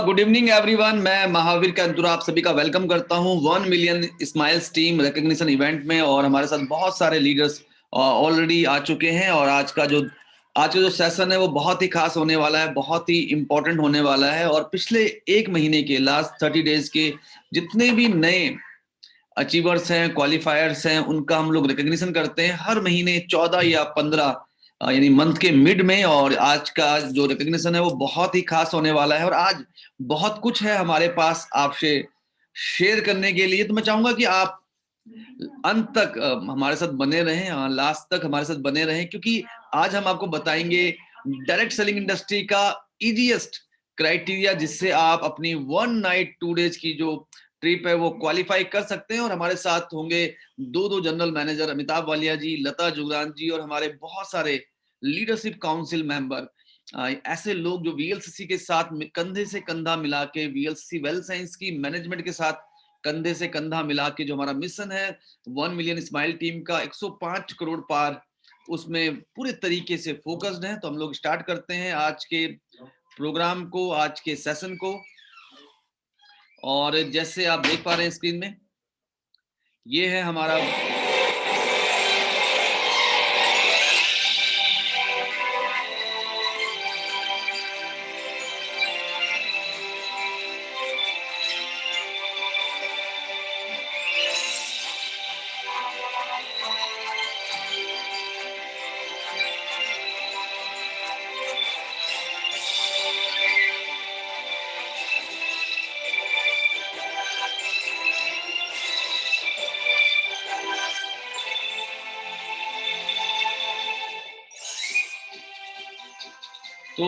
Good evening everyone, मैं महावीर कंतुरा आप सभी का वेलकम करता हूं 1 million smiles team recognition event में। और हमारे साथ बहुत सारे लीडर्स ऑलरेडी आ चुके हैं और आज का जो सेशन है वो बहुत ही खास होने वाला है, बहुत ही इंपॉर्टेंट होने वाला है। और पिछले एक महीने के लास्ट 30 डेज के जितने भी नए अचीवर्स हैं, क्वालिफायर्स हैं, उनका हम लोग रिकॉग्निशन करते हैं हर महीने 14 या 15 यानी मंथ के मिड में। और आज का जो रिकॉग्निशन है वो बहुत ही खास होने वाला है और आज बहुत कुछ है हमारे पास आपसे शेयर करने के लिए। तो मैं चाहूंगा कि आप अंत तक हमारे साथ बने रहें, लास्ट तक हमारे साथ बने रहें, क्योंकि आज हम आपको बताएंगे डायरेक्ट सेलिंग इंडस्ट्री का इजीएस्ट क्राइटेरिया जिससे आप अपनी 1 नाइट 2 डेज की जो ट्रिप है वो क्वालिफाई कर सकते हैं। और हमारे साथ होंगे दो जनरल मैनेजर, अमिताभ वालिया जी, लता जुगरान जी, और हमारे बहुत सारे लीडरशिप काउंसिल मेंबर, ऐसे लोग जो वीएलसीसी के साथ कंधे से कंधा मिला के, वीएलसीसी वेल साइंस की मैनेजमेंट के साथ कंधे से कंधा मिला के जो हमारा मिशन है 1 मिलियन स्माइल टीम का 105 करोड़ पार, उसमें पूरे तरीके से फोकस्ड है। तो हम लोग स्टार्ट करते हैं आज के प्रोग्राम को, आज के सेशन को। और जैसे आप देख पा रहे हैं स्क्रीन में, ये है हमारा तो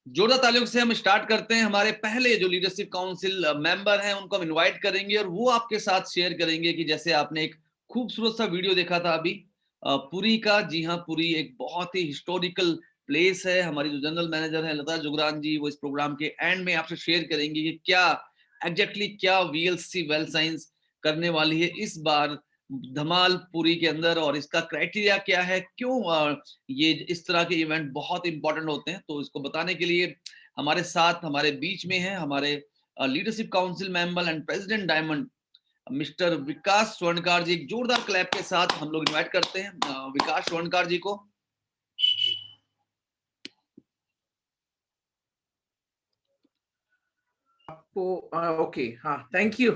जोरदार तालियों से हम स्टार्ट करते हैं। हमारे पहले जो लीडरशिप काउंसिल मेंबर हैं उनको हम इनवाइट करेंगे और वो आपके साथ शेयर करेंगे कि जैसे आपने एक खूबसूरत सा वीडियो देखा था अभी पुरी का। जी हाँ, पुरी एक बहुत ही हिस्टोरिकल प्लेस है। हमारी जो जनरल मैनेजर है लता जुगरान जी, वो इस प्रोग्राम के एंड में आपसे शेयर करेंगे कि क्या एग्जैक्टली क्या वीएलसी वेल साइंस करने वाली है इस बार धमालपुरी के अंदर, और इसका क्राइटेरिया क्या है, क्यों ये इस तरह के इवेंट बहुत इंपॉर्टेंट होते हैं। तो इसको बताने के लिए हमारे साथ, हमारे बीच में है हमारे leadership council member and president diamond Mr Vikas Swarnkar ji. एक जोरदार क्लैप के साथ हम लोग इनवाइट करते हैं विकास स्वर्णकार जी को। ओके, हाँ, थैंक यू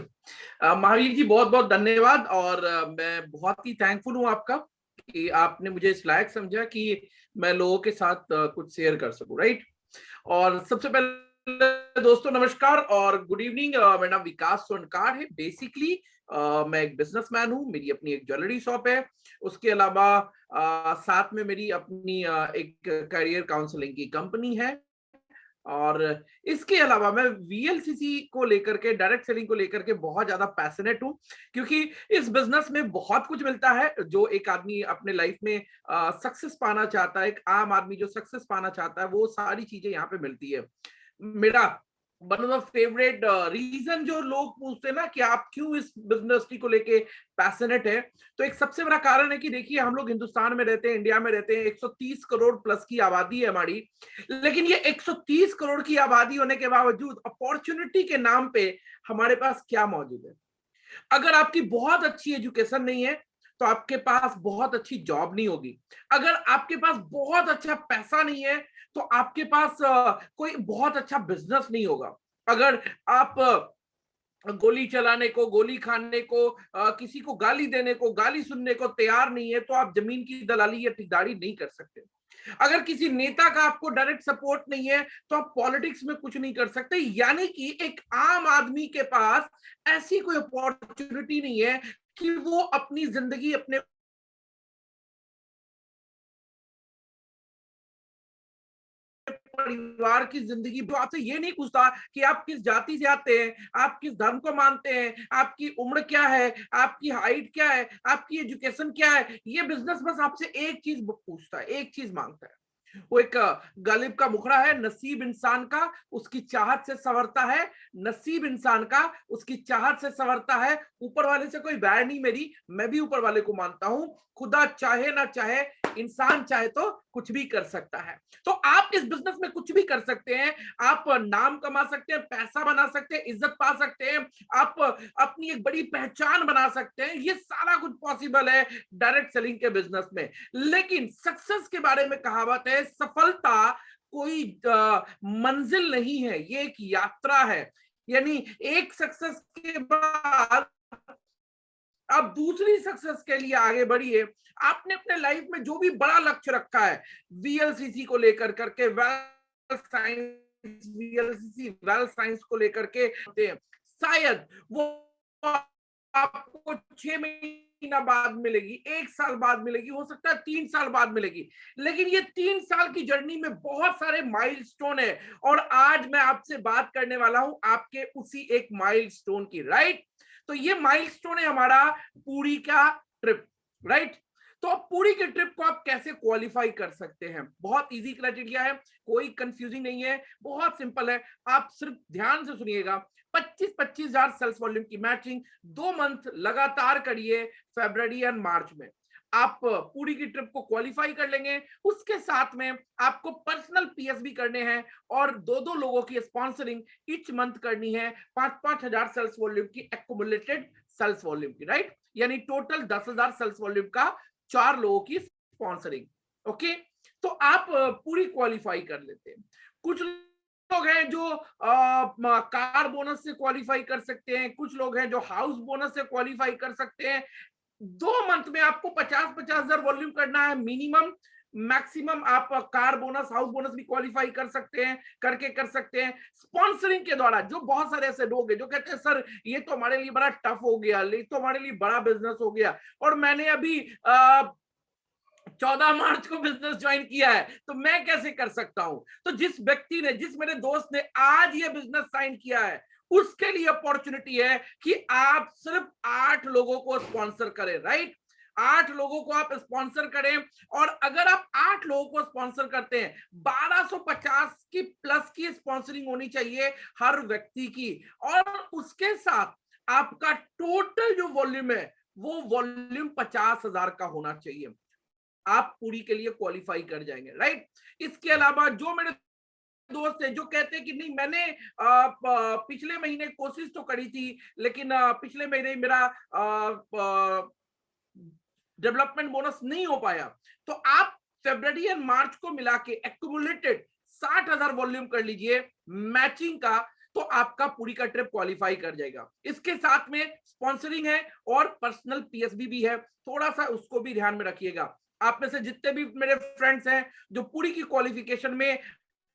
महावीर जी, बहुत बहुत धन्यवाद। और मैं बहुत ही थैंकफुल हूँ आपका कि आपने मुझे इस लायक समझा कि मैं लोगों के साथ कुछ शेयर कर सकूं, राइट। और सबसे पहले दोस्तों नमस्कार और गुड इवनिंग। मेरा नाम विकास स्वर्णकार है। बेसिकली मैं एक बिजनेसमैन हूँ, मेरी अपनी एक ज्वेलरी शॉप है। उसके अलावा साथ में मेरी अपनी एक करियर काउंसलिंग की कंपनी है। और इसके अलावा मैं वीएलसीसी को लेकर के, डायरेक्ट सेलिंग को लेकर के बहुत ज्यादा पैशनेट हूं, क्योंकि इस बिजनेस में बहुत कुछ मिलता है जो एक आदमी अपने लाइफ में सक्सेस पाना चाहता है। एक आम आदमी जो सक्सेस पाना चाहता है वो सारी चीजें यहाँ पे मिलती है। मेरा one of the favourite reason जो लोग पूछते हैं ना कि आप क्यों इस बिजनेस को लेके पैशनेट है, तो एक सबसे बड़ा कारण है कि देखिए हम लोग हिंदुस्तान में रहते हैं, इंडिया में रहते हैं, 130 करोड़ प्लस की आबादी है हमारी। लेकिन ये 130 करोड़ की आबादी होने के बावजूद अपॉर्चुनिटी के नाम पे हमारे पास क्या मौजूद है? अगर आपकी बहुत अच्छी एजुकेशन नहीं है तो आपके पास बहुत अच्छी जॉब नहीं होगी। अगर आपके पास बहुत अच्छा पैसा नहीं है तो आपके पास कोई बहुत अच्छा बिजनेस नहीं होगा। अगर आप गोली चलाने को, गोली खाने को, किसी को गाली देने को, गाली सुनने को तैयार नहीं है, तो आप जमीन की दलाली या ठेकेदारी नहीं कर सकते। अगर किसी नेता का आपको डायरेक्ट सपोर्ट नहीं है तो आप पॉलिटिक्स में कुछ नहीं कर सकते। यानी कि एक आम आदमी के पास ऐसी कोई अपॉर्चुनिटी नहीं है कि वो अपनी जिंदगी अपने परिवार की जिंदगी, तो आपसे ये नहीं पूछता कि आप किस जाति से आते हैं, आप किस धर्म को मानते हैं, आपकी उम्र क्या है, आपकी हाइट क्या है, आपकी एजुकेशन क्या है। ये बिजनेस बस आपसे एक चीज पूछता है, एक चीज मांगता है। वो एक गालिब का मुखड़ा है, नसीब इंसान का उसकी चाहत से संवरता है, नसीब इंसान का उसकी चाहत से संवरता है। ऊपर वाले से कोई बैर नहीं मेरी, मैं भी ऊपर वाले को मानता हूं। खुदा चाहे ना चाहे, इंसान चाहे तो कुछ भी कर सकता है। तो आप इस बिजनेस में कुछ भी कर सकते हैं। आप नाम कमा सकते हैं, पैसा बना सकते हैं, इज्जत पा सकते हैं, आप अपनी एक बड़ी पहचान बना सकते हैं। ये सारा कुछ पॉसिबल है डायरेक्ट सेलिंग के बिजनेस में। लेकिन सक्सेस के बारे में कहावत है, सफलता कोई मंजिल नहीं है, ये एक यात्रा है। यानी एक सक्सेस के बाद आप दूसरी सक्सेस के लिए आगे बढ़िए। आपने अपने लाइफ में जो भी बड़ा लक्ष्य रखा है, वीएलसीसी को लेकर करके, wealth science, VLCC wealth science को लेकर के, शायद वो आपको 6 महीना बाद मिलेगी, 1 साल बाद मिलेगी, हो सकता है 3 साल बाद मिलेगी। लेकिन ये 3 साल की जर्नी में बहुत सारे माइलस्टोन है, और आज मैं आपसे बात करने वाला हूं आपके उसी एक माइलस्टोन की, राइट। तो ये माइलस्टोन है हमारा पुरी का ट्रिप, राइट। तो अब पुरी के ट्रिप को आप कैसे क्वालिफाई कर सकते हैं? बहुत इजी क्राइटेरिया है, कोई कंफ्यूजिंग नहीं है, बहुत सिंपल है। आप सिर्फ ध्यान से सुनिएगा। 25-25 हजार सेल्स वॉल्यूम की मैचिंग 2 मंथ लगातार करिए, फरवरी एंड मार्च में आप पूरी की ट्रिप को क्वालिफाई कर लेंगे। उसके साथ में आपको पर्सनल पीएसबी करने हैं, और 2-2 लोगों की स्पॉन्सरिंग ईच मंथ करनी है, 5-5 हजार सेल्स वॉल्यूम की एक्युमुलेटेड सेल्स वॉल्यूम की, राइट। यानी टोटल 10,000 सेल्स वॉल्यूम का 4 लोगों की स्पॉन्सरिंग। ओके, तो आप पूरी क्वालिफाई कर लेते हैं। कुछ लोग हैं जो कार बोनस से क्वालिफाई कर सकते हैं, कुछ लोग हैं जो हाउस बोनस से क्वालिफाई कर सकते हैं। 2 मंथ में आपको 50-50 हजार वॉल्यूम करना है मिनिमम। मैक्सिमम आप कार बोनस, हाउस बोनस भी क्वालिफाई कर सकते हैं, कर सकते हैं स्पॉन्सरिंग के द्वारा। जो बहुत सारे ऐसे लोग हैं जो कहते हैं सर ये तो हमारे लिए बड़ा टफ हो गया, ये तो हमारे लिए बड़ा बिजनेस हो गया, और मैंने अभी 14 मार्च को बिजनेस ज्वाइन किया है, तो मैं कैसे कर सकता हूं? तो जिस व्यक्ति ने, जिस मेरे दोस्त ने आज ये बिजनेस साइन किया है, उसके लिए अपॉर्चुनिटी है कि आप सिर्फ 8 लोगों को स्पॉन्सर करें, राइट। 8 लोगों को आप स्पॉन्सर करें, और अगर आप 8 लोगों को स्पॉन्सर करते हैं, 1250 की प्लस की स्पॉन्सरिंग होनी चाहिए हर व्यक्ति की, और उसके साथ आपका टोटल जो वॉल्यूम है वो वॉल्यूम 50,000 का होना चाहिए। आप पूरी के लिए क्वालिफाई कर जाएंगे, राइट। इसके अलावा जो मेरे दोस्त हैं जो कहते हैं कि नहीं मैंने पिछले महीने कोशिश तो करी थी, लेकिन पिछले महीने मेरा डेवलपमेंट बोनस नहीं हो पाया, तो आप फरवरी और मार्च को मिला के एक्युमुलेटेड 60,000 वॉल्यूम कर लीजिए मैचिंग का, तो आपका पूरी का ट्रिप क्वालिफाई कर जाएगा। इसके साथ में स्पॉन्सरिंग है और पर्सनल पीएसबी भी है, थोड़ा सा उसको भी ध्यान में रखिएगा। आप में से जितने भी मेरे फ्रेंड्स हैं जो पूरी की क्वालिफिकेशन में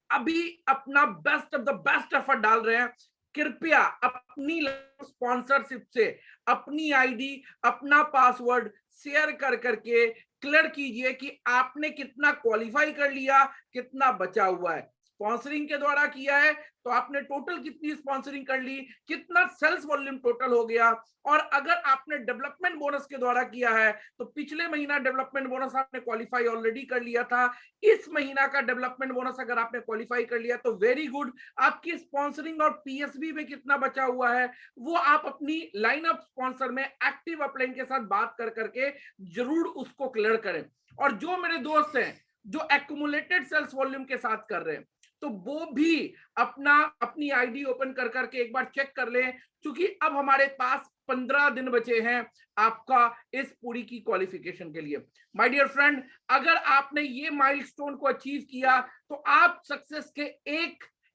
अभी अपना best of the best effort डाल रहे हैं, कृपया अपनी स्पॉन्सरशिप से अपनी आईडी, अपना पासवर्ड शेयर कर करके क्लियर कीजिए कि आपने कितना क्वालिफाई कर लिया, कितना बचा हुआ है। स्पॉन्सरिंग के द्वारा किया है तो आपने टोटल कितनी स्पॉन्सरिंग कर ली, कितना सेल्स वॉल्यूम टोटल हो गया, और अगर आपने डेवलपमेंट बोनस के द्वारा किया है तो पिछले महीना डेवलपमेंट बोनस आपने क्वालिफाई ऑलरेडी कर लिया था, इस महीना का डेवलपमेंट बोनस अगर आपने क्वालिफाई कर लिया तो वेरी गुड। आपकी स्पॉन्सरिंग और पीएसबी में कितना बचा हुआ है वो आप अपनी लाइन ऑफ स्पॉन्सर में एक्टिव अपलाइन के साथ बात कर करके जरूर उसको क्लियर करें। और जो मेरे दोस्त हैं जो एक्युमुलेटेड सेल्स वॉल्यूम के साथ कर रहे हैं, तो वो भी अपनी आईडी ओपन कर करके एक बार चेक कर लें, क्योंकि अब हमारे पास 15 दिन बचे हैं आपका इस पूरी की क्वालिफिकेशन के लिए। माय डियर फ्रेंड, अगर आपने ये माइलस्टोन को अचीव किया तो आप सक्सेस के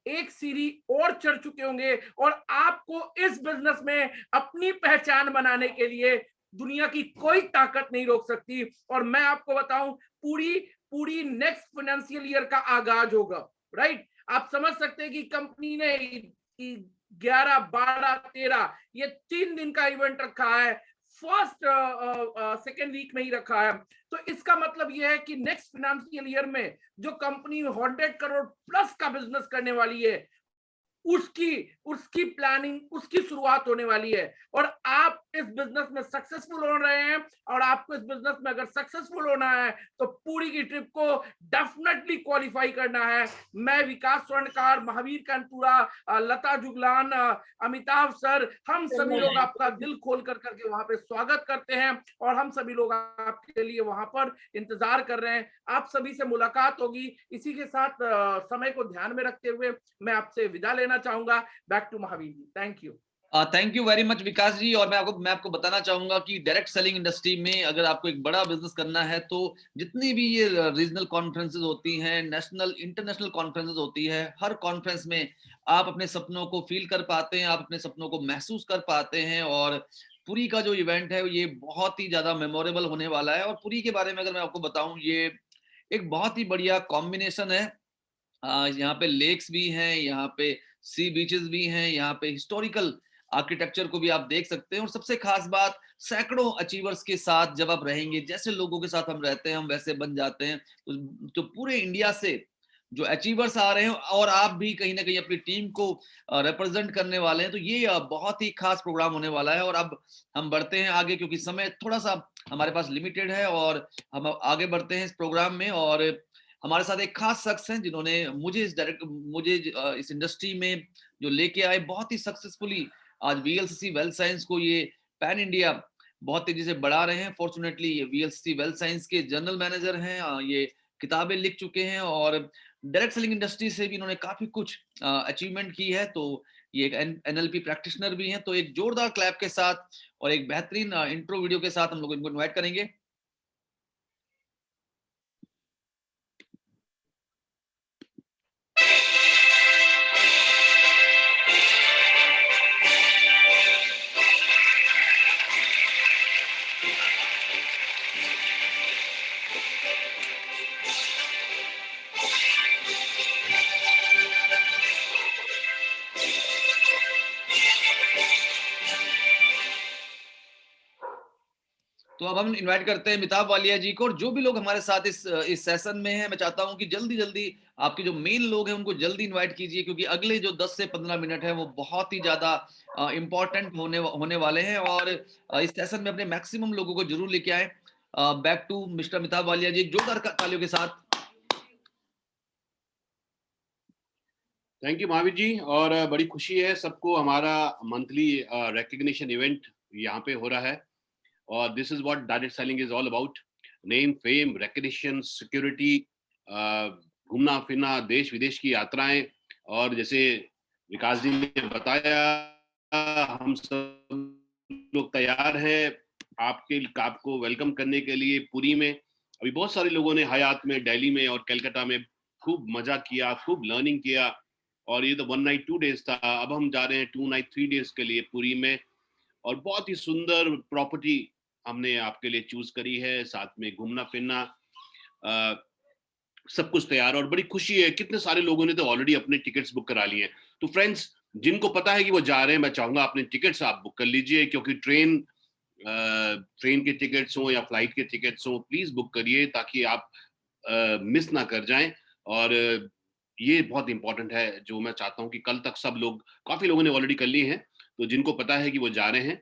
एक सीढ़ी और चढ़ चुके होंगे और आपको इस बिजनेस में अपनी पहचान बनाने के लिए दुनिया की कोई ताकत नहीं रोक सकती। और मैं आपको बताऊं, पूरी पूरी नेक्स्ट फाइनेंशियल ईयर का आगाज होगा, राइट। आप समझ सकते हैं कि कंपनी ने 11, 12, 13 ये 3 दिन का इवेंट रखा है, फर्स्ट सेकेंड वीक में ही रखा है। तो इसका मतलब यह है कि नेक्स्ट फाइनेंशियल ईयर में जो कंपनी 100 करोड़ प्लस का बिजनेस करने वाली है, उसकी उसकी प्लानिंग, उसकी शुरुआत होने वाली है। और आप इस बिजनेस में सक्सेसफुल हो रहे हैं, और आपको इस बिजनेस में अगर सक्सेसफुल होना है तो पूरी की ट्रिप को डेफिनेटली क्वालिफाई करना है। मैं विकास स्वर्णकार, महावीर कानपुरा, लता जुगलान, अमिताभ सर, हम सभी लोग आपका दिल खोल कर करके वहां पे स्वागत करते हैं, और हम सभी लोग आपके लिए वहां पर इंतजार कर रहे हैं। आप सभी से मुलाकात होगी। इसी के साथ समय को ध्यान में रखते हुए मैं आपसे विदा लेना चाहूंगा। Back to Mahavir ji, thank you. Thank you very much Vikas ji. और मैं आपको बताना चाहूंगा कि डायरेक्ट सेलिंग इंडस्ट्री में अगर आपको एक बड़ा बिजनेस करना है तो जितनी भी ये रीजनल कॉन्फ्रेंसेज होती हैं, नेशनल इंटरनेशनल कॉन्फ्रेंसेज होती है, हर कॉन्फ्रेंस में आप अपने सपनों को फील कर पाते हैं, आप अपने सपनों को महसूस कर पाते हैं। और पुरी का जो इवेंट है ये बहुत ही ज्यादा मेमोरेबल होने वाला है। और पुरी के बारे में अगर मैं आपको बताऊं, ये एक बहुत ही बढ़िया कॉम्बिनेशन है। यहाँ पे लेक्स भी हैं, यहाँ पे सी बीचेस भी हैं, यहाँ पे हिस्टोरिकल आर्किटेक्चर को भी आप देख सकते हैं। और सबसे खास बात, सैकड़ों अचीवर्स के साथ जब आप रहेंगे, जैसे लोगों के साथ हम रहते हैं हम वैसे बन जाते हैं। तो पूरे इंडिया से जो अचीवर्स आ रहे हैं और आप भी कहीं ना कहीं अपनी टीम को रिप्रेजेंट करने वाले हैं, तो ये बहुत ही खास प्रोग्राम होने वाला है। और अब हम बढ़ते हैं आगे, क्योंकि समय थोड़ा सा हमारे पास लिमिटेड है, और हम आगे बढ़ते हैं इस प्रोग्राम में। और हमारे साथ एक खास शख्स हैं जिन्होंने मुझे इस इंडस्ट्री में जो लेके आए, बहुत ही सक्सेसफुली आज वीएलसीसी वेल्थ साइंस को ये पैन इंडिया बहुत तेजी से बढ़ा रहे हैं। फॉर्चुनेटली ये वीएलसीसी वेल्थ साइंस के जनरल मैनेजर हैं, ये किताबें लिख चुके हैं, और डायरेक्ट सेलिंग इंडस्ट्री से भी इन्होंने काफी कुछ अचीवमेंट की है। तो ये एक एनएलपी प्रैक्टिशनर भी हैं। तो एक जोरदार क्लैप के साथ और एक बेहतरीन इंट्रो वीडियो के साथ हम लोग इनको इन्वाइट करेंगे। तो अब हम इनवाइट करते हैं मिताब वालिया जी को। और जो भी लोग हमारे साथ इस सेशन में हैं, मैं चाहता हूं कि जल्दी जल्दी आपके जो मेन लोग हैं उनको जल्दी इनवाइट कीजिए, क्योंकि अगले जो 10 से 15 मिनट है वो बहुत ही ज्यादा इंपॉर्टेंट होने वाले हैं। और इस सेशन में अपने मैक्सिमम लोगों को जरूर लेके आए। बैक टू मिस्टर मिताब वालिया जी, जोरदार तालियों के साथ। Thank you Mahavir ji. और बड़ी खुशी है सबको, हमारा मंथली रिकग्निशन इवेंट यहाँ पे हो रहा है। और this is what direct selling is all about. Name, fame, recognition, security, घूमना फिरना, देश विदेश की यात्राएं। और जैसे विकास जी ने बताया, हम सब लोग तैयार हैं आपको वेलकम करने के लिए पुरी में। अभी बहुत सारे लोगों ने हयात में, दिल्ली में और कलकत्ता में खूब मजा किया, खूब लर्निंग किया। और ये तो 1 नाइट 2 डेज था, अब हम जा रहे हैं 2 नाइट 3 डेज के लिए पुरी में। और बहुत ही सुंदर प्रॉपर्टी हमने आपके लिए चूज करी है, साथ में घूमना फिरना, सब कुछ तैयार। और बड़ी खुशी है, कितने सारे लोगों ने तो ऑलरेडी अपने टिकट्स बुक करा लिए हैं। तो फ्रेंड्स, जिनको पता है कि वो जा रहे हैं, मैं चाहूंगा अपने टिकट्स आप बुक कर लीजिए, क्योंकि ट्रेन के टिकट्स हो या फ्लाइट के टिकट्स हो, प्लीज बुक करिए ताकि आप मिस ना कर जाएं। और ये बहुत इंपॉर्टेंट है, जो मैं चाहता हूं कि कल तक सब लोग, काफी लोगों ने ऑलरेडी कर लिए हैं, तो जिनको पता है कि वो जा रहे हैं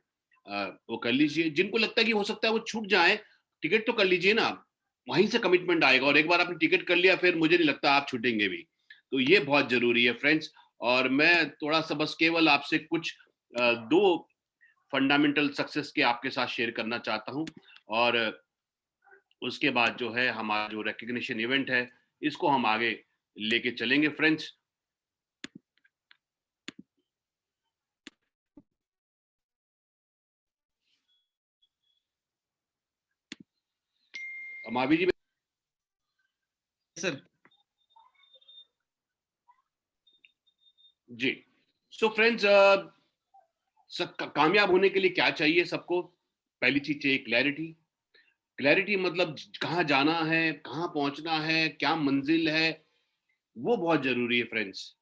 वो कर लीजिए। जिनको लगता है कि हो सकता है वो छूट जाए, टिकट तो कर लीजिए ना, वहीं से कमिटमेंट आएगा। और एक बार आपने टिकट कर लिया, फिर मुझे नहीं लगता आप छूटेंगे भी। तो ये बहुत जरूरी है फ्रेंड्स। और मैं थोड़ा सा बस केवल आपसे कुछ 2 फंडामेंटल सक्सेस के आपके साथ शेयर करना चाहता हूं। और उसके बाद जो है हमारा जो रिकग्निशन इवेंट है, इसको हम आगे लेके चलेंगे फ्रेंड्स। महावीर जी, सर जी। सो फ्रेंड्स, कामयाब होने के लिए क्या चाहिए सबको? पहली चीज चाहिए क्लैरिटी। क्लैरिटी मतलब कहाँ जाना है, कहाँ पहुंचना है, क्या मंजिल है, वो बहुत जरूरी है फ्रेंड्स।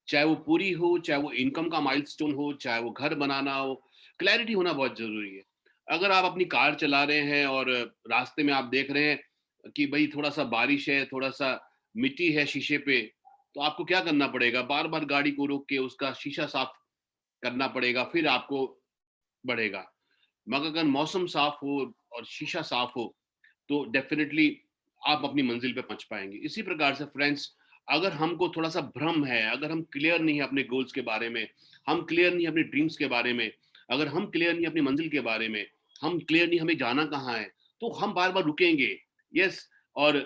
चाहे वो पूरी हो, चाहे वो इनकम का माइलस्टोन हो, चाहे वो घर बनाना हो, क्लैरिटी होना बहुत जरूरी है। अगर आप अपनी कार चला रहे हैं और रास्ते में आप देख रहे हैं कि भाई थोड़ा सा बारिश है, थोड़ा सा मिट्टी है शीशे पे, तो आपको क्या करना पड़ेगा? बार बार गाड़ी को रोक के उसका शीशा साफ करना पड़ेगा, फिर आपको बढ़ेगा। मगर अगर मौसम साफ हो और शीशा साफ हो, तो डेफिनेटली आप अपनी मंजिल पे पहुंच पाएंगे। इसी प्रकार से फ्रेंड्स, अगर हमको थोड़ा सा भ्रम है, अगर हम क्लियर नहीं है अपने गोल्स के बारे में, हम क्लियर नहीं है अपने ड्रीम्स के बारे में, अगर हम क्लियर नहीं है अपनी मंजिल के बारे में, हम क्लियर नहीं हमें जाना कहाँ है, तो हम बार बार रुकेंगे। यस। और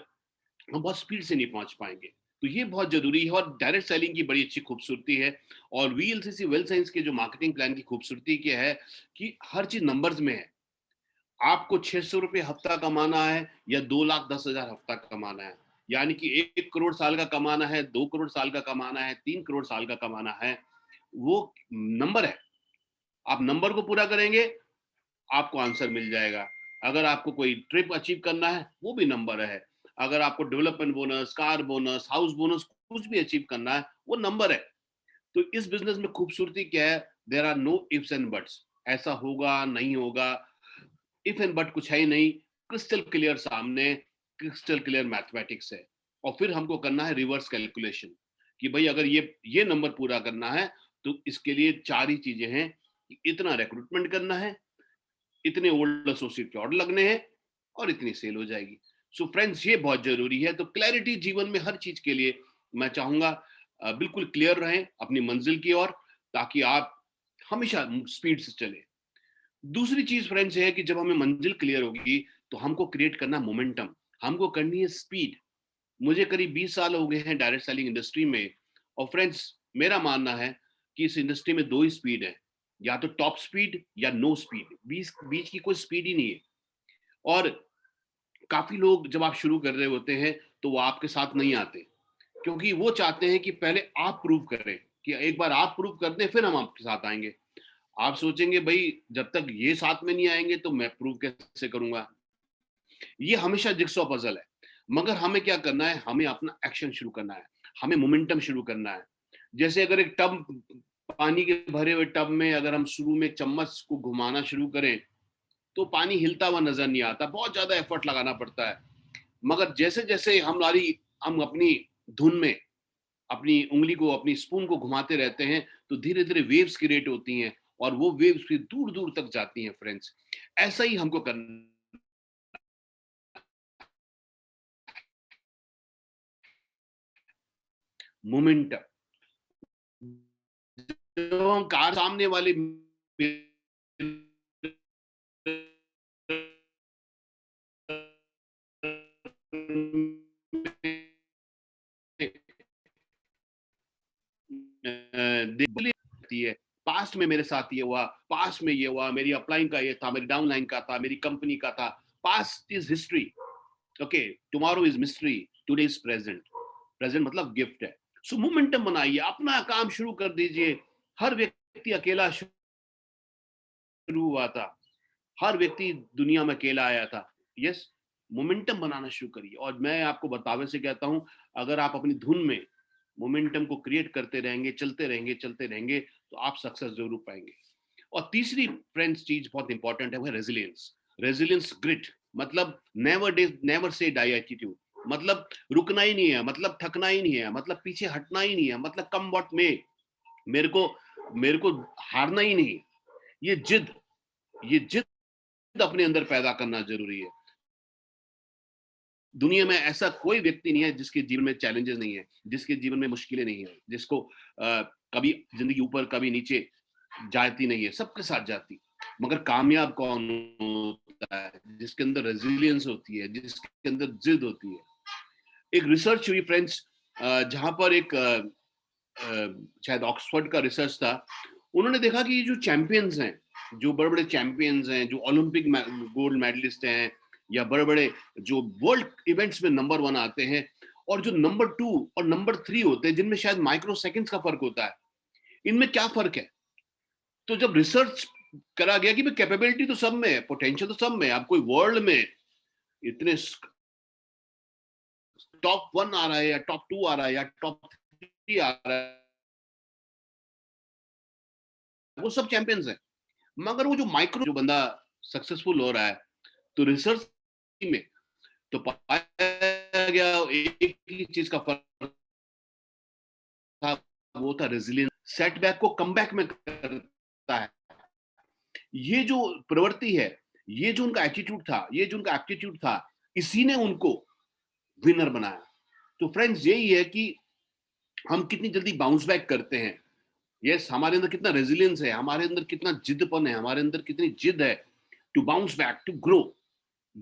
हम बहुत स्पीड से नहीं पहुंच पाएंगे। तो ये बहुत जरूरी है। और डायरेक्ट सेलिंग की बड़ी अच्छी खूबसूरती है, और वीएलसीसी वेल साइंस के जो मार्केटिंग प्लान की खूबसूरती क्या है कि हर चीज नंबर्स में है। आपको 600 रुपये हफ्ता कमाना है या 2,10,000 हफ्ता कमाना है, यानी कि 1 करोड़ साल का कमाना है, 2 करोड़ साल का कमाना है, 3 करोड़ साल का कमाना है, वो नंबर है। आप नंबर को पूरा करेंगे, आपको आंसर मिल जाएगा। अगर आपको कोई ट्रिप अचीव करना है, वो भी नंबर है। अगर आपको development bonus, car bonus, house bonus कुछ भी अचीव करना है, वो नंबर है। तो इस बिजनेस में खूबसूरती क्या है? There are no ifs and buts. ऐसा होगा, नहीं होगा, इफ एंड बट कुछ है ही नहीं। क्रिस्टल क्लियर सामने, क्रिस्टल क्लियर मैथमेटिक्स है। और फिर हमको करना है रिवर्स कैलकुलेशन कि भाई अगर ये नंबर पूरा करना है, तो इसके लिए 4 ही चीजें हैं कि इतना रिक्रूटमेंट करना है, इतने ओल्ड एसोसिएट और लगने हैं, और इतनी सेल हो जाएगी। सो फ्रेंड्स, ये बहुत जरूरी है। तो क्लैरिटी जीवन में हर चीज के लिए मैं चाहूंगा बिल्कुल क्लियर रहें अपनी मंजिल की ओर, ताकि आप हमेशा स्पीड से चले। दूसरी चीज फ्रेंड्स है कि जब हमें मंजिल क्लियर होगी, तो हमको क्रिएट करना मोमेंटम, हमको करनी है स्पीड। मुझे करीब 20 साल हो गए हैं डायरेक्ट सेलिंग इंडस्ट्री में। और फ्रेंड्स, मेरा मानना है कि इस इंडस्ट्री में 2 ही स्पीड है, या तो टॉप स्पीड या नो स्पीड। बीच बीच की कोई स्पीड ही नहीं है। और काफी लोग जब आप शुरू कर रहे होते हैं, तो वो आपके साथ नहीं आते, क्योंकि वो चाहते हैं कि पहले आप प्रूव करें, कि एक बार आप प्रूव कर दें, फिर हम आपके साथ आएंगे। आप सोचेंगे भाई जब तक ये साथ में नहीं आएंगे तो मैं प्रूव कैसे करूंगा। ये हमेशा जिक्सॉ पजल है। मगर हमें क्या करना है? हमें अपना एक्शन शुरू करना है, हमें मोमेंटम शुरू करना है। जैसे अगर एक टब, पानी के भरे हुए टब में अगर हम शुरू में चम्मच को घुमाना शुरू करें, तो पानी हिलता हुआ नजर नहीं आता, बहुत ज्यादा एफर्ट लगाना पड़ता है। मगर जैसे जैसे हम अपनी धुन में अपनी उंगली को, अपनी स्पून को घुमाते रहते हैं, तो धीरे धीरे वेव्स क्रिएट होती हैं, और वो वेव्स फिर दूर दूर तक जाती हैं फ्रेंड्स। ऐसा ही हमको करना, मोमेंटम। जो हम कार सामने वाले है, पास्ट में मेरे साथ ये हुआ, पास्ट में ये हुआ, मेरी अपलाइन का ये था, मेरी डाउनलाइन का था, मेरी कंपनी का था। Past is history, okay. Tomorrow is mystery, today is present. Present मतलब गिफ्ट है। सो मोमेंटम बनाइए, अपना काम शुरू कर दीजिए। हर व्यक्ति अकेला शुरू हुआ था, हर व्यक्ति दुनिया में अकेला आया था। यस। मोमेंटम बनाना शुरू करिए। और मैं आपको बतावे से कहता हूं, अगर आप अपनी धुन में मोमेंटम को क्रिएट करते रहेंगे, चलते रहेंगे, तो आप सक्सेस जरूर पाएंगे। और तीसरी फ्रेंड्स चीज बहुत इंपॉर्टेंट है, वो है रेजिलियंस। रेजिलियंस, ग्रिट, मतलब नेवर से डाई एटीट्यूड। मतलब रुकना ही नहीं है, मतलब थकना ही नहीं है, मतलब पीछे हटना ही नहीं है, मतलब कम व्हाट में, मेरे को हारना ही नहीं। ये जिद अपने अंदर पैदा करना जरूरी है। दुनिया में ऐसा कोई व्यक्ति नहीं है जिसके जीवन में चैलेंजेस नहीं है, जिसके जीवन में मुश्किलें नहीं है, जिसको कभी जिंदगी ऊपर कभी नीचे जाती नहीं है, सबके साथ जाती। मगर कामयाब कौन होता है? जिसके अंदर रेजिलियंस होती है, जिसके अंदर जिद होती है। एक रिसर्च हुई फ्रेंड्स, जहां पर एक शायद ऑक्सफोर्ड का रिसर्च था। उन्होंने देखा कि ये जो चैंपियंस हैं, जो बड़े बड़े चैंपियंस हैं, जो ओलंपिक गोल्ड मेडलिस्ट हैं, या बड़े बड़े जो वर्ल्ड इवेंट्स में नंबर 1 आते हैं, और जो नंबर 2 और नंबर 3 होते हैं, जिनमें शायद माइक्रो सेकंड्स का फर्क होता है, इनमें क्या फर्क है? तो जब रिसर्च करा गया कि कैपेबिलिटी तो सब में है, पोटेंशियल तो सब में है, अब कोई वर्ल्ड में इतने टॉप 1 आ रहा है या टॉप 2 आ रहा है या टॉप 3 आ रहा है, वो सब चैंपियंस है। मगर वो जो माइक्रो जो बंदा सक्सेसफुल हो रहा है, तो रिसर्च में तो पाया गया एक ही चीज का फर्क था, वो था रेजिलियंस। सेटबैक को कमबैक में करता है। ये जो प्रवृत्ति है, ये जो उनका एटीट्यूड था, ये जो उनका एप्टीट्यूड था, इसी ने उनको विनर बनाया। तो फ्रेंड्स, यही है कि हम कितनी जल्दी बाउंस बैक करते हैं। यस, हमारे अंदर कितना रेजिलियंस है, हमारे अंदर कितना जिद्दपन है, हमारे अंदर कितनी जिद है to bounce back, to grow.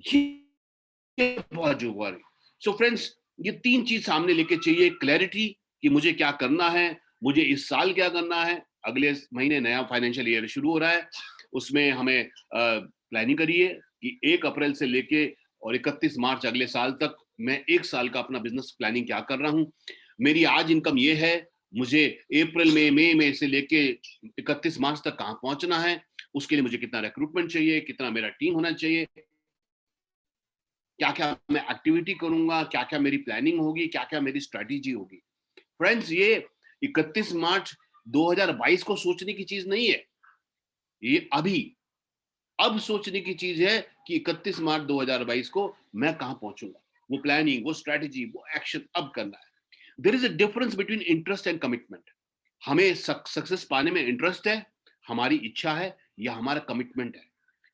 ये बहुत जरूरी है। सो फ्रेंड्स, ये 3 चीज सामने लेके चाहिए। क्लैरिटी कि मुझे क्या करना है, मुझे इस साल क्या करना है, अगले महीने नया फाइनेंशियल ईयर शुरू हो रहा है, उसमें हमें प्लानिंग करिए कि 1 अप्रैल से लेके और 31 मार्च अगले साल तक मैं 1 साल का अपना बिजनेस प्लानिंग क्या कर रहा हूं। मेरी आज इनकम ये है, मुझे अप्रैल में, मई में से लेके 31 मार्च तक कहां पहुंचना है, उसके लिए मुझे कितना रिक्रूटमेंट चाहिए, कितना मेरा टीम होना चाहिए, क्या क्या मैं एक्टिविटी करूंगा, क्या क्या मेरी प्लानिंग होगी, क्या क्या मेरी स्ट्रेटेजी होगी। फ्रेंड्स, ये 31 मार्च 2022 को सोचने की चीज नहीं है, ये अब सोचने की चीज है कि 31 मार्च 2022 को मैं कहां पहुंचूंगा। वो प्लानिंग, वो स्ट्रेटेजी, वो एक्शन अब करना है। There is a difference between interest and commitment. हमें सक्सेस पाने में इंटरेस्ट है, हमारी इच्छा है, या हमारा कमिटमेंट है।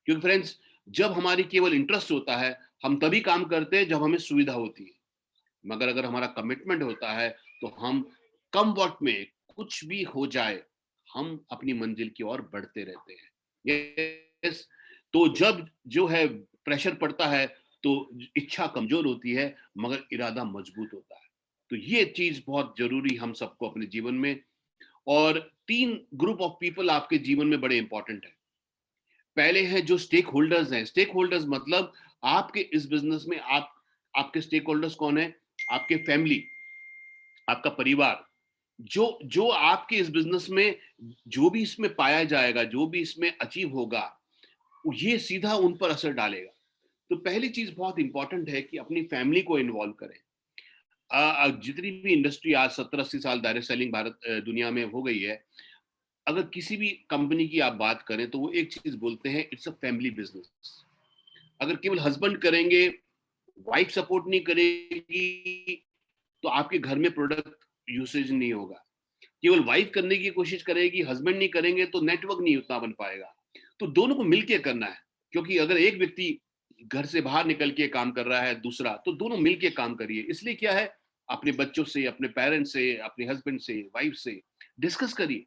क्योंकि फ्रेंड्स, जब हमारी केवल इंटरेस्ट होता है, हम तभी काम करते हैं जब हमें सुविधा होती है। मगर अगर हमारा कमिटमेंट होता है, तो हम कम वक्त में कुछ भी हो जाए, हम अपनी मंजिल की ओर बढ़ते रहते हैं। यस, तो जब जो है प्रेशर पड़ता है, तो इच्छा कमजोर होती है, मगर इरादा मजबूत होता है। तो ये चीज बहुत जरूरी हम सबको अपने जीवन में। और 3 ग्रुप ऑफ पीपल आपके जीवन में बड़े इंपॉर्टेंट है। पहले है जो स्टेक होल्डर्स हैं। स्टेक होल्डर्स मतलब आपके इस बिजनेस में आपके स्टेक होल्डर्स कौन है? आपके फैमिली, आपका परिवार। जो जो आपके इस बिजनेस में जो भी इसमें पाया जाएगा, जो भी इसमें अचीव होगा, ये सीधा उन पर असर डालेगा। तो पहली चीज बहुत इंपॉर्टेंट है कि अपनी फैमिली को इन्वॉल्व करें। जितनी भी इंडस्ट्री आज 70-80 साल डायरेक्ट सेलिंग भारत दुनिया में हो गई है, अगर किसी भी कंपनी की आप बात करें, तो वो एक चीज बोलते हैं, इट्स अ फैमिली बिजनेस। अगर केवल हस्बैंड करेंगे, वाइफ सपोर्ट नहीं करेगी, तो आपके घर में प्रोडक्ट यूसेज नहीं होगा। केवल वाइफ करने की कोशिश करेगी, हस्बैंड नहीं करेंगे, तो नेटवर्क नहीं उतना बन पाएगा। तो दोनों को मिलके करना है। क्योंकि अगर एक व्यक्ति घर से बाहर निकल के काम कर रहा है, दूसरा, तो दोनों मिलके काम करिए। इसलिए क्या है, अपने बच्चों से, अपने पेरेंट्स से, अपने हस्बैंड से, वाइफ से डिस्कस करिए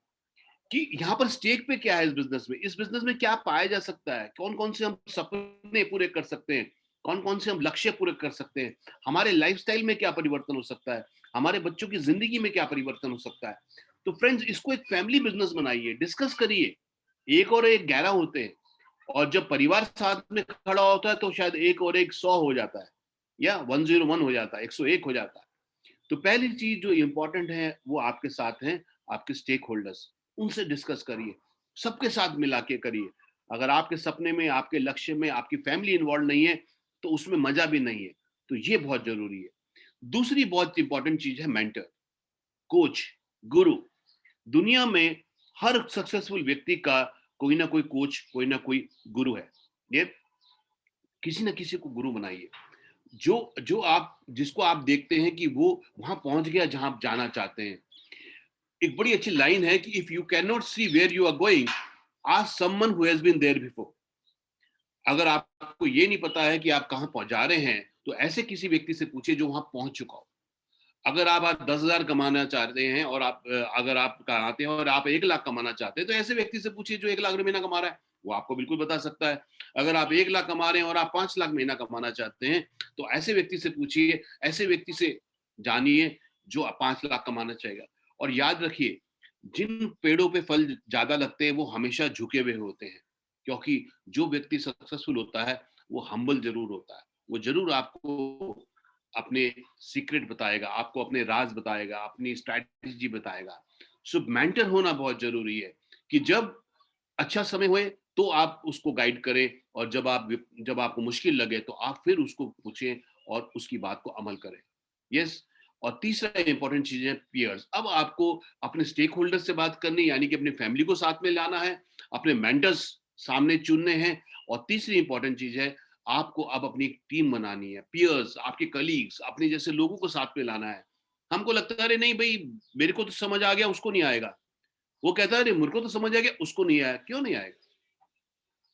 कि यहाँ पर स्टेक पे क्या है, इस बिजनेस में क्या पाया जा सकता है, कौन कौन से हम सपने पूरे कर सकते हैं, कौन कौन से हम लक्ष्य पूरे कर सकते हैं, हमारे लाइफस्टाइल में क्या परिवर्तन हो सकता है, हमारे बच्चों की जिंदगी में क्या परिवर्तन हो सकता है। तो फ्रेंड्स, इसको एक फैमिली बिजनेस बनाइए, डिस्कस करिए। एक और एक 11 होते हैं, और जब परिवार साथ में खड़ा होता है, तो शायद एक और एक 100 हो जाता है, या 101 हो जाता है, 101 हो जाता है। तो पहली चीज जो इंपॉर्टेंट है, वो आपके साथ हैं, आपके स्टेक होल्डर्स। उनसे डिस्कस करिए, सबके साथ मिला के करिए। अगर आपके सपने में, आपके लक्ष्य में आपकी फैमिली इन्वॉल्व नहीं है, तो उसमें मजा भी नहीं है। तो ये बहुत जरूरी है। दूसरी बहुत इंपॉर्टेंट चीज है मेंटर, कोच, गुरु। दुनिया में हर सक्सेसफुल व्यक्ति का कोई ना कोई कोच, कोई ना कोई गुरु है। ये किसी ना किसी को गुरु बनाइए, जो जो आप जिसको आप देखते हैं कि वो वहां पहुंच गया जहां आप जाना चाहते हैं। एक बड़ी अच्छी लाइन है कि if you can not see where you are going, ask someone who has been there before. अगर आपको ये नहीं पता है कि आप कहां जा रहे हैं, तो ऐसे किसी व्यक्ति से पूछिए जो वहां पहुंच चुका हो। अगर आप आज 10,000 कमाना चाहते हैं, और अगर आप कमाते हैं और आप 1 लाख कमाना चाहते हैं, तो ऐसे व्यक्ति से पूछिए जो 1 लाख महीना कमा रहा है, वो आपको बिल्कुल बता सकता है। अगर आप 1 लाख कमा रहे हैं और आप 5 लाख महीना कमाना चाहते हैं, तो ऐसे व्यक्ति से पूछिए, ऐसे व्यक्ति से जानिए जो 5 लाख कमाना चाहेगा। और याद रखिए, जिन पेड़ों पे फल ज्यादा लगते हैं, वो हमेशा झुके हुए होते हैं। क्योंकि जो व्यक्ति सक्सेसफुल होता है, वो हम्बल जरूर होता है। वो जरूर आपको अपने सीक्रेट बताएगा, आपको अपने राज बताएगा, अपनी स्ट्रैटेजी बताएगा। सो मेंटर होना बहुत जरूरी है कि जब अच्छा समय हुए तो आप उसको गाइड करें, और जब आपको मुश्किल लगे तो आप फिर उसको पूछें और उसकी बात को अमल करें। यस। और तीसरा इंपॉर्टेंट चीज है पियर्स। अब आपको अपने स्टेक होल्डर से बात करनी, यानी कि अपनी फैमिली को साथ में लाना है, अपने मेंटर्स सामने चुनने हैं। और तीसरी इंपॉर्टेंट चीज है, आपको अब अपनी टीम बनानी है, पियर्स, आपके कलीग्स, अपने जैसे लोगों को साथ में लाना है। हमको लगता है अरे नहीं भाई, मेरे को तो समझ आ गया, उसको नहीं आएगा। वो कहता है अरे मेरे को तो समझ आ गया, उसको नहीं आया। क्यों नहीं आएगा?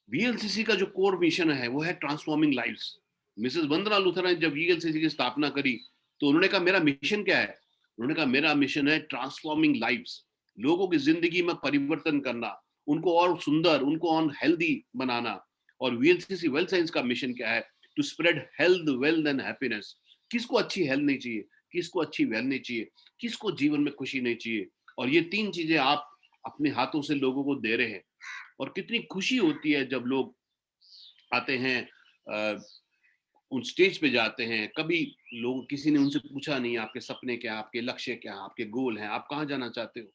वीएलसीसी का जो कोर मिशन है वो है ट्रांसफॉर्मिंग लाइव्स। मिसेस वंदना लूथरा ने जब वीएलसीसी की स्थापना करी तो उन्होंने कहा मेरा मिशन क्या है? उन्होंने कहा मेरा मिशन है ट्रांसफॉर्मिंग लाइव्स, लोगों की जिंदगी में परिवर्तन करना, उनको और सुंदर, उनको और हेल्दी बनाना। और वीएलसीसी वेल्थ साइंस का मिशन क्या है? To spread health, wealth and happiness. किसको अच्छी हेल्थ नहीं चाहिए? किसको अच्छी वेल्थ नहीं चाहिए? किसको जीवन में खुशी नहीं चाहिए? और ये तीन चीजें आप अपने हाथों से लोगों को दे रहे हैं। और कितनी खुशी होती है जब लोग आते हैं, उन स्टेज पे जाते हैं। कभी लोग, किसी ने उनसे पूछा नहीं आपके सपने क्या, आपके लक्ष्य क्या, आपके गोल हैं, आप कहाँ जाना चाहते हो।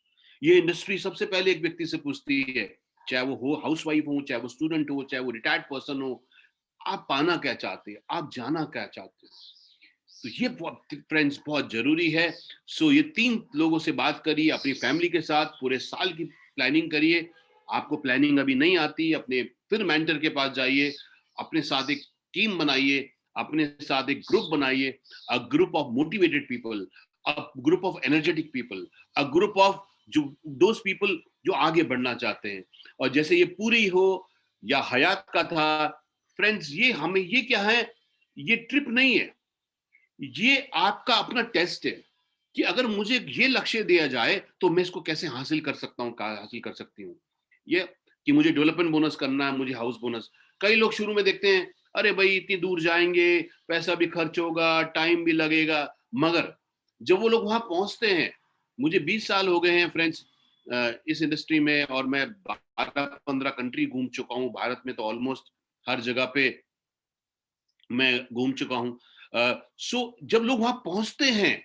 ये इंडस्ट्री सबसे पहले एक व्यक्ति से पूछती है, चाहे वो हो हाउस वाइफ हो, चाहे वो स्टूडेंट हो, चाहे वो रिटायर्ड पर्सन हो, आप पाना क्या चाहते हैं, आप जाना क्या चाहते हो। तो ये बहुत फ्रेंड्स बहुत जरूरी है। सो ये तीन लोगों से बात करिए, अपनी फैमिली के साथ पूरे साल की प्लानिंग करिए। आपको प्लानिंग अभी नहीं आती, अपने फिर मेंटर के पास जाइए, अपने साथ एक टीम बनाइए, अपने साथ एक ग्रुप बनाइए, a group of motivated people, a group of energetic people, a group of जो दोज पीपल जो आगे बढ़ना चाहते हैं। और जैसे ये पूरी हो या हयात का था, फ्रेंड्स, ये हमें, ये क्या है, ये ट्रिप नहीं है, ये आपका अपना टेस्ट है कि अगर मुझे ये लक्ष्य दिया जाए तो मैं इसको कैसे हासिल कर सकता हूँ, कहाँ हासिल कर सकती हूँ। ये कि मुझे डेवलपमेंट बोनस करना है, मुझे हाउस बोनस। कई लोग शुरू में देखते हैं अरे भाई इतनी दूर जाएंगे, पैसा भी खर्च होगा, टाइम भी लगेगा। मगर जब वो लोग वहां पहुंचते हैं, मुझे 20 साल हो गए हैं फ्रेंड्स इस इंडस्ट्री में, और मैं 12-15 कंट्री घूम चुका हूँ। भारत में तो ऑलमोस्ट हर जगह पे मैं घूम चुका हूँ। सो जब लोग वहां पहुंचते हैं,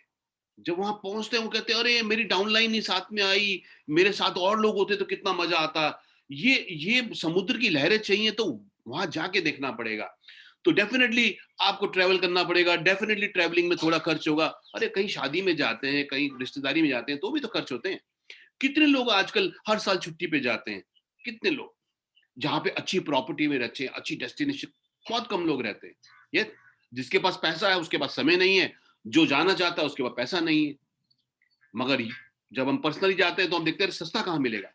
वो कहते हैं अरे मेरी डाउनलाइन ही साथ में आई, मेरे साथ और लोग होते तो कितना मजा आता। ये समुद्र की लहरें चाहिए तो वहां जाके देखना पड़ेगा। तो डेफिनेटली आपको ट्रैवल करना पड़ेगा। डेफिनेटली ट्रैवलिंग में थोड़ा खर्च होगा। अरे कहीं शादी में जाते हैं, कहीं रिश्तेदारी में जाते हैं तो भी तो खर्च होते हैं। कितने लोग आजकल हर साल छुट्टी पे जाते हैं? कितने लोग जहाँ पे अच्छी प्रॉपर्टी में रहते हैं, अच्छी डेस्टिनेशन, बहुत कम लोग रहते हैं। ये जिसके पास पैसा है उसके पास समय नहीं है, जो जाना चाहता है उसके पास पैसा नहीं है। मगर जब हम पर्सनली जाते हैं तो हम देखते हैं सस्ता कहाँ मिलेगा।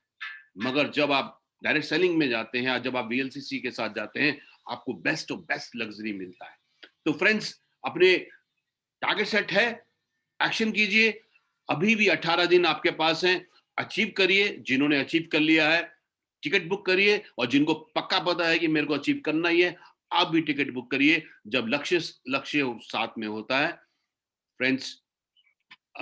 मगर जब आप डायरेक्ट सेलिंग में जाते हैं या जब आप वीएलसीसी के साथ जाते हैं, आपको बेस्ट ऑफ बेस्ट लग्जरी मिलता है। तो फ्रेंड्स, अपने टारगेट सेट है, एक्शन कीजिए। अभी भी 18 दिन आपके पास हैं, अचीव करिए। जिन्होंने अचीव कर लिया है टिकट बुक करिए, और जिनको पक्का पता है कि मेरे को अचीव करना ही है, आप भी टिकट बुक करिए। जब लक्ष्य लक्ष्य साथ में होता है फ्रेंड्स,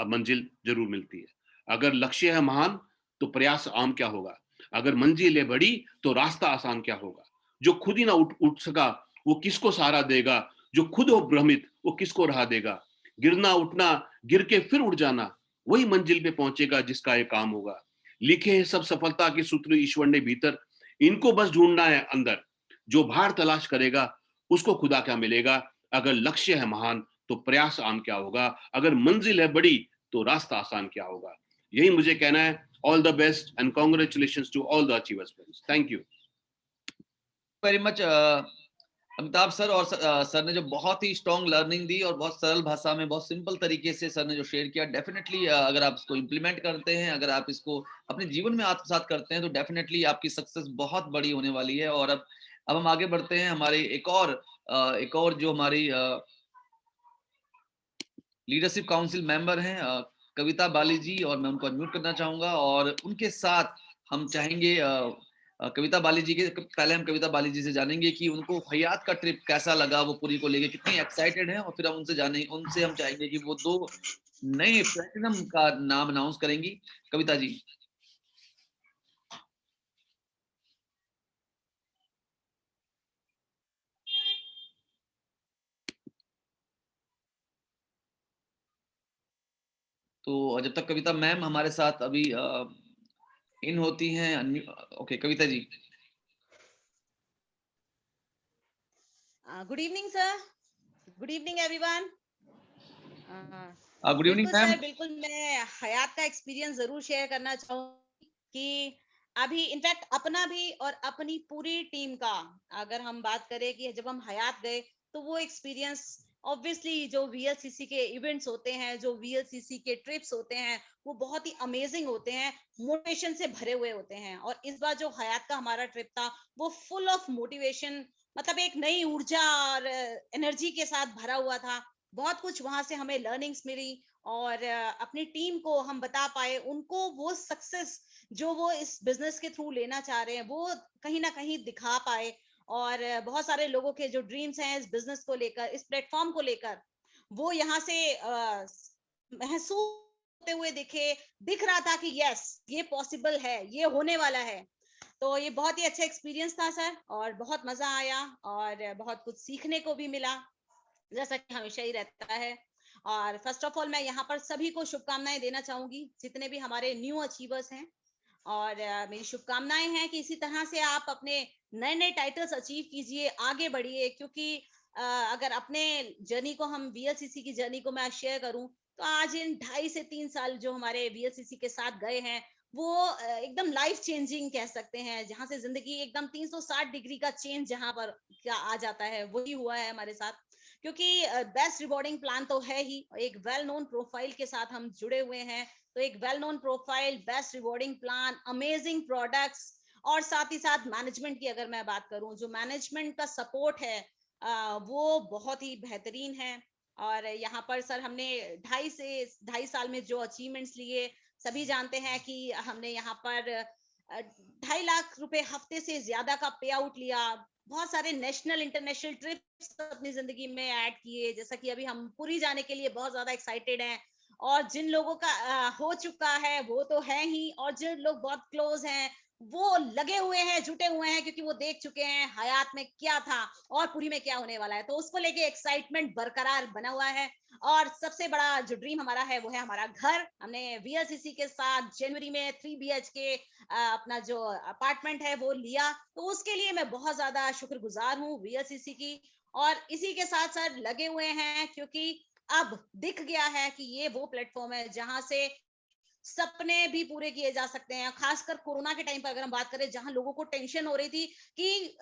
मंजिल जरूर मिलती है। अगर लक्ष्य है महान तो प्रयास आम क्या होगा, अगर मंजिल है बड़ी तो रास्ता आसान क्या होगा। जो खुद ही ना उठ सका वो किसको सहारा देगा, जो खुद हो भ्रमित वो किसको राह देगा। गिरना उठना, गिर के फिर उठ जाना, वही मंजिल पे पहुंचेगा जिसका ये काम होगा। लिखे हैं सब सफलता के सूत्र ईश्वर ने भीतर, इनको बस ढूंढना है अंदर। जो बाहर तलाश करेगा उसको खुदा क्या मिलेगा। अगर लक्ष्य है महान तो प्रयास आम क्या होगा, अगर मंजिल है बड़ी तो रास्ता आसान क्या होगा। यही मुझे कहना है। All the best and congratulations to all the achievers friends. Thank you very much Amitabh sir. और सर ने जो बहुत ही स्ट्रॉन्ग लर्निंग दी और बहुत सरल भाषा में, बहुत सिंपल तरीके से सर ने जो शेयर किया, डेफिनेटली अगर आप इसको इम्प्लीमेंट करते हैं, अगर आप इसको अपने जीवन में आत्मसात करते हैं तो डेफिनेटली आपकी सक्सेस बहुत बड़ी होने वाली है। और अब हम आगे बढ़ते हैं। हमारे एक और जो हमारी लीडरशिप काउंसिल मेंबर हैं कविता बाली जी, और मैं उनको अनम्यूट करना चाहूंगा। और उनके साथ हम चाहेंगे कविता बाली जी के, पहले हम कविता बाली जी से जानेंगे कि उनको हयात का ट्रिप कैसा लगा, वो पूरी को लेके कितनी एक्साइटेड हैं। और फिर हम उनसे हम चाहेंगे कि वो 2 नए प्लेटिनम का नाम अनाउंस करेंगी। कविता जी। तो जब तक कविता मैम हमारे साथ अभी इन होती हैं, okay Kavita ji. Good evening sir, good evening everyone. Good evening बिल्कुल मैम। सर, बिल्कुल मैं हयात का एक्सपीरियंस जरूर शेयर करना चाहूंगी कि अभी इनफैक्ट अपना भी और अपनी पूरी टीम का अगर हम बात करें कि जब हम हयात गए तो वो एक्सपीरियंस ऑब्वियसली जो वीएलसीसी के इवेंट्स होते हैं, जो वीएलसीसी के ट्रिप्स होते हैं, वो बहुत ही अमेजिंग होते हैं, मोटिवेशन से भरे हुए होते हैं। और इस बार जो हयात का हमारा ट्रिप था वो फुल ऑफ मोटिवेशन, मतलब एक नई ऊर्जा और एनर्जी के साथ भरा हुआ था। बहुत कुछ वहां से हमें लर्निंग्स मिली और अपनी टीम को हम बता पाए, उनको वो सक्सेस जो वो इस बिजनेस के थ्रू लेना चाह रहे हैं वो कहीं ना कहीं दिखा पाए। और बहुत सारे लोगों के जो ड्रीम्स हैं इस बिजनेस को लेकर, इस प्लेटफॉर्म को लेकर, वो यहाँ से महसूस होते हुए दिख रहा था कि यस ये पॉसिबल है, ये होने वाला है। तो ये बहुत ही अच्छा एक्सपीरियंस था सर, और बहुत मजा आया और बहुत कुछ सीखने को भी मिला, जैसा कि हमेशा ही रहता है। और फर्स्ट ऑफ ऑल मैं यहाँ पर सभी को शुभकामनाएं देना चाहूंगी, जितने भी हमारे न्यू अचीवर्स हैं। और मेरी शुभकामनाएं हैं कि इसी तरह से आप अपने नए नए टाइटल्स अचीव कीजिए, आगे बढ़िए। क्योंकि अगर अपने जर्नी को, हम वीएलसीसी की जर्नी को मैं शेयर करूं, तो आज इन 2.5 से 3 साल जो हमारे वीएलसीसी के साथ गए हैं वो एकदम लाइफ चेंजिंग कह सकते हैं, जहां से जिंदगी एकदम 360 डिग्री का चेंज जहां पर क्या आ जाता है, वही हुआ है हमारे साथ। क्योंकि बेस्ट रिवॉर्डिंग प्लान तो है ही, एक वेल नोन प्रोफाइल के साथ हम जुड़े हुए हैं। तो एक well known profile, best rewarding plan, amazing products, और साथ ही साथ मैनेजमेंट की अगर मैं बात करूं, जो मैनेजमेंट का सपोर्ट है वो बहुत ही बेहतरीन है। और यहाँ पर सर हमने 2.5 साल में जो अचीवमेंट्स लिए, सभी जानते हैं कि हमने यहाँ पर 2.5 लाख रुपए हफ्ते से ज्यादा का पे आउट लिया। बहुत सारे नेशनल इंटरनेशनल ट्रिप्स अपनी जिंदगी में ऐड किए, जैसा कि अभी हम पुरी जाने के लिए बहुत ज्यादा एक्साइटेड हैं। और जिन लोगों का हो चुका है वो तो है ही, और जिन लोग बहुत क्लोज हैं वो लगे हुए हैं, जुटे हुए हैं, क्योंकि वो देख चुके हैं हयात में क्या था और पुरी में क्या होने वाला है। तो उसको लेके एक्साइटमेंट बरकरार बना हुआ है। और सबसे बड़ा जो ड्रीम हमारा है वो है हमारा घर। हमने वीएलसीसी के साथ जनवरी में 3 BHK अपना जो अपार्टमेंट है वो लिया, तो उसके लिए मैं बहुत ज्यादा शुक्रगुजार हूँ वीएलसीसी की। और इसी के साथ साथ लगे हुए हैं, क्योंकि अब दिख गया है कि ये वो प्लेटफॉर्म है जहां से सपने भी पूरे किए जा सकते हैं। खासकर कोरोना के टाइम पर अगर हम बात करें, जहां लोगों को टेंशन हो रही थी कि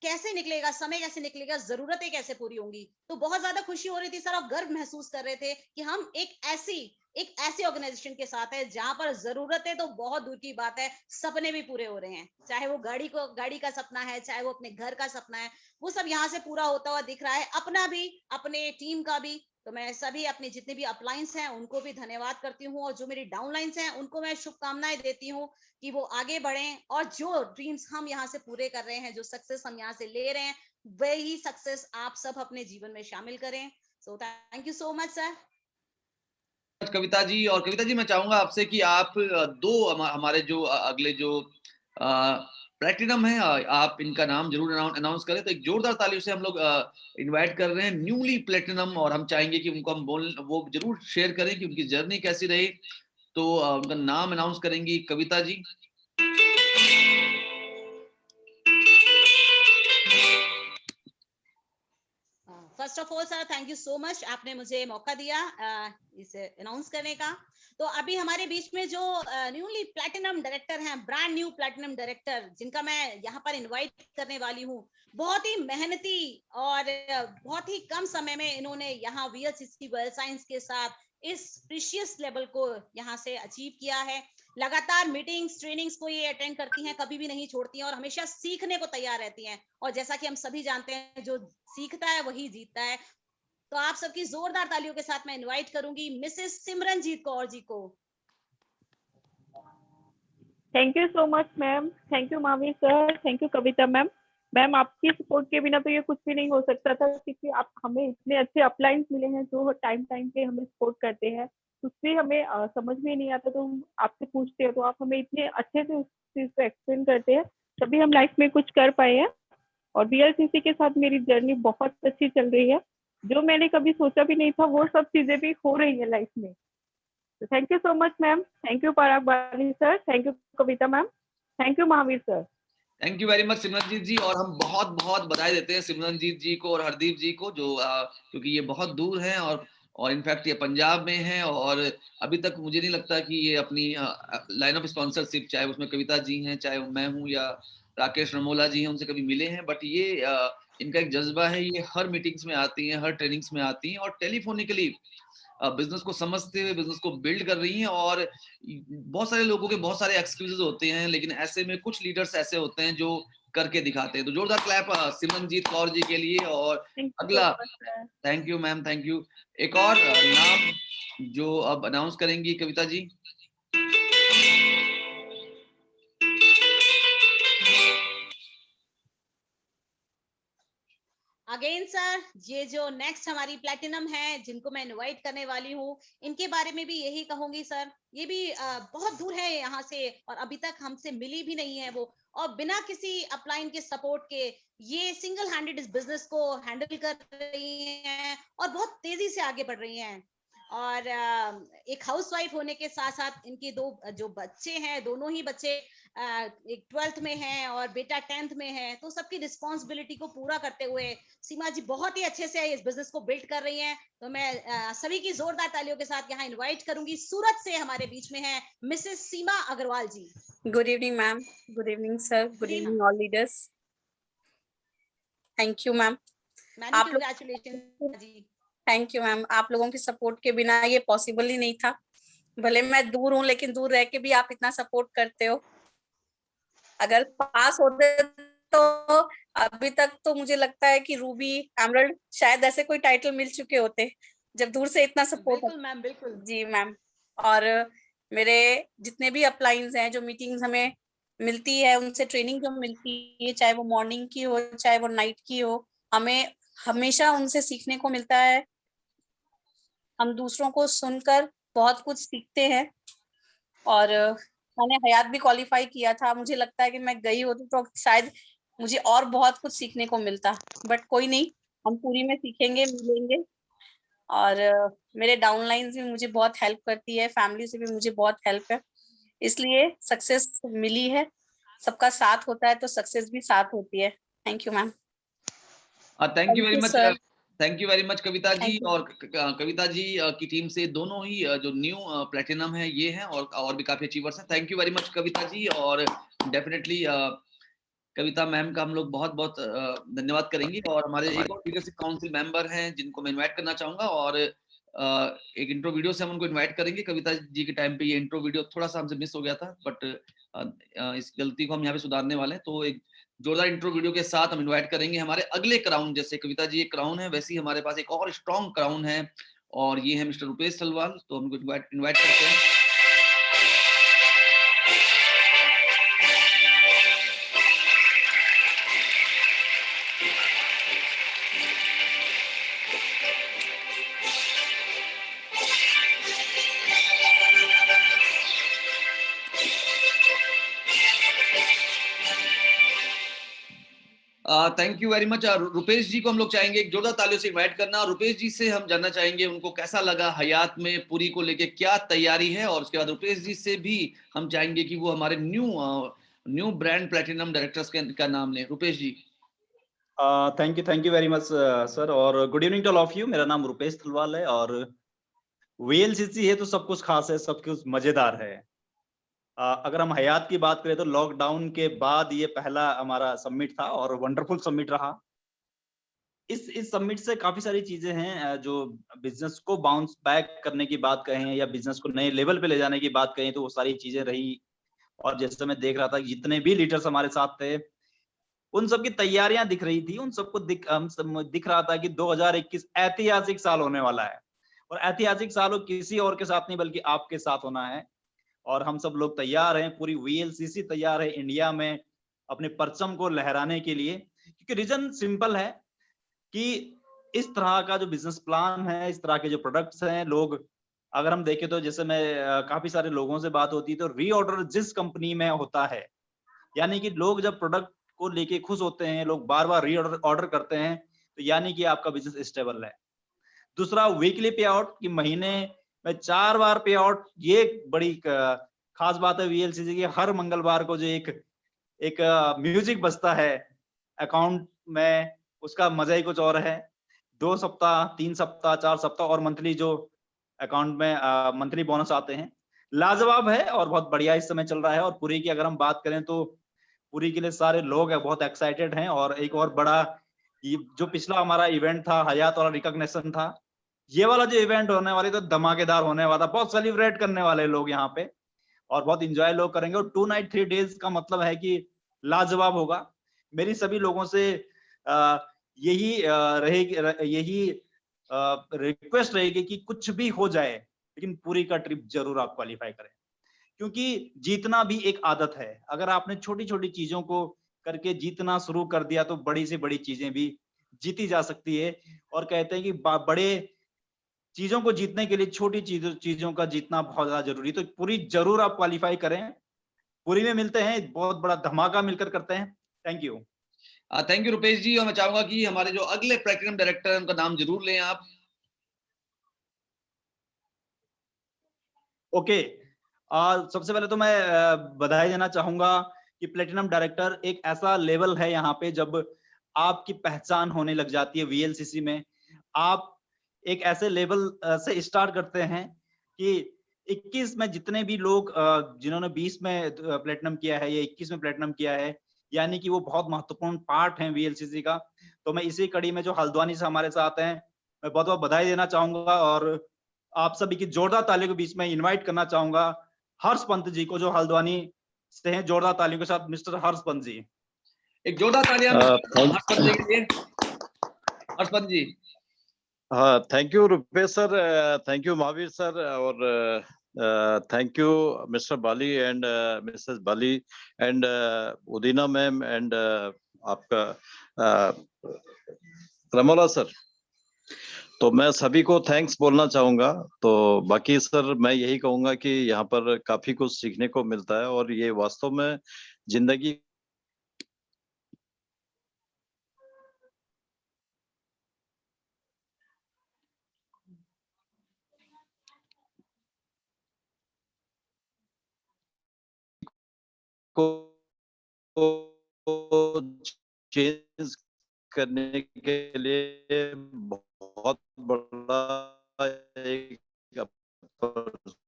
कैसे निकलेगा समय, कैसे निकलेगा, जरूरतें कैसे पूरी होंगी, तो बहुत ज्यादा खुशी हो रही थी सर, और गर्व महसूस कर रहे थे कि हम एक ऐसी ऑर्गेनाइजेशन के साथ है जहां पर जरूरतें तो बहुत दूर की बात है, सपने भी पूरे हो रहे हैं। चाहे वो गाड़ी का सपना है, चाहे वो अपने घर का सपना है, वो सब यहाँ से पूरा होता हुआ दिख रहा है, अपना भी, अपने टीम का भी। तो मैं सभी अपने जितने भी अपलाइंस हैं उनको भी धन्यवाद करती हूँ, और जो मेरी डाउनलाइंस हैं उनको मैं शुभकामनाएं देती हूँ कि वो आगे बढ़ें, और जो ड्रीम्स हम यहाँ से पूरे कर रहे हैं, जो सक्सेस हम यहाँ से ले रहे हैं, वही सक्सेस आप सब अपने जीवन में शामिल करें। So thank you so much sir. Kavita ji, और कविता जी मैं चाहूंगा आपसे कि आप दो हमारे जो अगले जो प्लेटिनम है, आप इनका नाम जरूर अनाउंस करें। तो एक जोरदार तालियों से हम लोग इनवाइट कर रहे हैं न्यूली प्लेटिनम, और हम चाहेंगे कि उनको हम वो जरूर शेयर करें कि उनकी जर्नी कैसी रही। तो उनका नाम अनाउंस करेंगी Kavita ji. First of all sir thank you so much, आपने मुझे मौका दिया इसे अनाउंस करने का। तो अभी हमारे बीच में जो न्यूली प्लैटिनम डायरेक्टर हैं, ब्रांड न्यू प्लैटिनम डायरेक्टर, जिनका मैं यहाँ पर इनवाइट करने वाली हूँ, बहुत ही मेहनती और बहुत ही कम समय में इन्होंने यहाँ वीएलसीसी वर्ल्ड साइंस के साथ इस प्रीशियस लेवल को यहाँ से अचीव किया है। लगातार मीटिंग्स, ट्रेनिंग्स को ये अटेंड करती हैं, कभी भी नहीं छोड़ती हैं, और हमेशा सीखने को तैयार रहती हैं। और जैसा कि हम सभी जानते हैं, जो सीखता है वही जीतता है। तो आप सबकी जोरदार तालियों के साथ मैं इनवाइट करूंगी मिसेस सिमरनजीत कौर जी को। Thank you so much ma'am, thank you Mahavir sir, thank you Kavita ma'am. Ma'am आपकी सपोर्ट के बिना तो ये कुछ भी नहीं हो सकता था, क्योंकि आप हमें इतने अच्छे अपलाइंस मिले हैं जो टाइम टाइम पे हमें सपोर्ट करते हैं। उससे हमें समझ में नहीं आता तो हम आपसे पूछते हैं, तो आप हमें इतने अच्छे से उस चीज को एक्सप्लेन करते हैं, तभी हम लाइफ में कुछ कर पाए हैं। और वीएलसीसी के साथ मेरी जर्नी बहुत अच्छी चल रही है, जो मैंने कभी सोचा भी नहीं था वो सब चीजें भी हो रही है लाइफ में। Thank you so much ma'am, thank you Parag Bali sir, thank you Kavita ma'am, thank you Mahavir sir. Thank you very much Simranjeet ji, और हम बहुत बहुत बधाई देते हैं सिमरनजीत जी को और हरदीप जी को, जो क्योंकि ये बहुत दूर हैं और इनफैक्ट ये पंजाब में हैं, और अभी तक मुझे नहीं लगता कि ये अपनी लाइन ऑफ स्पॉन्सरशिप, चाहे उसमें कविता जी हैं, चाहे मैं हूँ या राकेश रमोला जी हैं, उनसे कभी मिले हैं, बट ये इनका एक जज्बा है, ये हर मीटिंग्स में आती हैं, हर ट्रेनिंग्स में आती हैं और टेलीफोनिकली बिजनेस को समझते हुए बिजनेस को बिल्ड कर रही हैं। और बहुत सारे लोगों के बहुत सारे एक्सक्यूजेस होते हैं, लेकिन ऐसे में कुछ लीडर्स ऐसे होते हैं जो करके दिखाते हैं। तो जोरदार क्लैप सिमरनजीत कौर जी के लिए। और अगला, thank you ma'am, thank you. एक और नाम जो अब अनाउंस करेंगी कविता जी। अगेन सर, ये जो नेक्स्ट हमारी प्लेटिनम है, जिनको मैं इनवाइट करने वाली हूँ, इनके बारे में भी यही कहूंगी सर, ये भी बहुत दूर है यहाँ से और अभी तक हमसे मिली भी नहीं है वो, और बिना किसी अपलाइन के सपोर्ट के ये सिंगल हैंडेड इस बिजनेस को हैंडल कर रही हैं और बहुत तेजी से आगे बढ़ रही हैं। और एक हाउसवाइफ होने के साथ साथ इनके दो जो बच्चे हैं, दोनों ही बच्चे एक 12th में है और बेटा 10th में है, तो सबकी रिस्पॉन्सिबिलिटी को पूरा करते हुए सीमा जी बहुत ही अच्छे से इस बिजनेस को बिल्ड कर रही हैं। तो मैं सभी की जोरदार तालियों के साथ यहाँ इनवाइट करूंगी। सूरत से हमारे बीच में है Mrs Seema Agarwal ji. Good evening ma'am, good evening sir, good evening all leaders. Thank you ma'am, many congratulation ji. Thank you ma'am, आप लोगों की सपोर्ट के बिना ये पॉसिबल ही नहीं था। भले मैं दूर हूँ, लेकिन दूर रह के भी आप इतना सपोर्ट करते हो। अगर पास होते तो अभी तक तो मुझे लगता है कि रूबी, एमरल्ड, शायद ऐसे कोई टाइटल मिल चुके होते, जब दूर से इतना सपोर्ट। बिल्कुल मैम, बिल्कुल जी मैम। और मेरे जितने भी अपलाइंस हैं, जो मीटिंग्स हमें मिलती है, उनसे ट्रेनिंग जो मिलती है, चाहे वो मॉर्निंग की हो चाहे वो नाइट की हो, हमें हमेशा उनसे सीखने को मिलता है। हम दूसरों को सुनकर बहुत कुछ सीखते हैं। और मैंने हयात भी क्वालिफाई किया था, मुझे लगता है कि मैं गई होती तो शायद मुझे और बहुत कुछ सीखने को मिलता, बट कोई नहीं, हम पूरी में सीखेंगे, मिलेंगे। और मेरे डाउनलाइंस भी मुझे बहुत हेल्प करती है, फैमिली से भी मुझे बहुत हेल्प है, इसलिए सक्सेस मिली है। सबका साथ होता है तो सक्सेस भी साथ होती है। Thank you ma'am. Thank you very much, sir. Thank you very much Kavita ji. Thank you. और कविता जी की टीम से दोनों ही जो न्यू प्लेटिनम है ये हैं, और भी काफी अचीवर्स हैं। Thank you very much Kavita ji. और डेफिनेटली कविता मैम का हम लोग बहुत बहुत धन्यवाद करेंगे। और हमारे एक और लीडरशिप काउंसिल मेंबर हैं जिनको मैं इनवाइट करना चाहूंगा, और एक इंट्रो वीडियो से हम उनको इनवाइट करेंगे। कविता जी के टाइम पे ये इंट्रो वीडियो थोड़ा सा हमसे मिस हो गया था, बट इस गलती को हम यहाँ पे सुधारने वाले हैं। तो एक जोरदार इंट्रो वीडियो के साथ हम इनवाइट करेंगे हमारे अगले क्राउन। जैसे कविता जी एक क्राउन है, वैसे ही हमारे पास एक और स्ट्रॉन्ग क्राउन है, और ये है मिस्टर रुपेश तलवार। तो हम उनको इनवाइट करते हैं। Thank you very much. Rupesh ji को हम लोग चाहेंगे एक जोरदार तालियों से इनवाइट करना। रुपेश जी से हम जानना चाहेंगे उनको कैसा लगा हयात में पूरी को लेके, क्या तैयारी है। और उसके बाद रुपेश जी से भी हम चाहेंगे कि वो हमारे न्यू ब्रांड प्लैटिनम डायरेक्टर्स का नाम लें। Rupesh ji. Thank you very much sir, और good evening to all of you. मेरा नाम रुपेश तलवार है, और वीएलसीसी है तो सब कुछ खास है, सब कुछ मजेदार है। अगर हम हयात की बात करें तो लॉकडाउन के बाद ये पहला हमारा समिट था और वंडरफुल समिट रहा। इस समिट से काफी सारी चीजें हैं जो बिजनेस को बाउंस बैक करने की बात कहें या बिजनेस को नए लेवल पे ले जाने की बात कहें तो वो सारी चीजें रही। और जैसे मैं देख रहा था जितने भी लीडर्स हमारे साथ थे, उन सब की तैयारियां दिख रही थी, उन सबको दिख रहा था कि 2021 ऐतिहासिक साल होने वाला है, और ऐतिहासिक साल हो किसी और के साथ नहीं बल्कि आपके साथ होना है। और हम सब लोग तैयार हैं, पूरी वीएलसीसी तैयार है इंडिया में अपने परचम को लहराने के लिए। क्योंकि रीजन सिंपल है कि इस तरह का जो बिजनेस प्लान है, इस तरह के जो प्रोडक्ट्स हैं, लोग अगर हम देखें तो जैसे मैं काफी सारे लोगों से बात होती है तो रीऑर्डर जिस कंपनी में होता है, यानी कि लोग जब प्रोडक्ट को लेके खुश होते हैं, लोग बार बार रीऑर्डर ऑर्डर करते हैं, तो यानी कि आपका बिजनेस स्टेबल है। दूसरा वीकली पे आउट, कि महीने मैं 4 बार पे आउट, ये बड़ी खास बात है वीएलसीसी की। हर मंगलवार को जो एक म्यूजिक बजता है अकाउंट में, उसका मजा ही कुछ और है। 2 सप्ताह, 3 सप्ताह, 4 सप्ताह और मंथली जो अकाउंट में मंथली बोनस आते हैं, लाजवाब है और बहुत बढ़िया इस समय चल रहा है। और पुरी की अगर हम बात करें तो पुरी के लिए सारे लोग हैं बहुत एक्साइटेड हैं। और एक और बड़ा, ये जो पिछला हमारा इवेंट था हयात वाला रिकॉग्निशन था, ये वाला जो इवेंट होने वाली तो धमाकेदार होने वाला, बहुत सेलिब्रेट करने वाले लोग यहाँ पे और बहुत इंजॉय लोग करेंगे। और 2 नाइट 3 डेज का मतलब है कि लाजवाब होगा। मेरी सभी लोगों से यही रिक्वेस्ट रहेगी कि कुछ भी हो जाए लेकिन पूरी का ट्रिप जरूर आप क्वालिफाई करें, क्योंकि जीतना भी एक आदत है। अगर आपने छोटी छोटी चीजों को करके जीतना शुरू कर दिया तो बड़ी से बड़ी चीजें भी जीती जा सकती है। और कहते हैं कि बड़े चीजों को जीतने के लिए छोटी चीजों का जीतना बहुत ज्यादा जरूरी। तो पूरी जरूर आप क्वालिफाई करें। पूरी में मिलते हैं, बहुत बड़ा धमाका मिलकर करते हैं। Thank you. Thank you Rupesh ji. और मैं चाहूंगा कि हमारे जो अगले प्लेटिनम डायरेक्टर हैं उनका नाम जरूर लें आप। ओके, सबसे पहले तो मैं बधाई देना चाहूंगा कि प्लेटिनम डायरेक्टर एक ऐसा लेवल है यहाँ पे जब आपकी पहचान होने लग जाती है वीएलसीसी में। आप एक ऐसे लेवल से स्टार्ट करते हैं कि 21 में जितने भी लोग जिन्होंने 20 में प्लेटिनम किया है या 21 में प्लेटिनम किया है, यानी कि वो बहुत महत्वपूर्ण पार्ट है वीएलसीसी का। तो मैं इसी कड़ी में जो हल्द्वानी से हमारे साथ हैं, मैं बहुत बहुत बधाई देना चाहूंगा और आप सभी की जोरदार तालियों के बीच में इनवाइट करना चाहूंगा हर्ष पंत जी को, जो हल्द्वानी से हैं। जोरदार तालियों के साथ मिस्टर हर्ष पंत जी। एक जोरदार तालियां हर्ष पंत जी के लिए। हर्ष पंत जी। हाँ, thank you Rupesh sir, thank you Mahavir sir, और thank you Mr Bali and Mrs Bali and Udina ma'am and आपका रमोला सर। तो मैं सभी को थैंक्स बोलना चाहूंगा। तो बाकी सर मैं यही कहूंगा कि यहाँ पर काफी कुछ सीखने को मिलता है और ये वास्तव में जिंदगी को चेंज करने के लिए बहुत बड़ा एक अपॉर्चुनिटी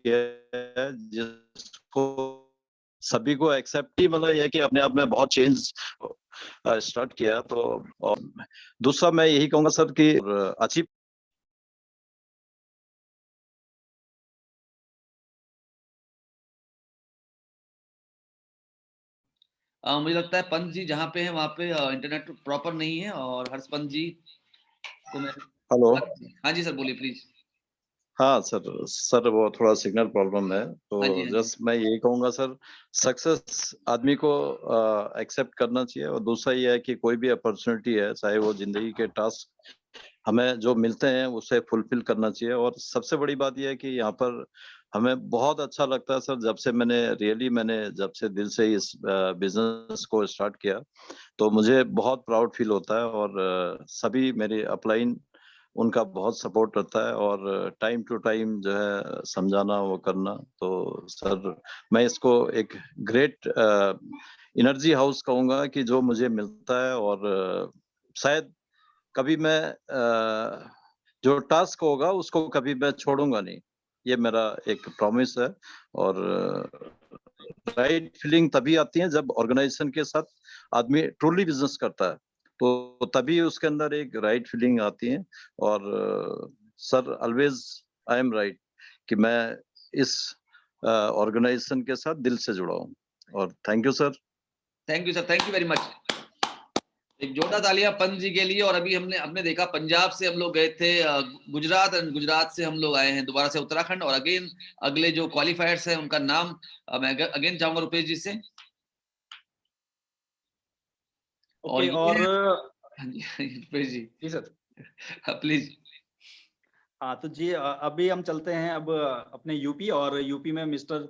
है, जिसको सभी को एक्सेप्ट ही, मतलब यह कि अपने आप में बहुत चेंज स्टार्ट किया। तो और दूसरा मैं यही कहूंगा सर कि अच्छी मुझे लगता है पंत जी जहाँ पे हैं वहाँ पे इंटरनेट प्रॉपर नहीं है। और हर्ष पंत जी को मैं, हेलो, हाँ जी सर बोलिए प्लीज। हाँ सर वो थोड़ा सिग्नल प्रॉब्लम है। तो हाँ जी, हाँ जी। जस्ट मैं यही कहूंगा सर, सक्सेस आदमी को एक्सेप्ट करना चाहिए। और दूसरा ये है कि कोई भी अपॉर्चुनिटी है, चाहे वो जिंदगी के टास्क हमें जो मिलते हैं उसे फुलफिल करना चाहिए। और सबसे बड़ी बात यह है कि यहाँ पर हमें बहुत अच्छा लगता है सर, जब से मैंने जब से दिल से इस बिजनेस को स्टार्ट किया तो मुझे बहुत प्राउड फील होता है। और सभी मेरे अपलाइन उनका बहुत सपोर्ट रहता है और टाइम टू टाइम जो है समझाना वो करना। तो सर मैं इसको एक ग्रेट एनर्जी हाउस कहूंगा कि जो मुझे मिलता है। और शायद कभी मैं जो टास्क होगा उसको कभी मैं छोड़ूंगा नहीं, ये मेरा एक प्रॉमिस है। और राइट फीलिंग तभी आती है जब ऑर्गेनाइजेशन के साथ आदमी ट्रूली बिजनेस करता है, तो तभी उसके अंदर एक राइट फीलिंग आती है। और sir always I am right कि मैं इस ऑर्गेनाइजेशन के साथ दिल से जुड़ा हूँ। और thank you sir. Thank you sir, thank you very much. एक जोरदार तालियां पंत जी के लिए। और अभी हमने देखा पंजाब से हम लोग गए थे गुजरात, और गुजरात से हम लोग आए हैं दोबारा से उत्तराखंड। और अगेन अगले जो क्वालिफायर्स हैं उनका नाम मैं अगेन चाहूंगा रुपेश जी से। ओके, और हाँ जी रुपेश जी। जी सर प्लीज। हाँ तो जी अभी हम चलते हैं अब अपने यूपी, और यूपी में मिस्टर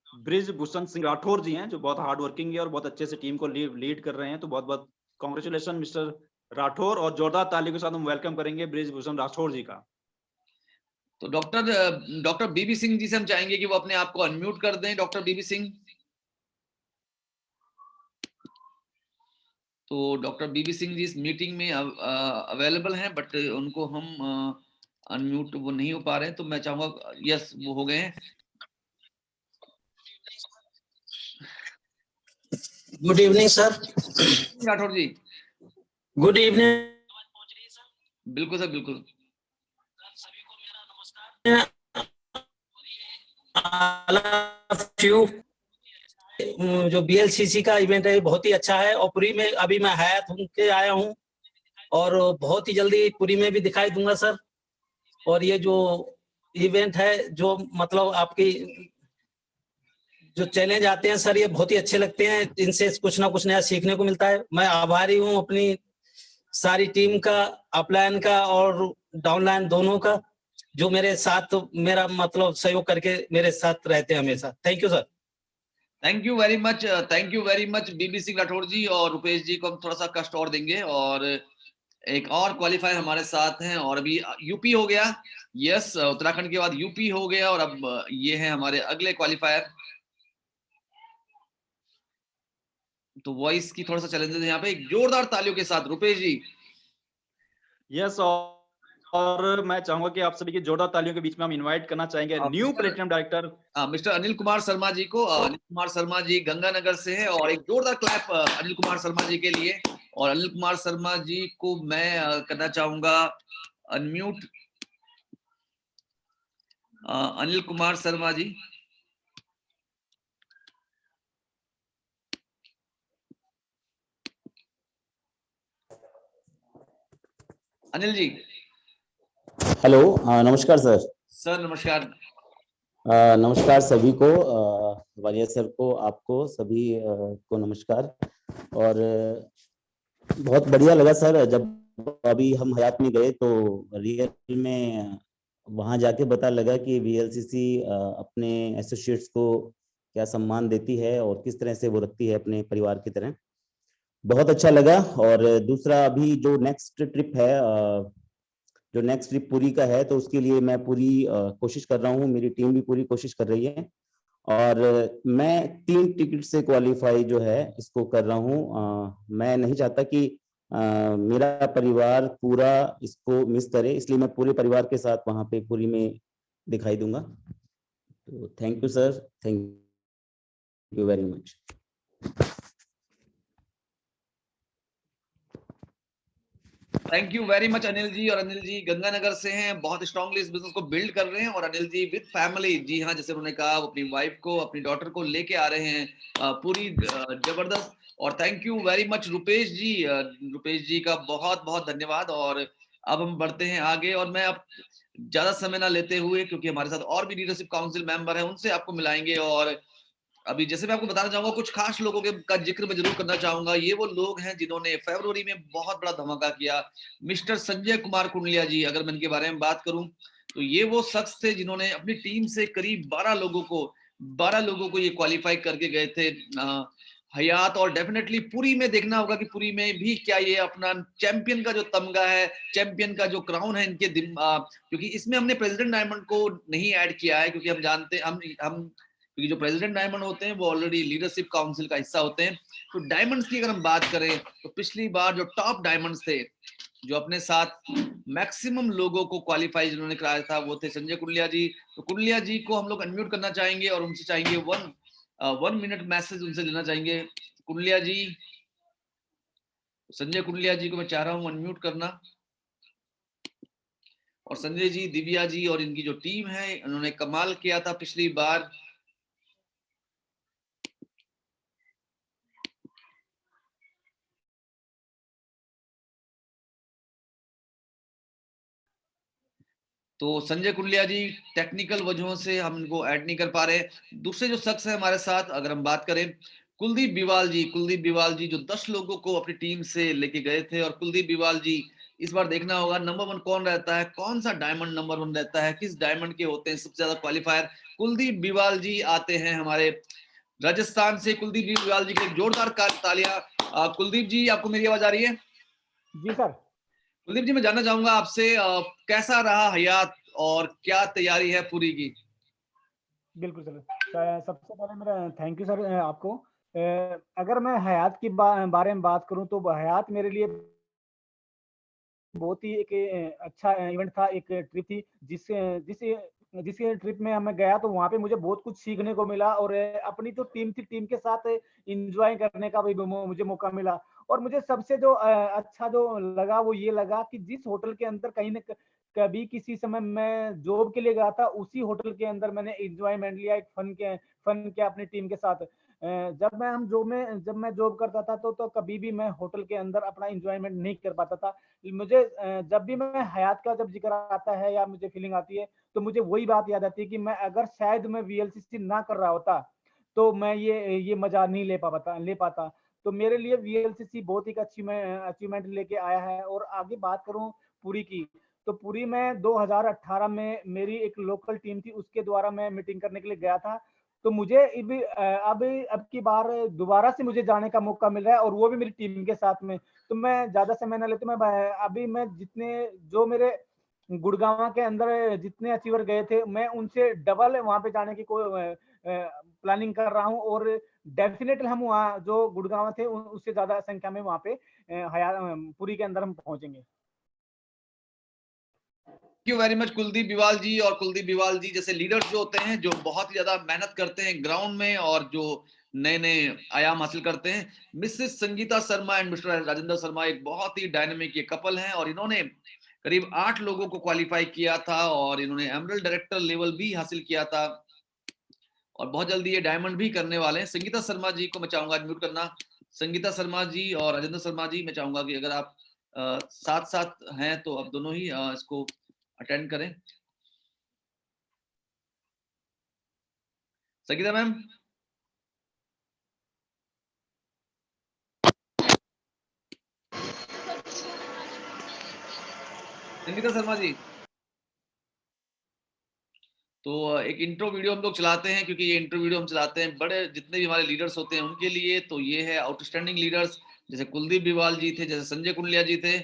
ब्रिजभूषण सिंह राठौर जी हैं, जो बहुत हार्ड वर्किंग है और बहुत अच्छे से टीम को लीड कर रहे हैं। तो बहुत बहुत कॉन्ग्रेचुलेशन मिस्टर राठौर, और जोरदार ताली के साथ हम वेलकम करेंगे ब्रिजभूषण राठौर जी का। तो डॉक्टर बीबी सिंह जी से हम चाहेंगे कि वो अपने आप को अनम्यूट कर दें। डॉक्टर बीबी सिंह, तो डॉक्टर बीबी सिंह जी इस मीटिंग में अवेलेबल हैं, बट उनको हम अनम्यूट वो नहीं हो पा रहे हैं, तो मैं चाहूंगा, यस वो हो गए हैं। Good evening sir. Rathore ji, good evening. बिल्कुल सर, बिल्कुल। जो BLCC का इवेंट है बहुत ही अच्छा है, और पुरी में अभी मैं हयात होके आया हूँ और बहुत ही जल्दी पुरी में भी दिखाई दूंगा सर। और ये जो इवेंट है, जो मतलब आपकी जो चैलेंज आते हैं सर, ये बहुत ही अच्छे लगते हैं, इनसे कुछ ना कुछ नया सीखने को मिलता है। मैं आभारी हूँ अपनी सारी टीम का, अपलाइन का और डाउनलाइन दोनों का, जो मेरे साथ मेरा मतलब सहयोग करके मेरे साथ रहते हैं हमेशा। Thank you sir. Thank you very much B B Singh Rathore ji. और रुपेश जी को हम थोड़ा सा कष्ट और देंगे, और एक और क्वालिफायर हमारे साथ हैं, और अभी यूपी हो गया, यस उत्तराखंड के बाद यूपी हो गया, और अब ये है हमारे अगले क्वालिफायर। तो वॉइस की थोड़ा सा चैलेंजेस है यहाँ पे, एक जोरदार तालियों के साथ रुपेश जी। यस, और मैं चाहूंगा कि आप सभी की जोरदार तालियों के बीच में हम इनवाइट करना चाहेंगे new platinum director Mr Anil Kumar Sharma ji को। अनिल कुमार शर्मा जी गंगानगर से है, और एक जोरदार क्लैप अनिल कुमार शर्मा जी के लिए। और अनिल कुमार शर्मा जी को मैं करना चाहूंगा अनम्यूट। अनिल कुमार शर्मा जी, अनिल जी। हेलो, नमस्कार सर। सर नमस्कार। नमस्कार सभी को, वालिया सर को, आपको सभी को नमस्कार। और बहुत बढ़िया लगा सर, जब अभी हम हयात में गए तो रियल में वहां जाके पता लगा कि VLCC अपने एसोसिएट्स को क्या सम्मान देती है और किस तरह से वो रखती है अपने परिवार की तरह। बहुत अच्छा लगा। और दूसरा, अभी जो नेक्स्ट ट्रिप है, जो नेक्स्ट ट्रिप पुरी का है, तो उसके लिए मैं पूरी कोशिश कर रहा हूँ, मेरी टीम भी पूरी कोशिश कर रही है, और मैं 3 टिकट से क्वालिफाई जो है इसको कर रहा हूँ। मैं नहीं चाहता कि मेरा परिवार पूरा इसको मिस करे, इसलिए मैं पूरे परिवार के साथ वहां पे पुरी में दिखाई दूंगा। तो thank you sir, thank you very much. Thank you very much Anil ji. और अनिल जी गंगानगर से हैं, बहुत स्ट्रांगली इस बिजनेस को बिल्ड कर रहे हैं, और अनिल जी विद फैमिली, जी हाँ, जैसे उन्होंने कहा, वो अपनी वाइफ को, अपनी डॉटर को लेके आ रहे हैं पूरी, जबरदस्त। और thank you very much Rupesh ji. Rupesh ji का बहुत बहुत धन्यवाद। और अब हम बढ़ते हैं आगे, और मैं अब ज्यादा समय ना लेते हुए, क्योंकि हमारे साथ और भी लीडरशिप काउंसिल मेंबर हैं, उनसे आपको मिलाएंगे। और अभी जैसे मैं आपको बताना चाहूंगा, कुछ खास लोगों के का जिक्र मैं जरूर करना चाहूंगा। ये वो लोग हैं जिन्होंने फरवरी में बहुत बड़ा धमाका किया। मिस्टर संजय कुमार कुंडलिया जी, अगर मैं इनके बारे में बात करूं, तो ये वो शख्स थे जिन्होंने अपनी टीम से करीब 12 लोगों को ये क्वालिफाई करके गए थे हयात। और डेफिनेटली पुरी में देखना होगा कि पुरी में भी क्या ये अपना चैंपियन का जो तमगा है, चैंपियन का जो क्राउन है इनके क्योंकि इसमें हमने प्रेसिडेंट डायमंड को नहीं ऐड किया है, क्योंकि हम जानते हम क्योंकि जो प्रेसिडेंट डायमंड होते हैं वो ऑलरेडी लीडरशिप काउंसिल का हिस्सा होते हैं। तो डायमंड्स की अगर हम बात करें, तो पिछली बार जो टॉप डायमंड्स थे, जो अपने साथ मैक्सिमम लोगों को क्वालिफाई जिन्होंने कराया था, वो थे संजय कुंडलिया जी। तो कुंडलिया जी को हम लोग अनम्यूट करना चाहेंगे, और उनसे चाहेंगे 1 मिनट मैसेज उनसे लेना चाहेंगे। कुंडलिया जी, संजय कुंडलिया जी को मैं चाह रहा हूँ अनम्यूट करना। और संजय जी, दिव्या जी और इनकी जो टीम है, उन्होंने कमाल किया था पिछली बार। तो संजय कुंडलिया जी टेक्निकल वजहों से हम इनको ऐड नहीं कर पा रहे। दूसरे जो शख्स है हमारे साथ, अगर हम बात करें, कुलदीप बिवाल जी जो 10 लोगों को अपनी टीम से लेके गए थे। और कुलदीप बिवाल जी, इस बार देखना होगा नंबर 1 कौन रहता है, कौन सा डायमंड नंबर 1 रहता है, किस डायमंड के होते हैं सबसे ज्यादा क्वालिफायर। कुलदीप बिवाल जी आते हैं हमारे राजस्थान से। कुलदीप बिवाल जी के जोरदार तालियां। कुलदीप जी, आपको मेरी आवाज आ रही है? जी सर। कुलदीप जी, मैं जानना चाहूंगा आपसे कैसा रहा हयात और क्या तैयारी है पूरी की? बिल्कुल सर, सबसे पहले मेरा थैंक यू सर आपको। अगर मैं हयात की बारे में बात करूं तो हयात मेरे लिए बहुत ही एक अच्छा इवेंट था, एक ट्रिप थी जिस जिस जिस ट्रिप में मैं गया तो वहाँ पे मुझे बहुत कुछ सीखने को मिला और अपनी जो टीम थी, टीम के साथ एंजॉय करने का भी मुझे मौका मिला। और मुझे सबसे जो अच्छा जो लगा वो ये लगा कि जिस होटल के अंदर कहीं न कभी किसी समय मैं जॉब के लिए गया था, उसी होटल के अंदर मैंने एन्जॉयमेंट लिया, एक फन किया अपनी टीम के साथ। जब मैं जॉब करता था तो कभी भी मैं होटल के अंदर अपना एन्जॉयमेंट नहीं कर पाता था। मुझे जब भी मैं हयात का जब ज़िक्र आता है या मुझे फीलिंग आती है, तो मुझे वही बात याद आती है कि मैं अगर शायद मैं वीएलसीसी ना कर रहा होता, तो मैं ये मज़ा नहीं ले पाता। तो मेरे लिए वीएलसीसी बहुत ही एक अचीवमेंट लेके आया है। और आगे बात करूँ पुरी की, तो पुरी में 2018 में मेरी एक लोकल टीम थी, उसके द्वारा मैं मीटिंग करने के लिए गया था। तो मुझे अब की बार दोबारा से मुझे जाने का मौका मिल रहा है और वो भी मेरी टीम के साथ में। तो मैं ज़्यादा समय ना लेते, मैं जितने जो मेरे गुड़गाँव के अंदर जितने अचीवर गए थे, मैं उनसे डबल वहाँ पे जाने की प्लानिंग कर रहा हूँ और डेफिनेटली हम वहाँ जो गुड़गाँव थे उससे ज़्यादा संख्या में वहाँ पे पुरी के अंदर हम पहुँचेंगे। Thank you very much Kuldeep Biwal ji. और कुलदीप बिवाल जी जैसे लीडर्स जो होते हैं, जो बहुत ही ज्यादा मेहनत करते हैं ग्राउंड में और जो नए नए आयाम हासिल करते हैं। Mrs Sangeeta Sharma and mister Rajendra Sharma एक बहुत ही डायनेमिक ये कपल हैं और इन्होंने करीब 8 लोगों को क्वालिफाई किया था और इन्होंने एमरल्ड डायरेक्टर लेवल भी हासिल किया था और बहुत जल्दी ये डायमंड भी करने वाले हैं। संगीता शर्मा जी को मैं चाहूंगा म्यूट करना। संगीता शर्मा जी और राजेंद्र शर्मा जी, मैं चाहूंगा कि अगर आप साथ साथ हैं तो आप दोनों ही इसको अटेंड करें। संगीता मैम। संगीता शर्मा जी, तो एक इंट्रो वीडियो हम लोग चलाते हैं, क्योंकि ये इंट्रो वीडियो हम चलाते हैं बड़े जितने भी हमारे लीडर्स होते हैं उनके लिए। तो ये है आउटस्टैंडिंग लीडर्स, जैसे कुलदीप बिवाल जी थे, जैसे संजय कुंडलिया जी थे।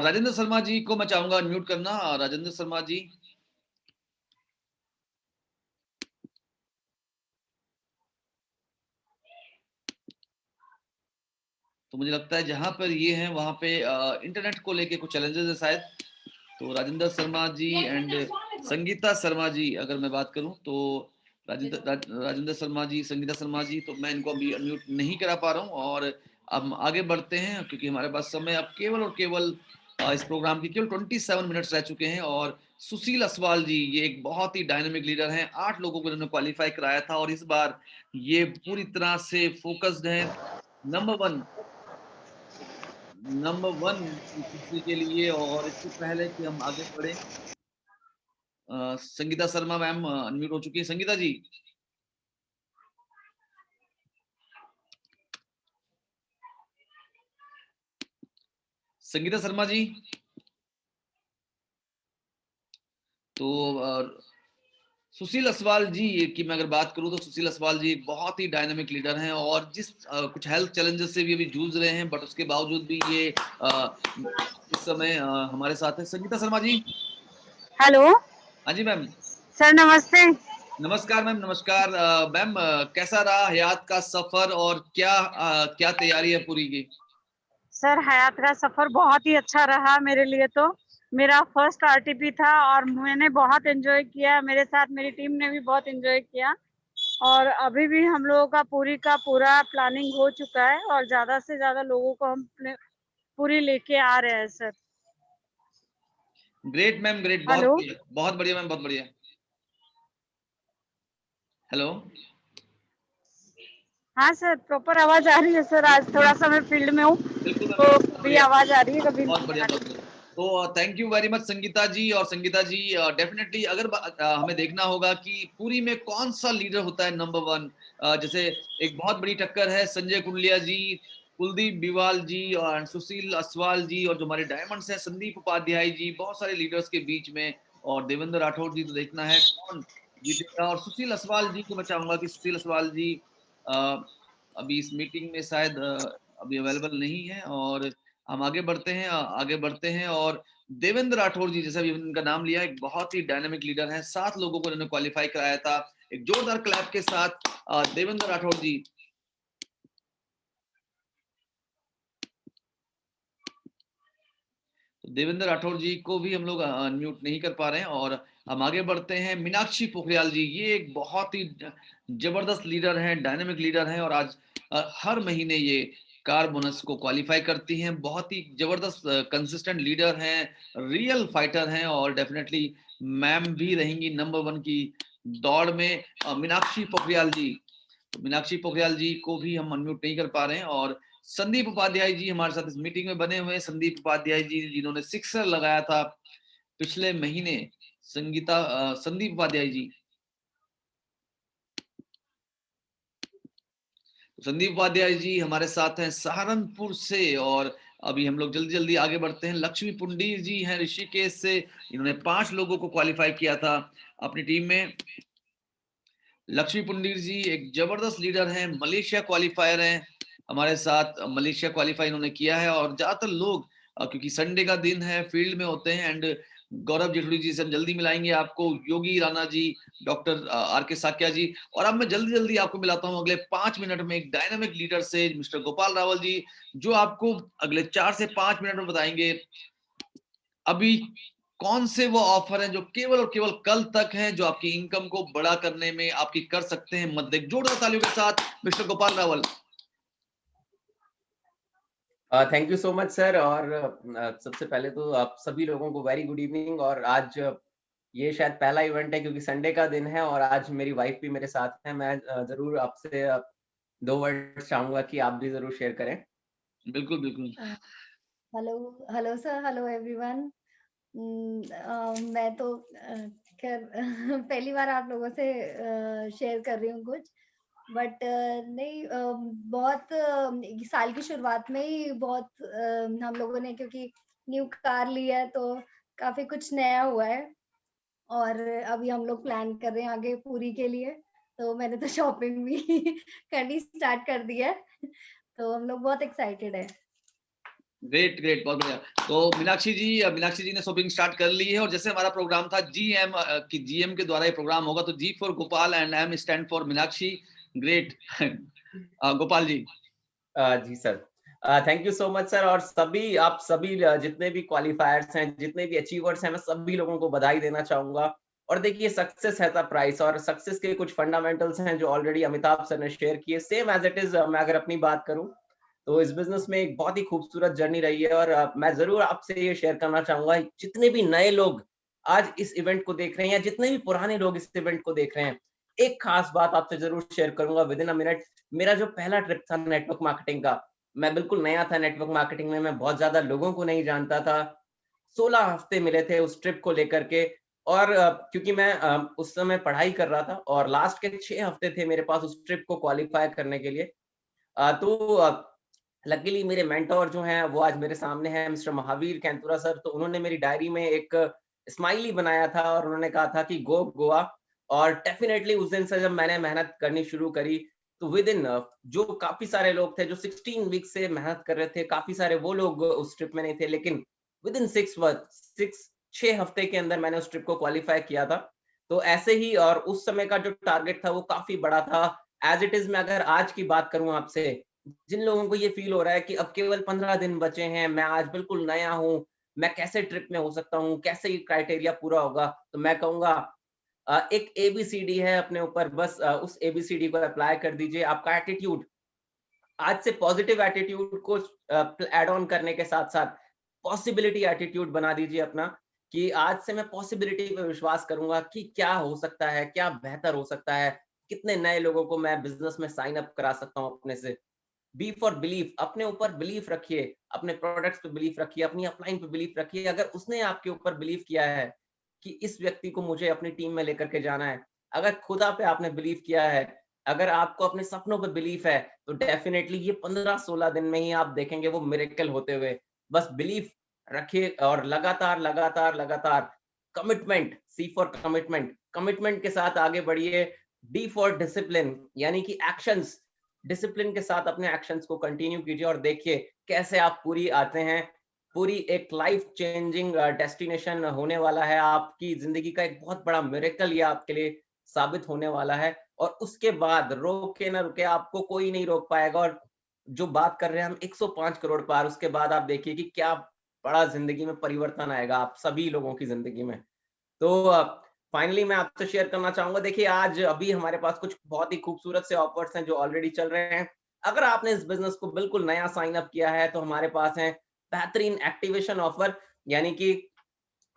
राजेंद्र शर्मा जी को मैं चाहूंगा म्यूट करना। राजेंद्र शर्मा जी, तो मुझे लगता है जहां पर ये हैं वहां पे इंटरनेट को लेके कुछ चैलेंजेस है शायद। तो राजेंद्र शर्मा जी एंड संगीता शर्मा जी, अगर मैं बात करूं तो राजेंद्र शर्मा जी, संगीता शर्मा जी, तो मैं इनको अभी अनम्यूट नहीं करा पा रहा हूं। और अब आगे बढ़ते हैं, क्योंकि हमारे पास समय अब केवल और केवल इस प्रोग्राम की केवल 27 मिनट्स रह चुके हैं। और सुशील असवाल जी, ये एक बहुत ही डायनेमिक लीडर हैं। 8 लोगों को इन्होंने क्वालिफाई कराया था और इस बार ये पूरी तरह से फोकस्ड हैं नंबर वन कुर्सी के लिए। और इससे पहले कि हम आगे बढ़े, संगीता शर्मा मैम अनम्यूट हो चुकी है। संगीता जी, संगीता शर्मा जी, तो सुशील असवाल जी की मैं अगर बात करूं तो सुशील असवाल जी एक बहुत ही डायनामिक लीडर हैं और जिस कुछ हेल्थ चैलेंजेस से भी अभी जूझ रहे हैं, बट उसके बावजूद भी ये इस समय हमारे साथ है। संगीता शर्मा जी। हेलो। हाँ जी मैम। सर नमस्ते। नमस्कार मैम, नमस्कार। मैम कैसा रहा हयात का सफर और क्या तैयारी है पूरी की? सर हयात का सफर बहुत ही अच्छा रहा मेरे लिए। तो मेरा फर्स्ट आरटीपी था और मैंने बहुत एंजॉय किया, मेरे साथ मेरी टीम ने भी बहुत एंजॉय किया और अभी भी हम लोगों का पूरा प्लानिंग हो चुका है और ज्यादा से ज्यादा लोगों को हम पूरी लेके आ रहे हैं सर। ग्रेट मैम, ग्रेट, बहुत बढ़िया मैम, बहुत बढ़िया। हेलो। हाँ सर, प्रॉपर आवाज आ रही है सर। आज थोड़ा सा मैं फील्ड में हूँ तो कभी आवाज आ रही है, कभी बहुत बढ़िया, बहुत बढ़िया। तो thank you very much Sangeeta ji. और संगीता जी डेफिनेटली अगर हमें देखना होगा कि पुरी में कौन सा लीडर होता है नंबर 1। जैसे एक बहुत बड़ी टक्कर है संजय कुंडलिया जी, कुलदीप बिवाल जी और सुशील असवाल जी, और जो हमारे डायमंड्स हैं संदीप उपाध्याय जी, बहुत सारे लीडर्स के बीच में। और देवेंद्र राठौर जी, तो देखना है कौन जीतेगा। और सुशील असवाल जी को मैं चाहूंगा कि सुशील असवाल जी अभी इस मीटिंग में शायद अभी अवेलेबल नहीं है। और हम आगे बढ़ते हैं। और देवेंद्र राठौर जी, जैसा भी उनका नाम लिया, एक बहुत ही डायनामिक लीडर है। 7 लोगों को इन्होंने क्वालिफाई कराया था। एक जोरदार क्लैप के साथ देवेंद्र राठौर जी। तो देवेंद्र राठौर जी को भी हम लोग अनम्यूट नहीं कर पा रहे हैं। और हम आगे बढ़ते हैं। मीनाक्षी पोखरियाल जी, ये एक बहुत ही जबरदस्त लीडर हैं, डायनामिक लीडर हैं, और आज हर महीने ये कार बोनस को क्वालिफाई करती हैं। बहुत ही जबरदस्त कंसिस्टेंट लीडर हैं, रियल फाइटर हैं, और डेफिनेटली मैम भी रहेंगी नंबर 1 की दौड़ में। मीनाक्षी पोखरियाल जी, तो मीनाक्षी पोखरियाल जी को भी हम अनम्यूट नहीं कर पा रहे हैं। और संदीप उपाध्याय जी हमारे साथ इस मीटिंग में बने हुए हैं। संदीप उपाध्याय जी जिन्होंने सिक्सर लगाया था पिछले महीने। संदीप उपाध्याय जी, संदीप उपाध्याय जी हमारे साथ हैं सहारनपुर से। और अभी हम लोग जल्दी जल्दी आगे बढ़ते हैं। लक्ष्मी पुंडीर जी हैं ऋषिकेश से। इन्होंने 5 लोगों को क्वालिफाई किया था अपनी टीम में। लक्ष्मी पुंडीर जी एक जबरदस्त लीडर हैं, मलेशिया क्वालिफायर हैं हमारे साथ। मलेशिया क्वालिफाई इन्होंने किया है। और ज्यादातर लोग क्योंकि संडे का दिन है फील्ड में होते हैं। एंड गौरव जेठुड़ी जी से हम जल्दी मिलाएंगे आपको, योगी राणा जी, डॉक्टर आर के साक्या जी। और अब मैं जल्दी जल्दी आपको मिलाता हूं अगले 5 मिनट में एक डायनामिक लीडर से, मिस्टर गोपाल रावल जी, जो आपको अगले 4 से 5 मिनट में बताएंगे अभी कौन से वो ऑफर हैं जो केवल और केवल कल तक हैं, जो आपकी इनकम को बड़ा करने में आपकी कर सकते हैं मदद। जोरदार तालियों के साथ mister Gopal Rawal. Thank you so much sir. और सबसे पहले तो आप सभी लोगों को वेरी गुड इवनिंग। और आज ये शायद पहला इवेंट है क्योंकि संडे का दिन है, और आज मेरी वाइफ भी मेरे साथ है। मैं जरूर आपसे 2 वर्ड चाहूंगा कि आप भी जरूर शेयर करें। बिल्कुल बिल्कुल। Hello sir, hello everyone. मैं तो खैर पहली बार आप लोगों से शेयर कर रही हूँ कुछ, बट नहीं, बहुत साल की शुरुआत में ही बहुत हम लोगों ने, क्योंकि न्यू कार लिया है तो काफी कुछ नया हुआ है। और अभी हम लोग प्लान कर रहे हैं आगे पूरी के लिए, तो मैंने तो शॉपिंग भी करनी स्टार्ट कर दी है। तो हम लोग बहुत एक्साइटेड है। ग्रेट ग्रेट, बहुत बढ़िया। तो मीनाक्षी जी ने शॉपिंग स्टार्ट कर ली है। और जैसे हमारा प्रोग्राम था जीएम की, जीएम के द्वारा ये प्रोग्राम होगा, तो G for Gopal and M stand for Meenakshi. Great. Gopal ji. जी sir, thank you so much sir. और आप सभी जितने भी क्वालिफायर्स हैं, जितने भी अचीवर्स हैं, मैं सभी लोगों को बधाई देना चाहूंगा। और देखिए, सक्सेस है द प्राइस, और सक्सेस के कुछ फंडामेंटल्स हैं जो ऑलरेडी अमिताभ सर ने शेयर किए। सेम एज इट इज मैं अगर अपनी बात करूं तो इस बिजनेस में एक बहुत ही खूबसूरत जर्नी रही है। और मैं जरूर आपसे ये शेयर करना चाहूंगा, जितने भी नए लोग आज इस इवेंट को देख रहे हैं या जितने भी पुराने लोग इस इवेंट को देख रहे हैं, एक खास बात आपसे जरूर शेयर करूंगा विद इन अ मिनट। मेरा जो पहला ट्रिप था नेटवर्क मार्केटिंग का, मैं बिल्कुल नया था नेटवर्क मार्केटिंग में, मैं बहुत ज्यादा लोगों को नहीं जानता था। 16 हफ्ते मिले थे उस ट्रिप को लेकर के। और क्योंकि मैं उस समय पढ़ाई कर रहा था और लास्ट के 6 हफ्ते थे मेरे पास उस ट्रिप को क्वालिफाई करने के लिए। तो लकीली मेरे मेंटोर जो हैं वो आज मेरे सामने हैं, मिस्टर महावीर कैंतुरा सर। तो उन्होंने मेरी डायरी में एक स्माइली बनाया था और उन्होंने कहा था कि गो गोवा। और डेफिनेटली उस दिन से जब मैंने मेहनत करनी शुरू करी, तो विद इन जो काफी सारे लोग थे जो 16 वीक से मेहनत कर रहे थे, काफी सारे वो लोग उस ट्रिप में नहीं थे, लेकिन विद इन 6 हफ्ते के अंदर मैंने उस ट्रिप को क्वालिफाई किया था। तो ऐसे ही, और उस समय का जो टारगेट था वो काफी बड़ा था। एज इट इज मैं अगर आज की बात करूं आपसे, जिन लोगों को ये फील हो रहा है कि अब केवल 15 दिन बचे हैं, मैं आज बिल्कुल नया हूं, मैं कैसे ट्रिप में हो सकता हूं, कैसे ये क्राइटेरिया पूरा होगा, तो मैं कहूंगा एक ABCD है अपने ऊपर, बस उस ABCD को अप्लाई कर दीजिए। आपका एटीट्यूड आज से पॉजिटिव एटीट्यूड को ऐड ऑन करने के साथ साथ पॉसिबिलिटी एटीट्यूड बना दीजिए अपना, कि आज से मैं पॉसिबिलिटी पे विश्वास करूंगा कि क्या हो सकता है, क्या बेहतर हो सकता है, कितने नए लोगों को मैं बिजनेस में साइन अप करा सकता हूं अपने से। बी फॉर बिलीफ, अपने ऊपर बिलीफ रखिए, अपने प्रोडक्ट्स पे बिलीफ रखिए, अपनी अपलाइन पे बिलीफ रखिए। अगर उसने आपके ऊपर बिलीव किया है कि इस व्यक्ति को मुझे अपनी टीम में लेकर के जाना है, अगर खुदा पे आपने बिलीव किया है, अगर आपको अपने सपनों पे बिलीफ है, तो डेफिनेटली ये 15-16 दिन में ही आप देखेंगे वो मिरेकल होते हुए। बस बिलीफ रखिए और लगातार लगातार लगातार commitment, C for commitment, commitment के साथ आगे बढ़िए। डी फॉर डिसिप्लिन, यानी कि एक्शंस, डिसिप्लिन के साथ अपने एक्शंस को कंटिन्यू कीजिए और देखिए कैसे आप पूरी आते हैं। पूरी एक लाइफ चेंजिंग डेस्टिनेशन होने वाला है, आपकी जिंदगी का एक बहुत बड़ा मिरेकल ये आपके लिए साबित होने वाला है। और उसके बाद रोके ना रुके, आपको कोई नहीं रोक पाएगा। और जो बात कर रहे हैं हम 105 करोड़ पार, उसके बाद आप देखिए कि क्या बड़ा जिंदगी में परिवर्तन आएगा आप सभी लोगों की जिंदगी में। तो फाइनली मैं आपसे शेयर करना चाहूंगा, देखिए आज अभी हमारे पास कुछ बहुत ही खूबसूरत से ऑफर्स हैं जो ऑलरेडी चल रहे हैं। अगर आपने इस बिजनेस को बिल्कुल नया साइन अप किया है तो हमारे पास है बेहतरीन एक्टिवेशन ऑफर, यानी कि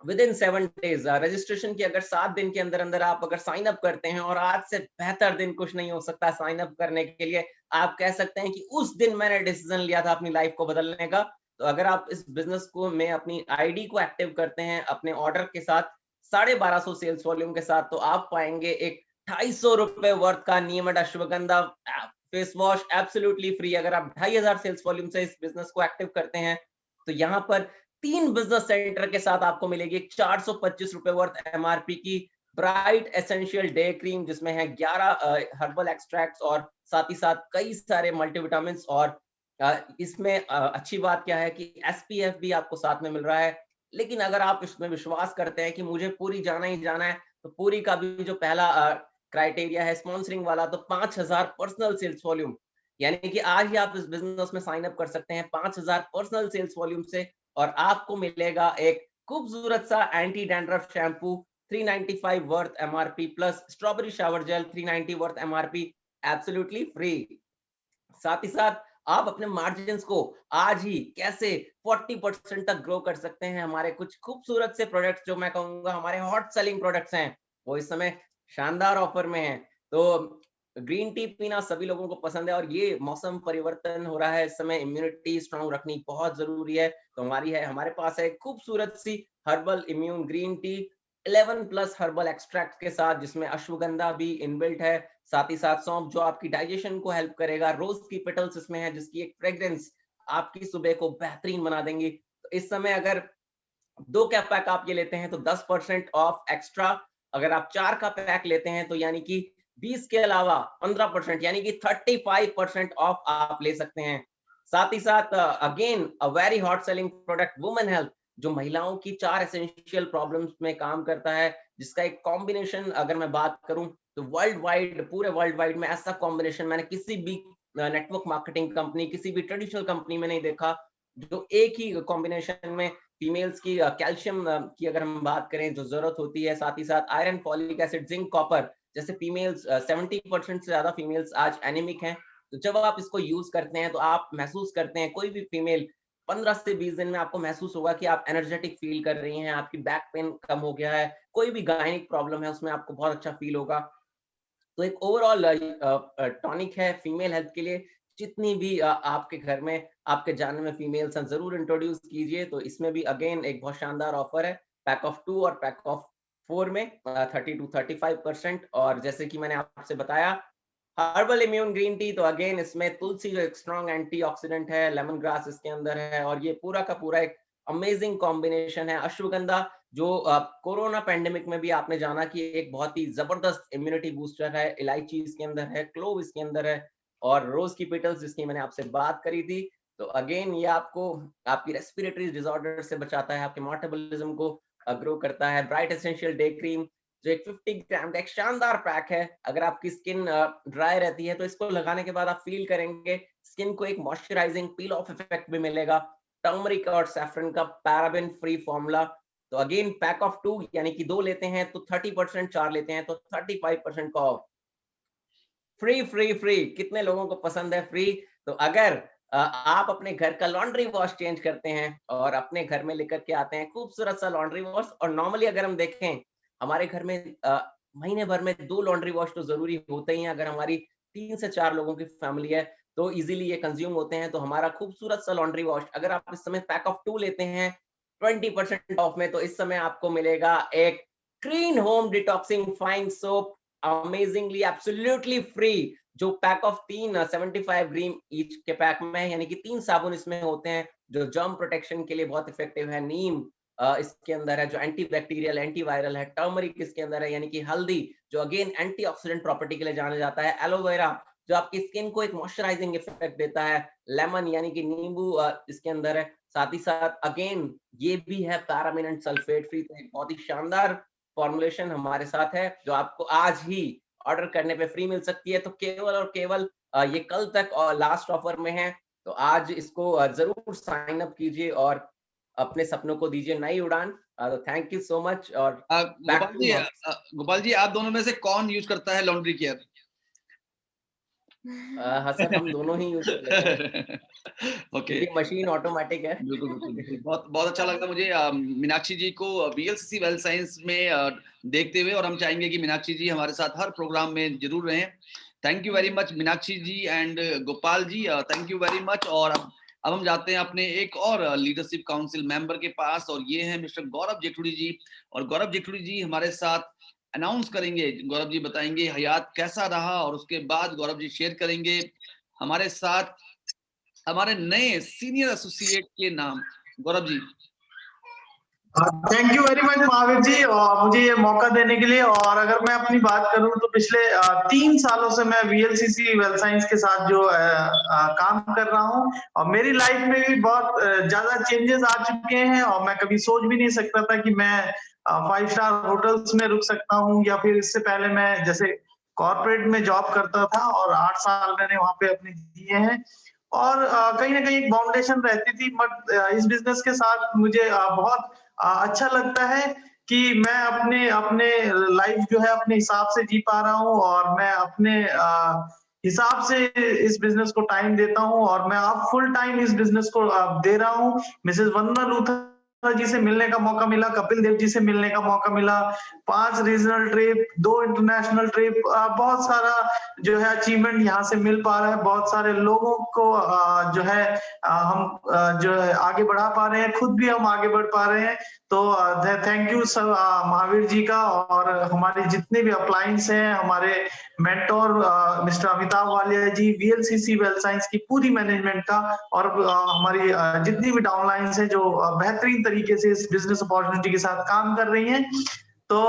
विद इन 7 डेज रजिस्ट्रेशन की अगर 7 दिन के अंदर अंदर आप अगर साइन अप करते हैं, और आज से बेहतर दिन कुछ नहीं हो सकता साइन अप करने के लिए। आप कह सकते हैं कि उस दिन मैंने डिसीजन लिया था अपनी लाइफ को बदलने का। तो अगर आप इस बिजनेस को में अपनी आईडी को एक्टिव करते हैं अपने ऑर्डर के साथ 1250 सेल्स वॉल्यूम के साथ, तो आप पाएंगे एक 250 रुपए वर्थ का नीमड ashwagandha face wash absolutely free. अगर आप 2500 सेल्स वॉल्यूम से इस बिजनेस को एक्टिव करते हैं तो यहाँ पर 3 बिजनेस सेंटर के साथ आपको मिलेगी 425 रुपए वर्थ एमआरपी की ब्राइट एसेंशियल डे क्रीम, जिसमें है 11 हर्बल एक्सट्रैक्ट्स और साथ ही साथ कई सारे मल्टीविटामिन। और इसमें अच्छी बात क्या है कि एसपीएफ भी आपको साथ में मिल रहा है। लेकिन अगर आप इसमें विश्वास करते हैं कि मुझे पूरी जाना ही जाना है, तो पूरी का भी जो पहला क्राइटेरिया है स्पॉन्सरिंग वाला, तो 5000 पर्सनल सेल्स वॉल्यूम, यानी कि आज ही आप इस बिजनेस में साइन अप कर सकते हैं 5000 पर्सनल सेल्स वॉल्यूम से, और आपको मिलेगा एक खूबसूरत सा anti dandruff shampoo 395 worth MRP plus strawberry shower gel 390 worth MRP absolutely free. साथ ही साथ आप अपने मार्जिन्स को आज ही कैसे 40% तक ग्रो कर सकते हैं। हमारे कुछ खूबसूरत से प्रोडक्ट्स जो मैं कहूंगा हमारे हॉट सेलिंग प्रोडक्ट्स हैं, वो इस समय शानदार ऑफर में हैं। तो ग्रीन टी पीना सभी लोगों को पसंद है, और ये मौसम परिवर्तन हो रहा है इस समय, इम्यूनिटी स्ट्रांग रखनी बहुत जरूरी है। तो हमारे पास है खूबसूरत सी herbal immune green tea 11+ herbal extract के साथ, जिसमें अश्वगंधा भी इनबिल्ट है, साथ ही साथ सौंफ जो आपकी डाइजेशन को हेल्प करेगा, रोज की पेटल्स इसमें है जिसकी एक फ्रेग्रेंस आपकी सुबह को बेहतरीन बना देंगी। तो इस समय अगर 2 का पैक आप ये लेते हैं तो 10% ऑफ एक्स्ट्रा, अगर आप 4 का पैक लेते हैं तो यानी कि 20 के अलावा 15% यानी कि 35% ऑफ आप ले सकते हैं। साथ ही साथ again a very hot selling product women health, जो महिलाओं की 4 एसेंशियल प्रॉब्लम्स में काम करता है, जिसका एक कॉम्बिनेशन अगर मैं बात करूं तो पूरे वर्ल्ड वाइड में ऐसा कॉम्बिनेशन मैंने किसी भी नेटवर्क मार्केटिंग कंपनी, किसी भी ट्रेडिशनल कंपनी में नहीं देखा, जो एक ही कॉम्बिनेशन में फीमेल्स की कैल्शियम की अगर हम बात करें जो जरूरत होती है, साथ ही साथ iron, folic acid, zinc, copper, जैसे फीमेल्स 70% से ज्यादा फीमेल्स आज एनीमिक हैं। तो जब आप इसको यूज करते हैं तो आप महसूस करते हैं, कोई भी फीमेल 15 से 20 दिन में आपको महसूस होगा कि आप एनर्जेटिक फील कर रही हैं, आपकी बैक पेन कम हो गया है, कोई भी गायनिक प्रॉब्लम है उसमें आपको बहुत अच्छा फील होगा। तो एक ओवरऑल टॉनिक है फीमेल हेल्थ के लिए। जितनी भी आपके घर में आपके जानने में फीमेल्स हैं जरूर इंट्रोड्यूस कीजिए। तो इसमें भी अगेन एक बहुत शानदार ऑफर है, पैक ऑफ 2 और पैक ऑफ 4 में 30 to 35%। और जैसे कि मैंने आपसे बताया हर्बल इम्यून ग्रीन टी, तो अगेन इसमें तुलसी जो एक स्ट्रॉन्ग एंटीऑक्सीडेंट है, लेमन ग्रास इसके अंदर है, और ये पूरा का पूरा एक अमेजिंग कॉम्बिनेशन है। अश्वगंधा जो कोरोना पेंडेमिक में भी आपने जाना कि एक बहुत ही जबरदस्त इम्यूनिटी बूस्टर है, इलायची इसके अंदर है, क्लोव इसके अंदर है, और रोज की पेटल्स जिसकी मैंने आपसे बात करी थी। तो अगेन ये आपको आपकी रेस्पिरेटरी डिसऑर्डर से बचाता है, आपके मेटाबॉलिज्म को ग्रो करता है। ब्राइट एसेंशियल डे क्रीम जो एक 50 ग्राम का एक शानदार पैक है, अगर आपकी स्किन ड्राई रहती है तो इसको लगाने के बाद आप फील करेंगे स्किन को एक मॉइस्चराइजिंग पील ऑफ इफेक्ट भी मिलेगा। टर्मरिक और सैफरन का पैराबेन फ्री फॉर्मूला। तो अगेन पैक ऑफ 2 यानी कि 2 लेते हैं तो 30%, 4 लेते हैं तो 35% का ऑफ। फ्री फ्री फ्री, कितने लोगों को पसंद है फ्री। तो अगर आप अपने घर का लॉन्ड्री वॉश चेंज करते हैं और अपने घर में लेकर के आते हैं खूबसूरत सा लॉन्ड्री वॉश, और नॉर्मली अगर हम देखें हमारे घर में महीने भर में 2 लॉन्ड्री वॉश तो जरूरी होते ही हैं अगर हमारी 3 से 4 लोगों की फैमिली है। तो तो इजीली ये कंज्यूम होते हैं। तो हमारा खूबसूरत सा लॉन्ड्री वॉश अगर आप इस समय पैक ऑफ 2 लेते हैं 20% ऑफ में, तो इस समय आपको मिलेगा एक clean home detoxing fine soap amazingly absolutely free, जो पैक ऑफ 3 75 ग्राम ईच के पैक में है, यानी कि 3 साबुन इसमें होते हैं जो जर्म प्रोटेक्शन के लिए बहुत इफेक्टिव है। नीम इसके अंदर है जो एंटी बैक्टीरियल एंटीवायरल है। टर्मरिक इसके अंदर है यानी कि हल्दी जो अगेन एंटीऑक्सीडेंट प्रॉपर्टी के लिए जाना जाता है। एलोवेरा जो आपकी स्किन को एक मॉइस्चराइजिंग इफेक्ट देता है। लेमन यानी कि नींबू इसके अंदर है। साथ ही साथ अगेन ये भी है पैरामिनेंट सल्फेट फ्री। तो एक बहुत ही शानदार फॉर्मुलेशन हमारे साथ है जो आपको आज ही ऑर्डर करने पे फ्री मिल सकती है। तो केवल और केवल ये कल तक और लास्ट ऑफर में है, तो आज इसको जरूर साइन अप कीजिए और अपने सपनों को दीजिए नई उड़ान। तो थैंक यू सो मच। और गोपाल जी आप दोनों में से कौन यूज करता है लॉन्ड्री केयर? हाँ सर, हम दोनों ही यूज कर लेते हैं। ओके, मशीन ऑटोमेटिक है। बिल्कुल। बहुत अच्छा लगा मुझे मीनाक्षी जी को बीएलसीसी वेल्थ साइंस में देखते हुए, और हम चाहेंगे कि मीनाक्षी जी हमारे साथ हर प्रोग्राम में जरूर रहें। Thank you very much Meenakshi ji and Gopal ji, thank you very much. और अब हम जाते हैं अपने एक और लीडरशिप काउंसिल मेंबर के पास, और ये हैं मिस्टर गौरव जेठुड़ी जी। और गौरव जेठुड़ी जी हमारे साथ अनाउंस करेंगे, गौरव जी बताएंगे हयात कैसा रहा, और उसके बाद गौरव जी शेयर करेंगे हमारे साथ हमारे नए सीनियर एसोसिएट के नाम। Gaurav ji. Thank you very much Mahavir ji, और मुझे ये मौका देने के लिए। और अगर मैं अपनी बात करूं तो पिछले 3 सालों से मैं वीएलसीसी वेल्थ साइंस के साथ जो काम कर रहा हूं, और मेरी लाइफ में भी बहुत ज्यादा चेंजेस आ चुके हैं। और मैं कभी सोच भी नहीं सकता था कि मैं 5 स्टार होटल्स में रुक सकता हूं, या फिर इससे पहले मैं जैसे कॉर्पोरेट में जॉब करता था और 8 साल मैंने वहां पे अपने दिए हैं। और कहीं ना कहीं एक फाउंडेशन रहती थी, बट इस बिजनेस के साथ मुझे बहुत अच्छा लगता है कि मैं अपने लाइफ जो है अपने हिसाब से जी पा रहा हूँ, और मैं अपने हिसाब से इस बिजनेस को टाइम देता हूँ। और मैं अब फुल टाइम इस बिजनेस को दे रहा हूँ। मिसेस वंदना लूथरा जी से मिलने का मौका मिला, कपिल देव जी से मिलने का मौका मिला, 5 रीजनल ट्रिप, 2 इंटरनेशनल ट्रिप, बहुत सारा जो है अचीवमेंट यहाँ से मिल पा रहा है। बहुत सारे लोगों को जो है हम जो है आगे बढ़ा पा रहे हैं, खुद भी हम आगे बढ़ पा रहे हैं। तो thank you sir Mahavir ji का, और हमारे जितने भी अपलाइंस हैं, हमारे मेंटोर मिस्टर अमिताभ वालिया जी, वीएलसीसी वेल्थ साइंस की पूरी मैनेजमेंट का, और हमारी जितनी भी डाउनलाइंस है जो बेहतरीन तरीके से इस बिजनेस अपॉर्चुनिटी के साथ काम कर रही हैं। तो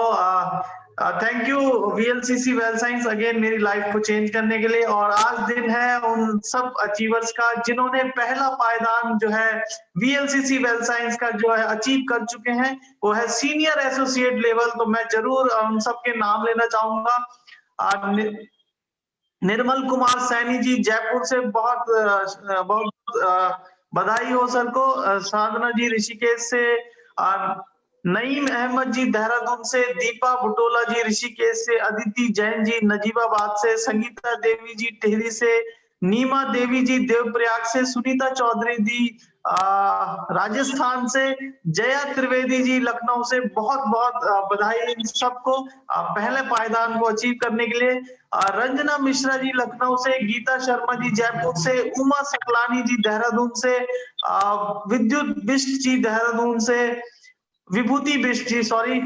thank you VLCC wealth science again मेरी लाइफ को चेंज करने के लिए। और आज दिन है उन सब अचीवर्स का जिन्होंने पहला पायदान जो है वीएलसीसी वेल्थ साइंस का जो है अचीव कर चुके हैं, वो है सीनियर एसोसिएट लेवल। तो मैं जरूर उन सबके नाम लेना चाहूंगा। निर्मल कुमार सैनी जी जयपुर से, बहुत बधाई हो सर को। साधना जी ऋषिकेश से, नईम अहमद जी देहरादून से, दीपा बुटोला जी ऋषिकेश से, अदिति जैन जी नजीबाबाद से, संगीता देवी जी टिहरी से, नीमा देवी जी देवप्रयाग से, सुनीता चौधरी जी राजस्थान से, जया त्रिवेदी जी लखनऊ से। बहुत बहुत बधाई इन सबको पहले पायदान को अचीव करने के लिए। रंजना मिश्रा जी लखनऊ से, गीता शर्मा जी जयपुर से, उमा सकलानी जी देहरादून से, विद्युत बिष्ट जी देहरादून से, विभूति बिष्ट जी सॉरी,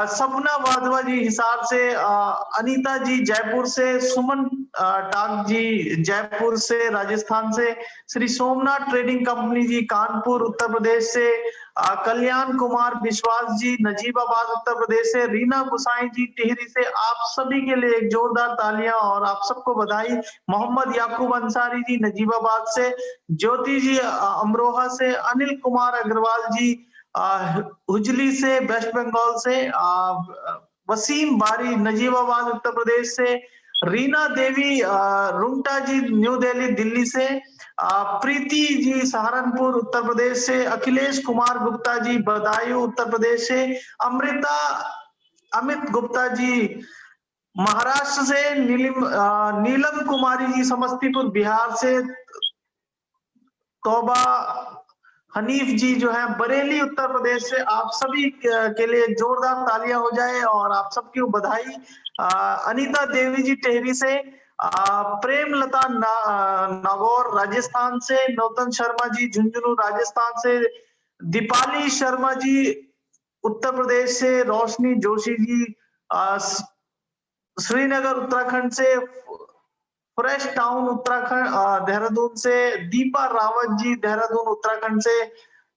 सपना वाधवा जी हिसार से, अनीता जी जयपुर से, सुमन टाक जी जयपुर से राजस्थान से, श्री सोमनाथ ट्रेडिंग कंपनी जी कानपुर उत्तर प्रदेश से, कल्याण कुमार विश्वास जी नजीबाबाद उत्तर प्रदेश से, रीना गुसाई जी टिहरी से। आप सभी के लिए एक जोरदार तालियां और आप सबको बधाई। मोहम्मद याकूब अंसारी जी नजीबाबाद से, ज्योति जी अमरोहा से, अनिल कुमार अग्रवाल जी हुजली से वेस्ट बंगाल से, वसीम बारी नजीबाबाद उत्तर प्रदेश से, रीना देवी रुंगटा जी न्यू दिल्ली दिल्ली से, प्रीति जी सहारनपुर उत्तर प्रदेश से, अखिलेश कुमार गुप्ता जी बदायूं उत्तर प्रदेश से, अमित गुप्ता जी महाराष्ट्र से, नीलम कुमारी जी समस्तीपुर बिहार से, तौबा हनीफ जी जो है बरेली उत्तर प्रदेश से। आप सभी के लिए जोरदार तालियां हो जाए और आप सबकी बधाई। अनीता देवी जी टेहरी से, प्रेमलता नागौर राजस्थान से, नौतन शर्मा जी झुंझुनू राजस्थान से, दीपाली शर्मा जी उत्तर प्रदेश से, रोशनी जोशी जी श्रीनगर उत्तराखंड से, फ्रेश टाउन उत्तराखंड देहरादून से, दीपा रावत जी देहरादून उत्तराखंड से,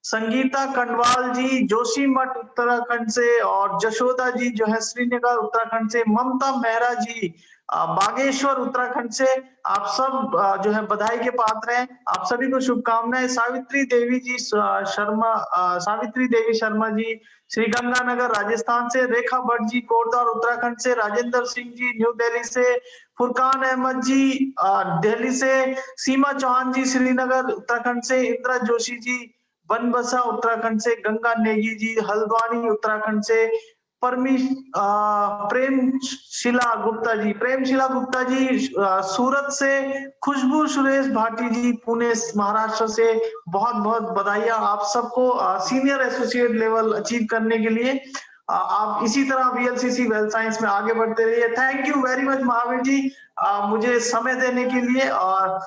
संगीता कंडवाल जी जोशीमठ उत्तराखंड से, और जशोदा जी जो है श्रीनगर उत्तराखंड से, ममता मेहरा जी बागेश्वर उत्तराखंड से। आप सब जो है बधाई के पात्र हैं, आप सभी को शुभकामनाएं। सावित्री देवी शर्मा जी श्रीगंगानगर राजस्थान से, रेखा भट्ट जी कोटद्वार उत्तराखंड से, राजेंद्र सिंह जी न्यू दिल्ली से, फुरकान अहमद जी दिल्ली से, सीमा चौहान जी श्रीनगर उत्तराखंड से, इंदिरा जोशी जी बनबसा उत्तराखंड से, गंगा नेगी जी हल्द्वानी उत्तराखंड से, प्रेमशिला गुप्ता जी सूरत से, खुशबू सुरेश भाटी जी पुणे महाराष्ट्र से। बहुत बहुत बधाइयां आप सबको सीनियर एसोसिएट लेवल अचीव करने के लिए। आप इसी तरह वीएलसीसी वेल्थ साइंस में आगे बढ़ते रहिए। Thank you very much Mahavir ji मुझे समय देने के लिए। और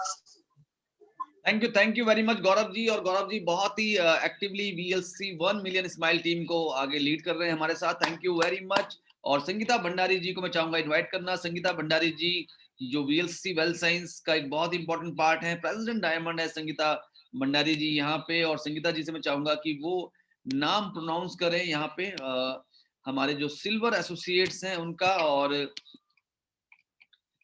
thank you very much Gaurav ji. और गौरव जी बहुत ही actively VLC 1 million smile team को आगे लीड कर रहे हैं हमारे साथ। Thank you very much. और संगीता भंडारी जी को मैं चाहूंगा इनवाइट करना। संगीता भंडारी जी जो वीएलसी वेल्थ साइंस का एक बहुत इंपॉर्टेंट पार्ट है, प्रेसिडेंट डायमंड है संगीता भंडारी जी यहाँ पे। और संगीता जी से मैं चाहूंगा कि वो नाम प्रोनाउंस करें यहाँ पे हमारे जो सिल्वर एसोसिएट्स हैं उनका। और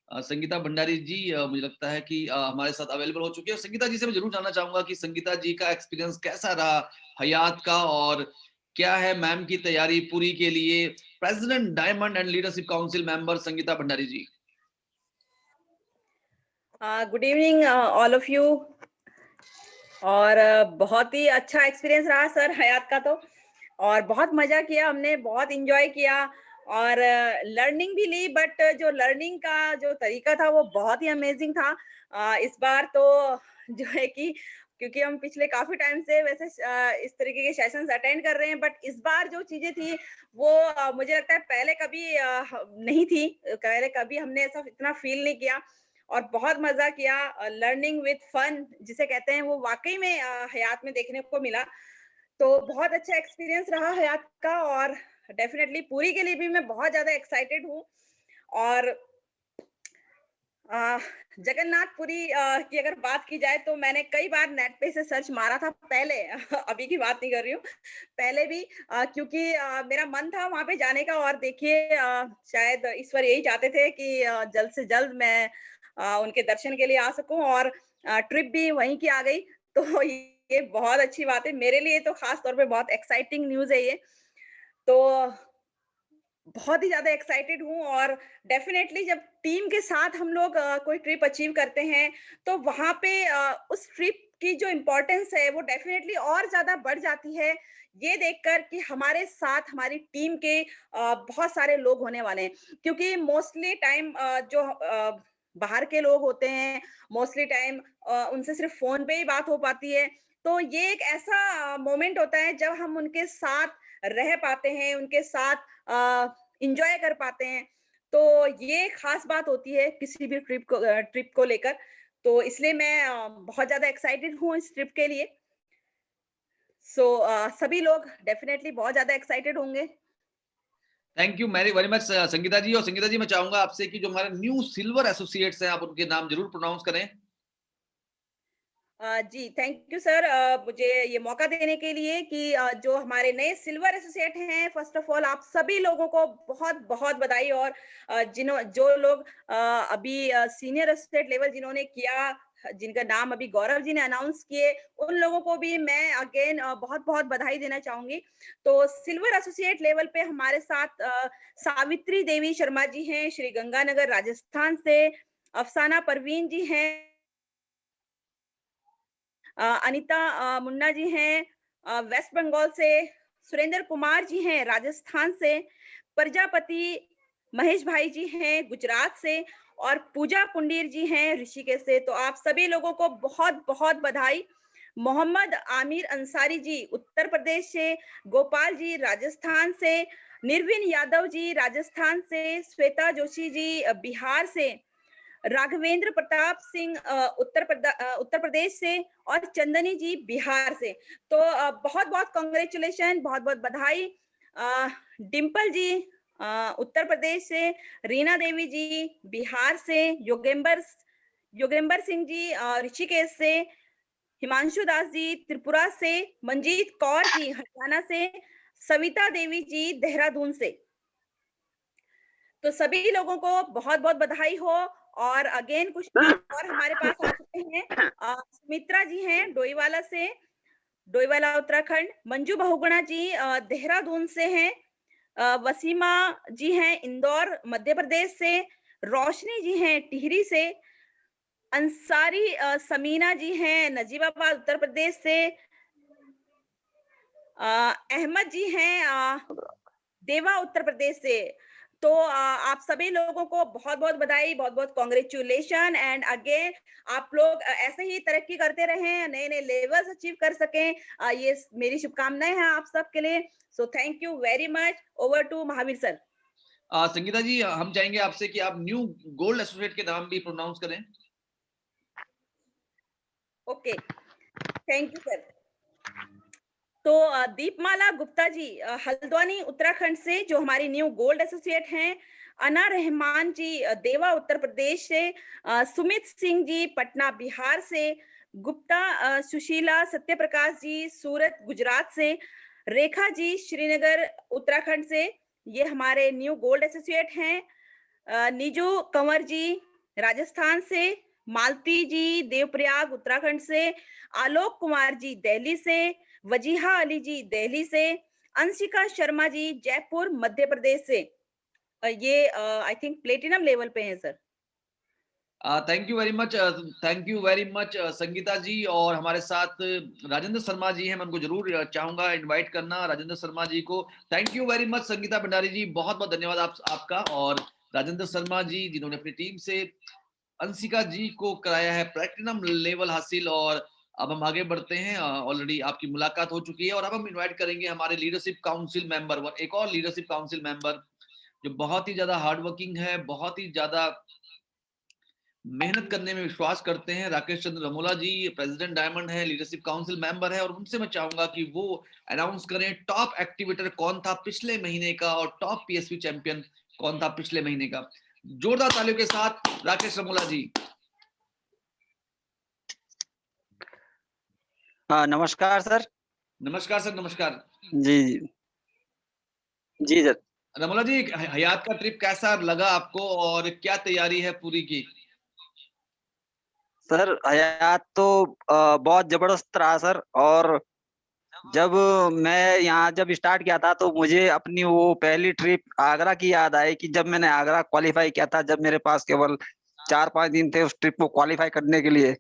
संगीता भंडारी जी मुझे लगता है कि हमारे साथ अवेलेबल हो चुकी है। संगीता जी से मैं जरूर जानना चाहूंगा कि संगीता जी का एक्सपीरियंस कैसा रहा हयात का, और क्या है मैम की तैयारी पूरी के लिए। President diamond and leadership council member Sangeeta Bhandari ji. Good evening all of you. और बहुत ही अच्छा एक्सपीरियंस रहा सर हयात का तो, और बहुत मजा किया हमने, बहुत इंजॉय किया और लर्निंग भी ली। बट जो लर्निंग का जो तरीका था वो बहुत ही अमेजिंग था। इस बार तो जो है कि क्योंकि हम पिछले काफी टाइम से वैसे इस तरीके के सेशंस अटेंड कर रहे हैं, बट इस बार जो चीजें थी वो मुझे लगता है पहले कभी नहीं थी, पहले कभी हमने ऐसा इतना फील नहीं किया और बहुत मजा किया। लर्निंग विद फन जिसे कहते हैं वो वाकई में हयात में देखने को मिला। तो बहुत अच्छा एक्सपीरियंस रहा हयात का, और डेफिनेटली पूरी के लिए भी मैं बहुत ज्यादा एक्साइटेड हूँ। और जगन्नाथपुरी की अगर बात की जाए तो मैंने कई बार नेट पे से सर्च मारा था पहले अभी की बात नहीं कर रही हूँ, पहले भी क्योंकि मेरा मन था वहां पे जाने का। और देखिए शायद ईश्वर यही चाहते थे कि जल्द से जल्द मैं उनके दर्शन के लिए आ सकूं, और ट्रिप भी वहीं की आ गई। तो ये बहुत अच्छी बात है मेरे लिए, तो खास तौर पे बहुत एक्साइटिंग न्यूज है ये। तो बहुत ही ज्यादा एक्साइटेड हूँ। और डेफिनेटली जब टीम के साथ हम लोग कोई ट्रिप अचीव करते हैं तो वहां पे उस ट्रिप की जो इम्पोर्टेंस है वो डेफिनेटली और ज्यादा बढ़ जाती है, ये देखकर कि हमारे साथ हमारी टीम के बहुत सारे लोग होने वाले हैं। क्योंकि मोस्टली टाइम जो बाहर के लोग होते हैं, मोस्टली टाइम उनसे सिर्फ फोन पे ही बात हो पाती है। तो ये एक ऐसा मोमेंट होता है जब हम उनके साथ रह पाते हैं, उनके साथ एंजॉय कर पाते हैं। तो ये खास बात होती है किसी भी ट्रिप को लेकर। तो इसलिए मैं बहुत ज्यादा एक्साइटेड हूँ इस ट्रिप के लिए। सो सभी लोग डेफिनेटली बहुत ज्यादा एक्साइटेड होंगे। Thank you very much Sangeeta ji. और संगीता जी मैं चाहूंगा आपसे कि जो हमारे न्यू सिल्वर एसोसिएट्स हैं आप उनके नाम जरूर प्रोनाउंस करें। जी थैंक यू सर मुझे ये मौका देने के लिए कि जो हमारे नए सिल्वर एसोसिएट हैं, फर्स्ट ऑफ ऑल आप सभी लोगों को बहुत बहुत बधाई। और जो लोग अभी सीनियर एसोसिएट लेवल जिन्होंने किया, जिनका नाम अभी गौरव जी ने अनाउंस किए, उन लोगों को भी मैं अगेन बहुत बहुत बधाई देना चाहूंगी। तो सिल्वर एसोसिएट लेवल पे हमारे साथ सावित्री देवी शर्मा जी हैं श्री गंगानगर राजस्थान से, अफसाना परवीन जी हैं, अनीता मुन्ना जी हैं वेस्ट बंगाल से, सुरेंद्र कुमार जी हैं राजस्थान से, प्रजापति महेश भाई जी हैं गुजरात से, और पूजा पुंडीर जी हैं ऋषिकेश से। तो आप सभी लोगों को बहुत बहुत बधाई। मोहम्मद आमिर अंसारी जी उत्तर प्रदेश से, गोपाल जी राजस्थान से, निर्विन यादव जी राजस्थान से, श्वेता जोशी जी बिहार से, राघवेंद्र प्रताप सिंह उत्तर प्रदेश से और चंदनी जी बिहार से। तो बहुत बहुत कांग्रेचुलेशन, बहुत बहुत बधाई। डिम्पल जी उत्तर प्रदेश से, रीना देवी जी बिहार से, योगेंबर सिंह जी ऋषिकेश से, हिमांशु दास जी त्रिपुरा से, मंजीत कौर जी हरियाणा से, सविता देवी जी देहरादून से। तो सभी लोगों को बहुत बहुत बधाई हो। और अगेन कुछ और हमारे पास आ चुके हैं। सुमित्रा जी हैं डोईवाला से, डोईवाला उत्तराखंड। मंजू बहुगुणा जी देहरादून से हैं। वसीमा जी हैं इंदौर मध्य प्रदेश से। रोशनी जी हैं टिहरी से। अंसारी समीना जी हैं नजीबाबाद उत्तर प्रदेश से। अहमद जी हैं देवा उत्तर प्रदेश से। तो आप सभी लोगों को बहुत बहुत बधाई, बहुत बहुत कांग्रेचुलेशन। एंड अगेन आप लोग ऐसे ही तरक्की करते रहें, नए नए लेवल्स अचीव कर सकें, ये मेरी शुभकामनाएं हैं आप सबके लिए। So thank you very much. Over to Mahavir sir. Sangeeta ji, हम चाहेंगे आपसे कि आप न्यू गोल्ड एसोसिएट के नाम भी प्रोनाउंस करें। Okay, thank you sir. तो दीपमाला गुप्ता जी हल्द्वानी उत्तराखंड से जो हमारी न्यू गोल्ड एसोसिएट हैं। अना रहमान जी देवा उत्तर प्रदेश से। सुमित सिंह जी पटना बिहार से। गुप्ता सुशीला सत्यप्रकाश जी सूरत गुजरात से। रेखा जी श्रीनगर उत्तराखंड से, ये हमारे न्यू गोल्ड एसोसिएट हैं। नीजू कंवर जी राजस्थान से। मालती जी देवप्रयाग उत्तराखंड से। आलोक कुमार जी दिल्ली से। वजीहा अली जी दिल्ली से। अंशिका शर्मा जी जयपुर मध्य प्रदेश से। ये आई थिंक प्लेटिनम लेवल पे हैं sir. Thank you very much Sangeeta ji. और हमारे साथ राजेंद्र शर्मा जी हैं, मैं उनको जरूर चाहूंगा इनवाइट करना राजेंद्र शर्मा जी को। Thank you very much Sangeeta Bhandari ji, बहुत बहुत धन्यवाद आपका। और राजेंद्र शर्मा जी जिन्होंने अपनी टीम से अंशिका जी को कराया है प्लेटिनम लेवल हासिल। और अब हम आगे बढ़ते हैं, ऑलरेडी आपकी मुलाकात हो चुकी है और अब हम इनवाइट करेंगे हमारे लीडरशिप काउंसिल मेंबर, एक और लीडरशिप काउंसिल मेंबर जो बहुत ही ज्यादा हार्ड वर्किंग है, बहुत ही ज्यादा मेहनत करने में विश्वास करते हैं। राकेश चंद्र रमोला जी प्रेसिडेंट डायमंड है, लीडरशिप काउंसिल मेंबर है। और उनसे मैं चाहूंगा कि वो अनाउंस करें टॉप एक्टिवेटर कौन था पिछले महीने का और टॉप पीएसपी चैंपियन कौन था पिछले महीने का। जोरदार तालियों के साथ राकेश रमोला जी। नमस्कार सर। नमस्कार सर, नमस्कार जी जी सर। रमोला जी, हयात का ट्रिप कैसा लगा आपको और क्या तैयारी है पूरी की? सर हयात तो बहुत जबरदस्त रहा सर। और जब मैं यहाँ जब स्टार्ट किया था तो मुझे अपनी वो पहली ट्रिप आगरा की याद आई कि जब मैंने आगरा क्वालिफाई किया था, जब मेरे पास केवल 4-5 दिन थे उस ट्रिप को क्वालिफाई करने के लिए।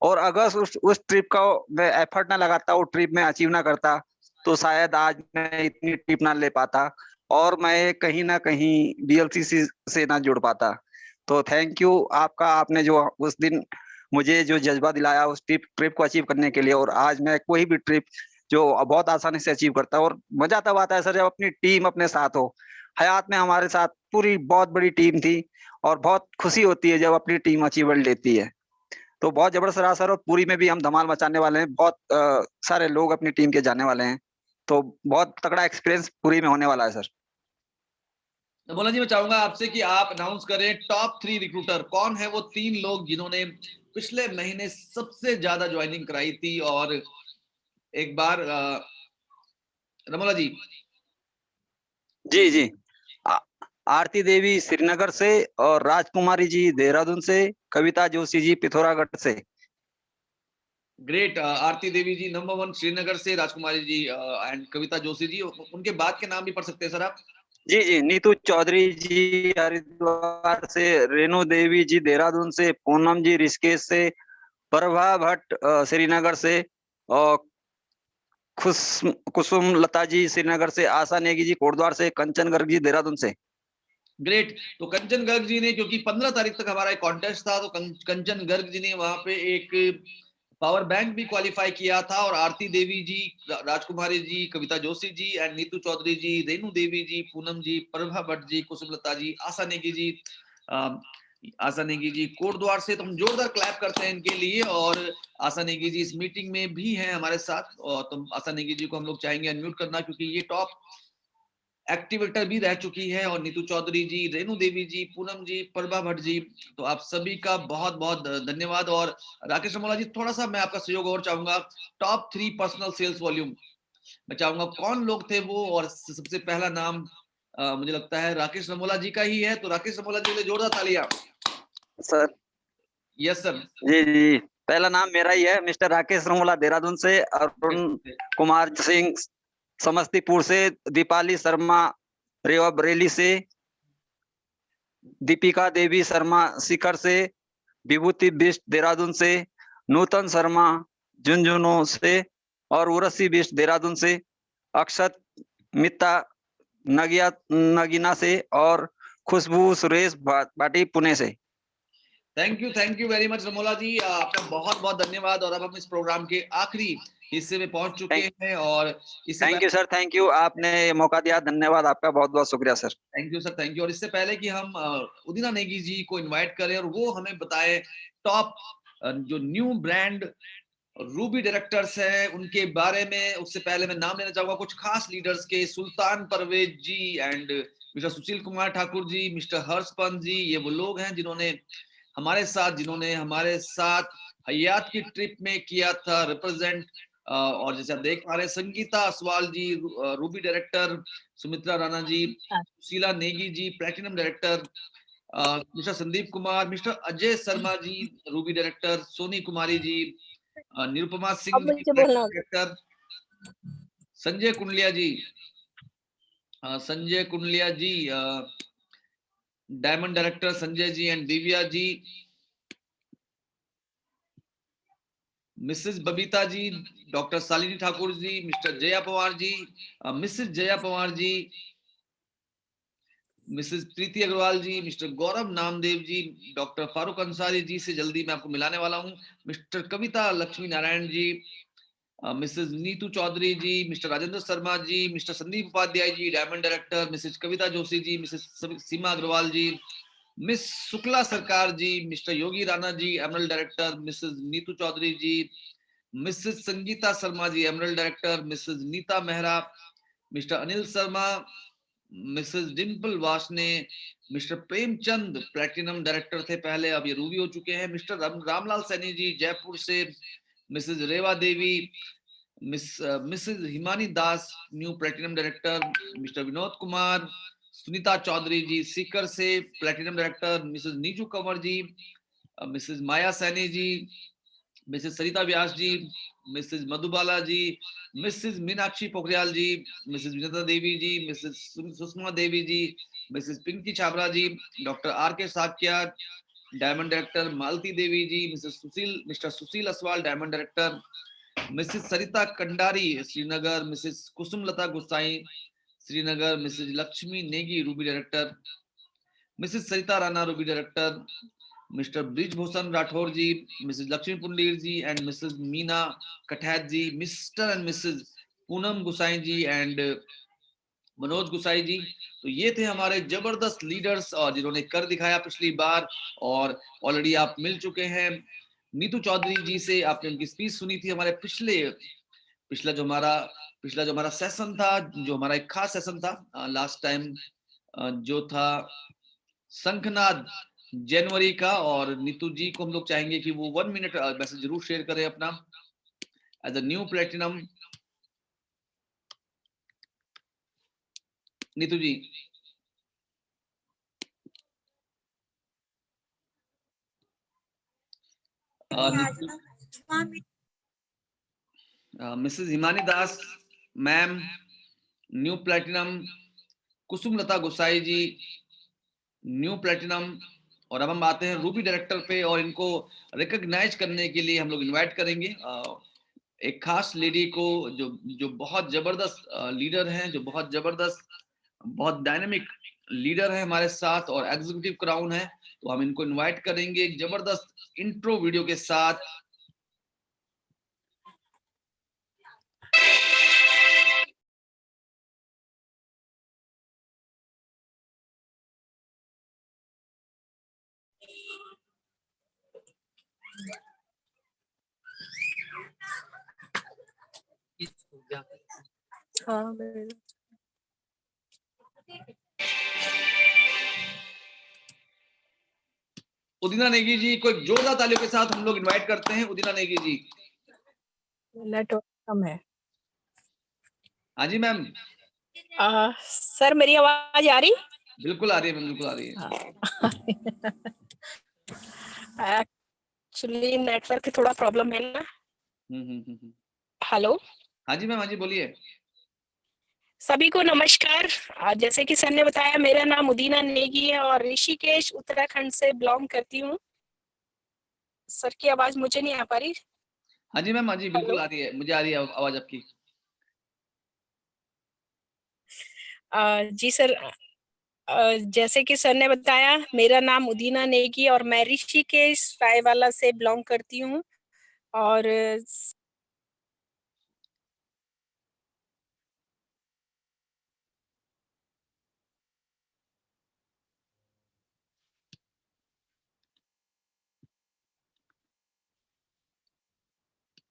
और अगर उस ट्रिप का मैं एफर्ट ना लगाता, वो ट्रिप में अचीव ना करता, तो शायद आज मैं इतनी ट्रिप ना ले पाता और मैं कहीं ना कहीं बीएलसीसी से ना जुड़ पाता। तो थैंक यू आपका, आपने जो उस दिन मुझे जो जज्बा दिलाया उस ट्रिप को अचीव करने के लिए। और आज मैं कोई भी ट्रिप जो बहुत आसानी से अचीव करता है। और मजा तब आता है सर जब अपनी टीम अपने साथ हो। हयात में हमारे साथ पूरी बहुत बड़ी टीम थी और बहुत खुशी होती है जब अपनी टीम अचीवमेंट लेती है। तो बहुत जबरदस्त रहा सर। और पूरी में भी हम धमाल मचाने वाले हैं, बहुत सारे लोग अपनी टीम के जाने वाले हैं, तो बहुत तगड़ा एक्सपीरियंस पूरी में होने वाला है सर। रमोला जी, मैं चाहूंगा आपसे कि आप अनाउंस करें टॉप 3 रिक्रूटर कौन है, वो 3 लोग जिन्होंने पिछले महीने सबसे ज्यादा ज्वाइनिंग कराई थी। और एक बार रमोला जी। जी जी, आरती देवी श्रीनगर से और राजकुमारी जी देहरादून से, कविता जोशी जी पिथौरागढ़ से। ग्रेट। आरती देवी जी नंबर 1 श्रीनगर से, राजकुमारी जी एंड कविता जोशी जी। उनके बाद के नाम भी पढ़ सकते हैं सर आप? जी जी, नीतू चौधरी जी हरिद्वार से, रेणु देवी जी देहरादून से, पूनम जी ऋषिकेश से, प्रभा भट्ट श्रीनगर से, और कुसुम लता जी श्रीनगर से, आशा नेगी जी कोटद्वार से, कंचन गर्ग जी देहरादून से। ग्रेट। तो कंचन गर्ग जी ने, क्योंकि 15 तारीख तक हमारा एक कॉन्टेस्ट था, तो कंचन गर्ग जी ने वहां पे एक पावर बैंक भी क्वालिफाई किया था। और आरती देवी जी, राजकुमारी जी, कविता जोशी जी एंड नीतू चौधरी जी, रेणु देवी जी, पूनम जी, प्रभा भट्ट जी, कुसुमलता जी, आशा नेगी जी, आशा नेगी जी कोटद्वार से, तो हम जोरदार क्लैप करते हैं इनके लिए। और आशा नेगी जी इस मीटिंग में भी हैं हमारे साथ, और तो आशा नेगी जी को हम लोग चाहेंगे अनम्यूट करना, क्योंकि ये टॉप एक्टिवेटर भी रह चुकी है। और नीतू चौधरी जी, रेणु देवी जी, पूनम जी, प्रभा भट्ट जी, तो आप सभी का बहुत बहुत धन्यवाद। और राकेश रमोला जी, थोड़ा सा मैं आपका सहयोग और चाहूंगा। टॉप 3 पर्सनल सेल्स वॉल्यूम मैं चाहूंगा कौन लोग थे वो, और सबसे पहला नाम मुझे लगता है राकेश रमोला जी का ही है। तो राकेश रमोला जी के लिए जोरदार तालियां। Sir yes sir. जी जी, पहला नाम मेरा ही है, मिस्टर राकेश रमोला देहरादून से, अरुण कुमार सिंह समस्तीपुर से, दीपाली शर्मा रेवा बरेली से, दीपिका देवी शर्मा सीकर से, विभूति बिष्ट देहरादून से, नूतन शर्मा झुंझुनू से, और उर्वशी बिष्ट देहरादून से, अक्षत मित्ता नगीना से, और खुशबू सुरेश भाटी पुणे से। Thank you very much Ramola ji, आपका बहुत बहुत धन्यवाद। और अब हम इस प्रोग्राम के आखिरी हिस्से में पहुंच चुके हैं। और thank you sir, thank you, आपने ये मौका दिया, धन्यवाद आपका, बहुत बहुत शुक्रिया sir. Thank you sir, thank you. और इससे पहले कि हम उदिना नेगी जी को इनवाइट करें और वो हमें बताए टॉप जो न्यू ब्रांड रूबी डायरेक्टर्स हैं उनके बारे में, उससे पहले मैं नाम लेना चाहूंगा कुछ खास लीडर्स के। Sultan Parvez ji and Mr Sushil Kumar Thakur ji, Mr Harsh Pant ji, ये वो लोग हैं जिन्होंने हमारे साथ हयात की ट्रिप में किया था रिप्रेजेंट। और जैसे आप देख पा रहे हैं, Sangeeta Aswal ji ruby director, Sumitra Rana ji, Sheela Negi ji platinum director, Mr Sandeep Kumar, Mr Ajay Sharma ji ruby director, Soni Kumari ji, Nirupama Singh ji director, Sanjay Kundaliya ji diamond director, Sanjay ji and Divya ji, Mrs Babita ji, doctor Shalini Thakur ji, Mr Jaya Pawar ji, Mrs Jaya Pawar ji, Mrs Preeti Agarwal ji, Mr Gaurav Namdev ji, doctor Farooq Ansari जी से जल्दी मैं आपको मिलाने वाला हूं, Mr Kavita Lakshmi Narayan ji, Mrs Neetu Chaudhary ji, Mr Rajendra Sharma ji, Mr Sandeep Upadhyay ji diamond director, Mrs Kavita Joshi ji, Mrs Seema Agarwal ji, Miss Shukla Sarkar ji, Mr Yogi Rana ji emerald director, Mrs Neetu Chaudhary ji, Mrs Sangeeta Sharma ji emerald director, Mrs Neeta Mehra, Mr Anil Sharma, Mrs Dimple Vasne, Mr Premchand platinum director थे पहले, अब ये रूबी हो चुके हैं, मिस्टर रामलाल सैनी जी जयपुर से, Mrs Reva Devi, Mrs Himani Das new platinum director, Mr Vinod Kumar, Sunita Chaudhary ji Sikar से platinum director, Mrs Neeju Kanwar ji, Mrs Maya Saini ji, Mrs Sarita Vyas ji, Mrs Madhubala ji, Mrs Meenakshi Pokhriyal ji, Mrs Vijeta Devi ji, Mrs Sushma Devi ji, Mrs Pinki Chhabra ji, doctor R K Sakiya diamond director, Malti Devi ji, mister Sushil Aswal diamond director, Mrs Sarita Kandari Srinagar, Mrs Kusumlata Gusain Srinagar, Mrs Lakshmi Negi ruby director, Mrs Sarita Rana ruby director, Mr Brijbhushan Rathore ji, Mrs Lakshmi Pundir ji and Mrs Meena Kathait ji, Mr and Mrs Poonam Gusain ji and Manoj Gusain ji. तो ये थे हमारे जबरदस्त leaders और जिन्होंने कर दिखाया पिछली बार, और ऑलरेडी आप मिल चुके हैं। नीतू चौधरी जी से आपने उनकी स्पीच सुनी थी हमारे पिछला जो हमारा सेशन था, जो हमारा एक खास सेशन था लास्ट टाइम, जो था शंखनाद जनवरी का। और नीतू जी को हम लोग चाहेंगे कि वो 1 मिनट मैसेज जरूर शेयर करें अपना as a new platinum. Neetu ji. Mrs Himani Das ma'am new platinum, Kusumlata Gusain ji new platinum. और अब हम आते हैं रूबी डायरेक्टर पे, और इनको रिकॉग्नाइज करने के लिए हम लोग इनवाइट करेंगे एक खास लेडी को, जो बहुत जबरदस्त लीडर हैं, जो बहुत जबरदस्त बहुत डायनेमिक लीडर है हमारे साथ और एग्जीक्यूटिव क्राउन है। तो हम इनको इनवाइट करेंगे एक जबरदस्त इंट्रो वीडियो के साथ। हाँ उदिना नेगी जी को एक जोरदार तालियों के साथ हम लोग इनवाइट करते हैं। उदिना नेगी जी। नेटवर्क कम है। हाँ जी मैम। सर मेरी आवाज आ रही? बिल्कुल आ रही है, बिल्कुल आ रही है। एक्चुअली नेटवर्क की थोड़ा प्रॉब्लम है ना। हेलो। हाँ जी मैम, हाँ जी बोलिए। सभी को नमस्कार। जैसे कि सर ने बताया, मेरा नाम उदीना नेगी है और ऋषिकेश उत्तराखंड से बिलोंग करती हूँ। सर की आवाज मुझे नहीं आ पा रही। हाँ जी मैम, हाँ जी बिल्कुल आ रही है, मुझे आ रही है आवाज आपकी। जी सर, जैसे कि सर ने बताया, मेरा नाम उदीना नेगी और मैं ऋषिकेश रायवाला से बिलोंग करती हूँ और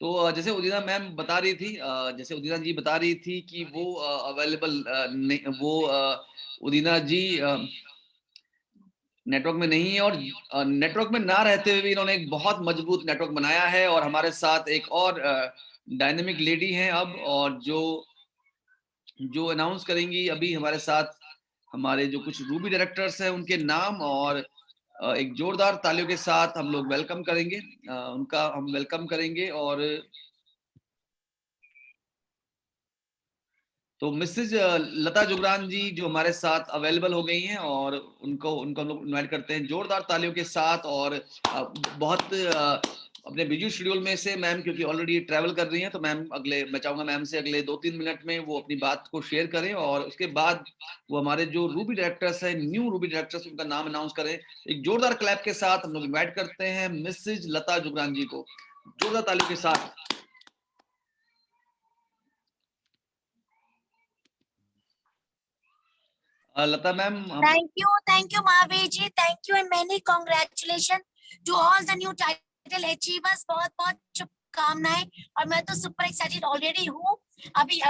तो जैसे उदिना मैम बता रही थी, जैसे उदिना जी बता रही थी कि वो अवेलेबल वो उदिना जी नेटवर्क में नहीं है और नेटवर्क में ना रहते हुए भी इन्होंने एक बहुत मजबूत नेटवर्क बनाया है। और हमारे साथ एक और डायनेमिक लेडी हैं अब, और जो अनाउंस करेंगी अभी हमारे साथ हमारे जो कुछ रूबी डायरेक्टर्स हैं उनके नाम, और एक जोरदार तालियों के साथ हम लोग वेलकम करेंगे, उनका हम वेलकम करेंगे। और तो मिसेज लता जुगरान जी जो हमारे साथ अवेलेबल हो गई हैं, और उनको हम लोग इनवाइट करते हैं जोरदार तालियों के साथ। और बहुत अपने बिजी शेड्यूल में से मैम, क्योंकि ऑलरेडी ट्रैवल कर रही हैं, तो मैम मैं चाहूंगा मैम से अगले 2-3 मिनट में वो अपनी बात को शेयर करें, और उसके बाद वो हमारे जो रूबी डायरेक्टर्स हैं, न्यू रूबी डायरेक्टर्स, उनका नाम अनाउंस करें। एक जोरदार क्लैप के साथ हम लोग इन्वाइट करते हैं मिसेज लता जुगरान जी को, जोरदार तालियों के साथ। लता ma'am. Thank you, Mahavir ji. Thank you and many congratulations to all the new title achievers. बहुत बहुत शुभकामनाएं, और मैं तो सुपर एक्साइटेड ऑलरेडी हूँ। अभी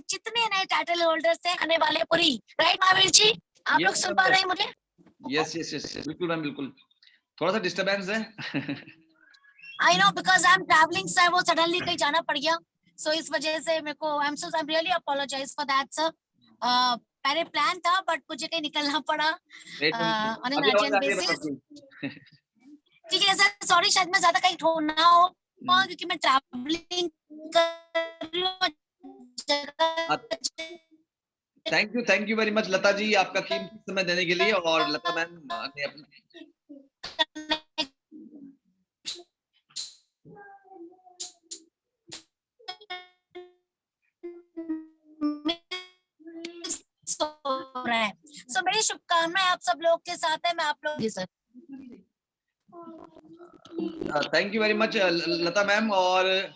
जितने नए टाइटल होल्डर्स हैं आने वाले पूरी, राइट महावीर जी? आप लोग सुन पा रहे हैं मुझे? यस यस यस, बिल्कुल मैम, बिल्कुल। थोड़ा सा डिस्टरबेंस है। I know because I'm traveling sir, वो सडनली कहीं जाना पड़ गया, सो इस वजह से मेरे को I'm really apologize for that sir. पहले प्लान था बट मुझे कहीं निकलना पड़ा ऑन एन अर्जेंट बेसिस। ठीक है सर, सॉरी, शायद मैं ज्यादा कहीं ठो ना हो क्योंकि मैं ट्रैवलिंग कर रही हूँ। Thank you very much Lata ji, आपका कीमती समय देने के लिए। और लता मैम ने अपने सो मेरी शुभकामनाएं आप सब लोग के साथ है। मैं आप लोग sir thank you very much Lata ma'am, और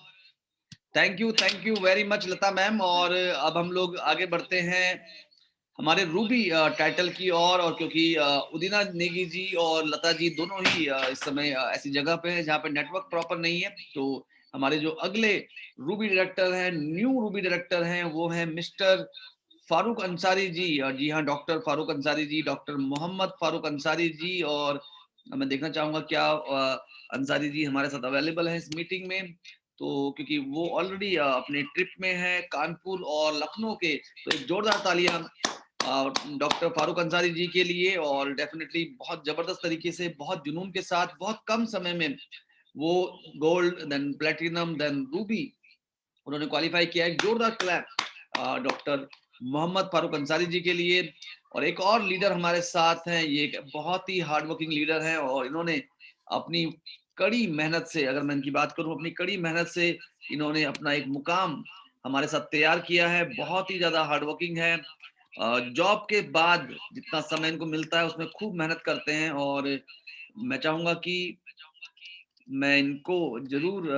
thank you very much Lata ma'am. और अब हम लोग आगे बढ़ते हैं हमारे रूबी टाइटल की और क्योंकि उदिना नेगी जी और लता जी दोनों ही इस समय ऐसी जगह पे हैं जहाँ पे नेटवर्क प्रॉपर नहीं है। तो हमारे जो अगले रूबी डायरेक्टर हैं, न्यू रूबी डायरेक्टर हैं, वो हैं मिस्टर फारूक अंसारी जी। जी हाँ, डॉक्टर फारूक अंसारी जी, डॉक्टर मोहम्मद फारूक अंसारी जी। और मैं देखना चाहूंगा क्या अंसारी जी हमारे साथ अवेलेबल है इस मीटिंग में। तो क्योंकि वो ऑलरेडी अपने ट्रिप में है कानपुर और लखनऊ के, तो एक जोरदार तालियां डॉक्टर फारूक अंसारी जी के लिए। और डेफिनेटली बहुत जबरदस्त तरीके से, बहुत जुनून के साथ, बहुत कम समय में वो gold, then platinum, then ruby उन्होंने क्वालिफाई किया। एक जोरदार क्लैप डॉक्टर मोहम्मद फारूक अंसारी जी के लिए। और एक और लीडर हमारे साथ हैं, ये एक बहुत ही हार्ड वर्किंग लीडर है और इन्होंने अपनी कड़ी मेहनत से, अगर मैं इनकी बात करूं, अपनी कड़ी मेहनत से इन्होंने अपना एक मुकाम हमारे साथ तैयार किया है। बहुत ही ज्यादा हार्डवर्किंग है। जॉब के बाद जितना समय इनको मिलता है उसमें खूब मेहनत करते हैं, और मैं चाहूंगा कि मैं इनको जरूर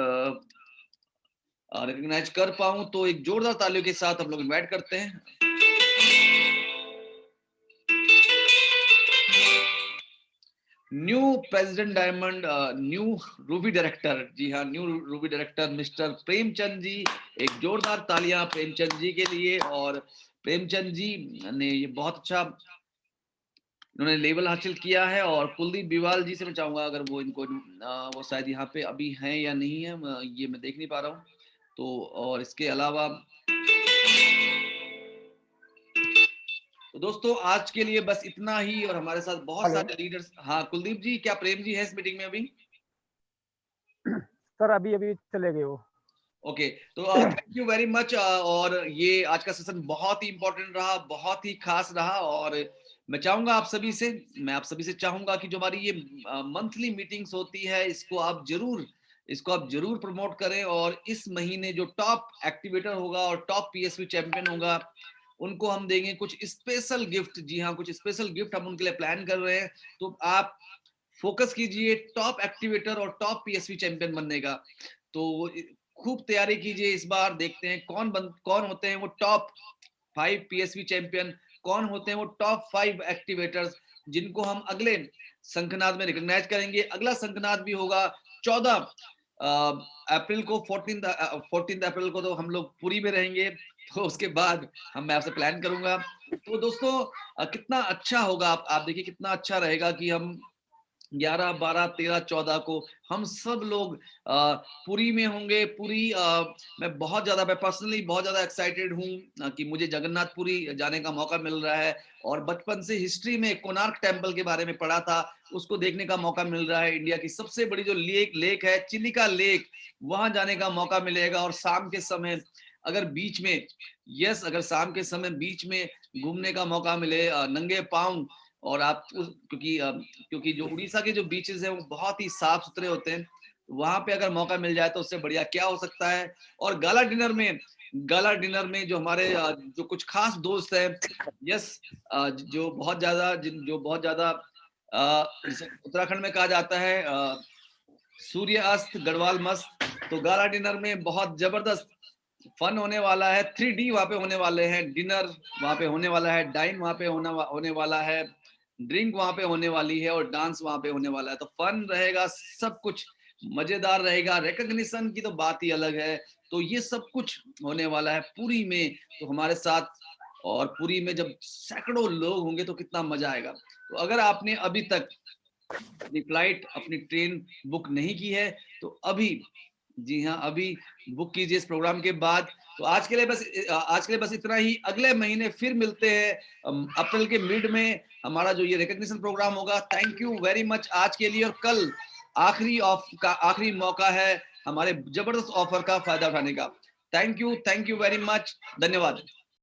रिकॉग्नाइज कर पाऊं। तो एक जोरदार तालियों के साथ हम लोग इनवाइट करते हैं। New president diamond, new ruby director, जी हाँ, new ruby director Mr Premchand ji. एक जोरदार तालियां प्रेमचंद जी के लिए। और प्रेमचंद जी ने ये बहुत अच्छा इन्होंने लेवल हासिल किया है। और कुलदीप बिवाल जी से मैं चाहूंगा, अगर वो इनको वो शायद यहाँ पे अभी हैं या नहीं है, ये मैं देख नहीं पा रहा हूँ। तो और इसके अलावा तो दोस्तों आज के लिए बस इतना ही। और हमारे साथ बहुत सारे लीडर्स। हाँ कुलदीप जी, क्या प्रेम जी है इस मीटिंग में अभी? सर अभी चले गए वो। ओके, तो थैंक यू वेरी मच। और ये आज का सेशन बहुत ही इंपॉर्टेंट रहा, बहुत ही खास रहा। और मैं चाहूंगा आप सभी से चाहूंगा कि जो हमारी ये मंथली मीटिंग्स होती है, इसको आप जरूर प्रमोट करें। और इस महीने जो टॉप एक्टिवेटर होगा और टॉप पीएसवी चैंपियन होगा, उनको हम देंगे कुछ स्पेशल गिफ्ट। जी हाँ, कुछ स्पेशल गिफ्ट हम उनके लिए प्लान कर रहे हैं। तो आप फोकस कीजिए टॉप एक्टिवेटर और टॉप पीएसवी चैंपियन बनने का। तो खूब तैयारी कीजिए। इस बार देखते हैं कौन होते हैं वो टॉप 5 पीएसवी चैंपियन, कौन होते हैं वो टॉप 5 एक्टिवेटर्स, जिनको हम अगले शंखनाद में रिकॉग्नाइज करेंगे। अगला शंखनाद भी होगा 14 अप्रैल को। 14 अप्रैल को तो हम लोग पुरी में रहेंगे, तो उसके बाद मैं आपसे प्लान करूंगा। तो दोस्तों कितना अच्छा होगा, आप देखिए कितना अच्छा रहेगा कि हम 11, 12, 13, 14 को हम सब लोग पुरी में होंगे। पुरी मैं पर्सनली बहुत ज्यादा एक्साइटेड हूँ कि मुझे जगन्नाथपुरी जाने का मौका मिल रहा है। और बचपन से हिस्ट्री में कोणार्क टेम्पल के बारे में पढ़ा था, उसको देखने का मौका मिल रहा है। इंडिया की सबसे बड़ी जो लेक है चिलिका लेक, वहां जाने का मौका मिलेगा। और शाम के समय अगर बीच में घूमने का मौका मिले नंगे पांव, और आप क्योंकि जो उड़ीसा के जो बीचेस हैं वो बहुत ही साफ सुथरे होते हैं, वहां पे अगर मौका मिल जाए तो उससे बढ़िया क्या हो सकता है। और गाला डिनर में जो हमारे जो कुछ खास दोस्त हैं, जो बहुत ज्यादा उत्तराखंड में कहा जाता है सूर्य अस्त गढ़वाल मस्त। तो गाला डिनर में बहुत जबरदस्त फन होने वाला है। 3D वहां पे होने वाले हैं, डिनर वहां पे होने वाला है, डाइन वहां पे होने वाला है, ड्रिंक वहां पे होने वाली है, और डांस वहां पे होने वाला है। तो फन रहेगा, सब कुछ मजेदार रहेगा। रिकॉग्निशन की तो बात ही अलग है। तो ये सब कुछ होने वाला है पुरी में, तो हमारे साथ। और पुरी में जब सैकड़ों लोग होंगे तो कितना मजा आएगा। तो अगर आपने अभी तक अपनी फ्लाइट, अपनी ट्रेन बुक नहीं की है, तो अभी, जी हाँ, अभी बुक कीजिए इस प्रोग्राम के बाद। तो आज के लिए बस इतना ही। अगले महीने फिर मिलते हैं अप्रैल के मिड में, हमारा जो ये रिकॉग्निशन प्रोग्राम होगा। थैंक यू वेरी मच आज के लिए। और कल आखिरी मौका है हमारे जबरदस्त ऑफर का फायदा उठाने का। थैंक यू वेरी मच, धन्यवाद।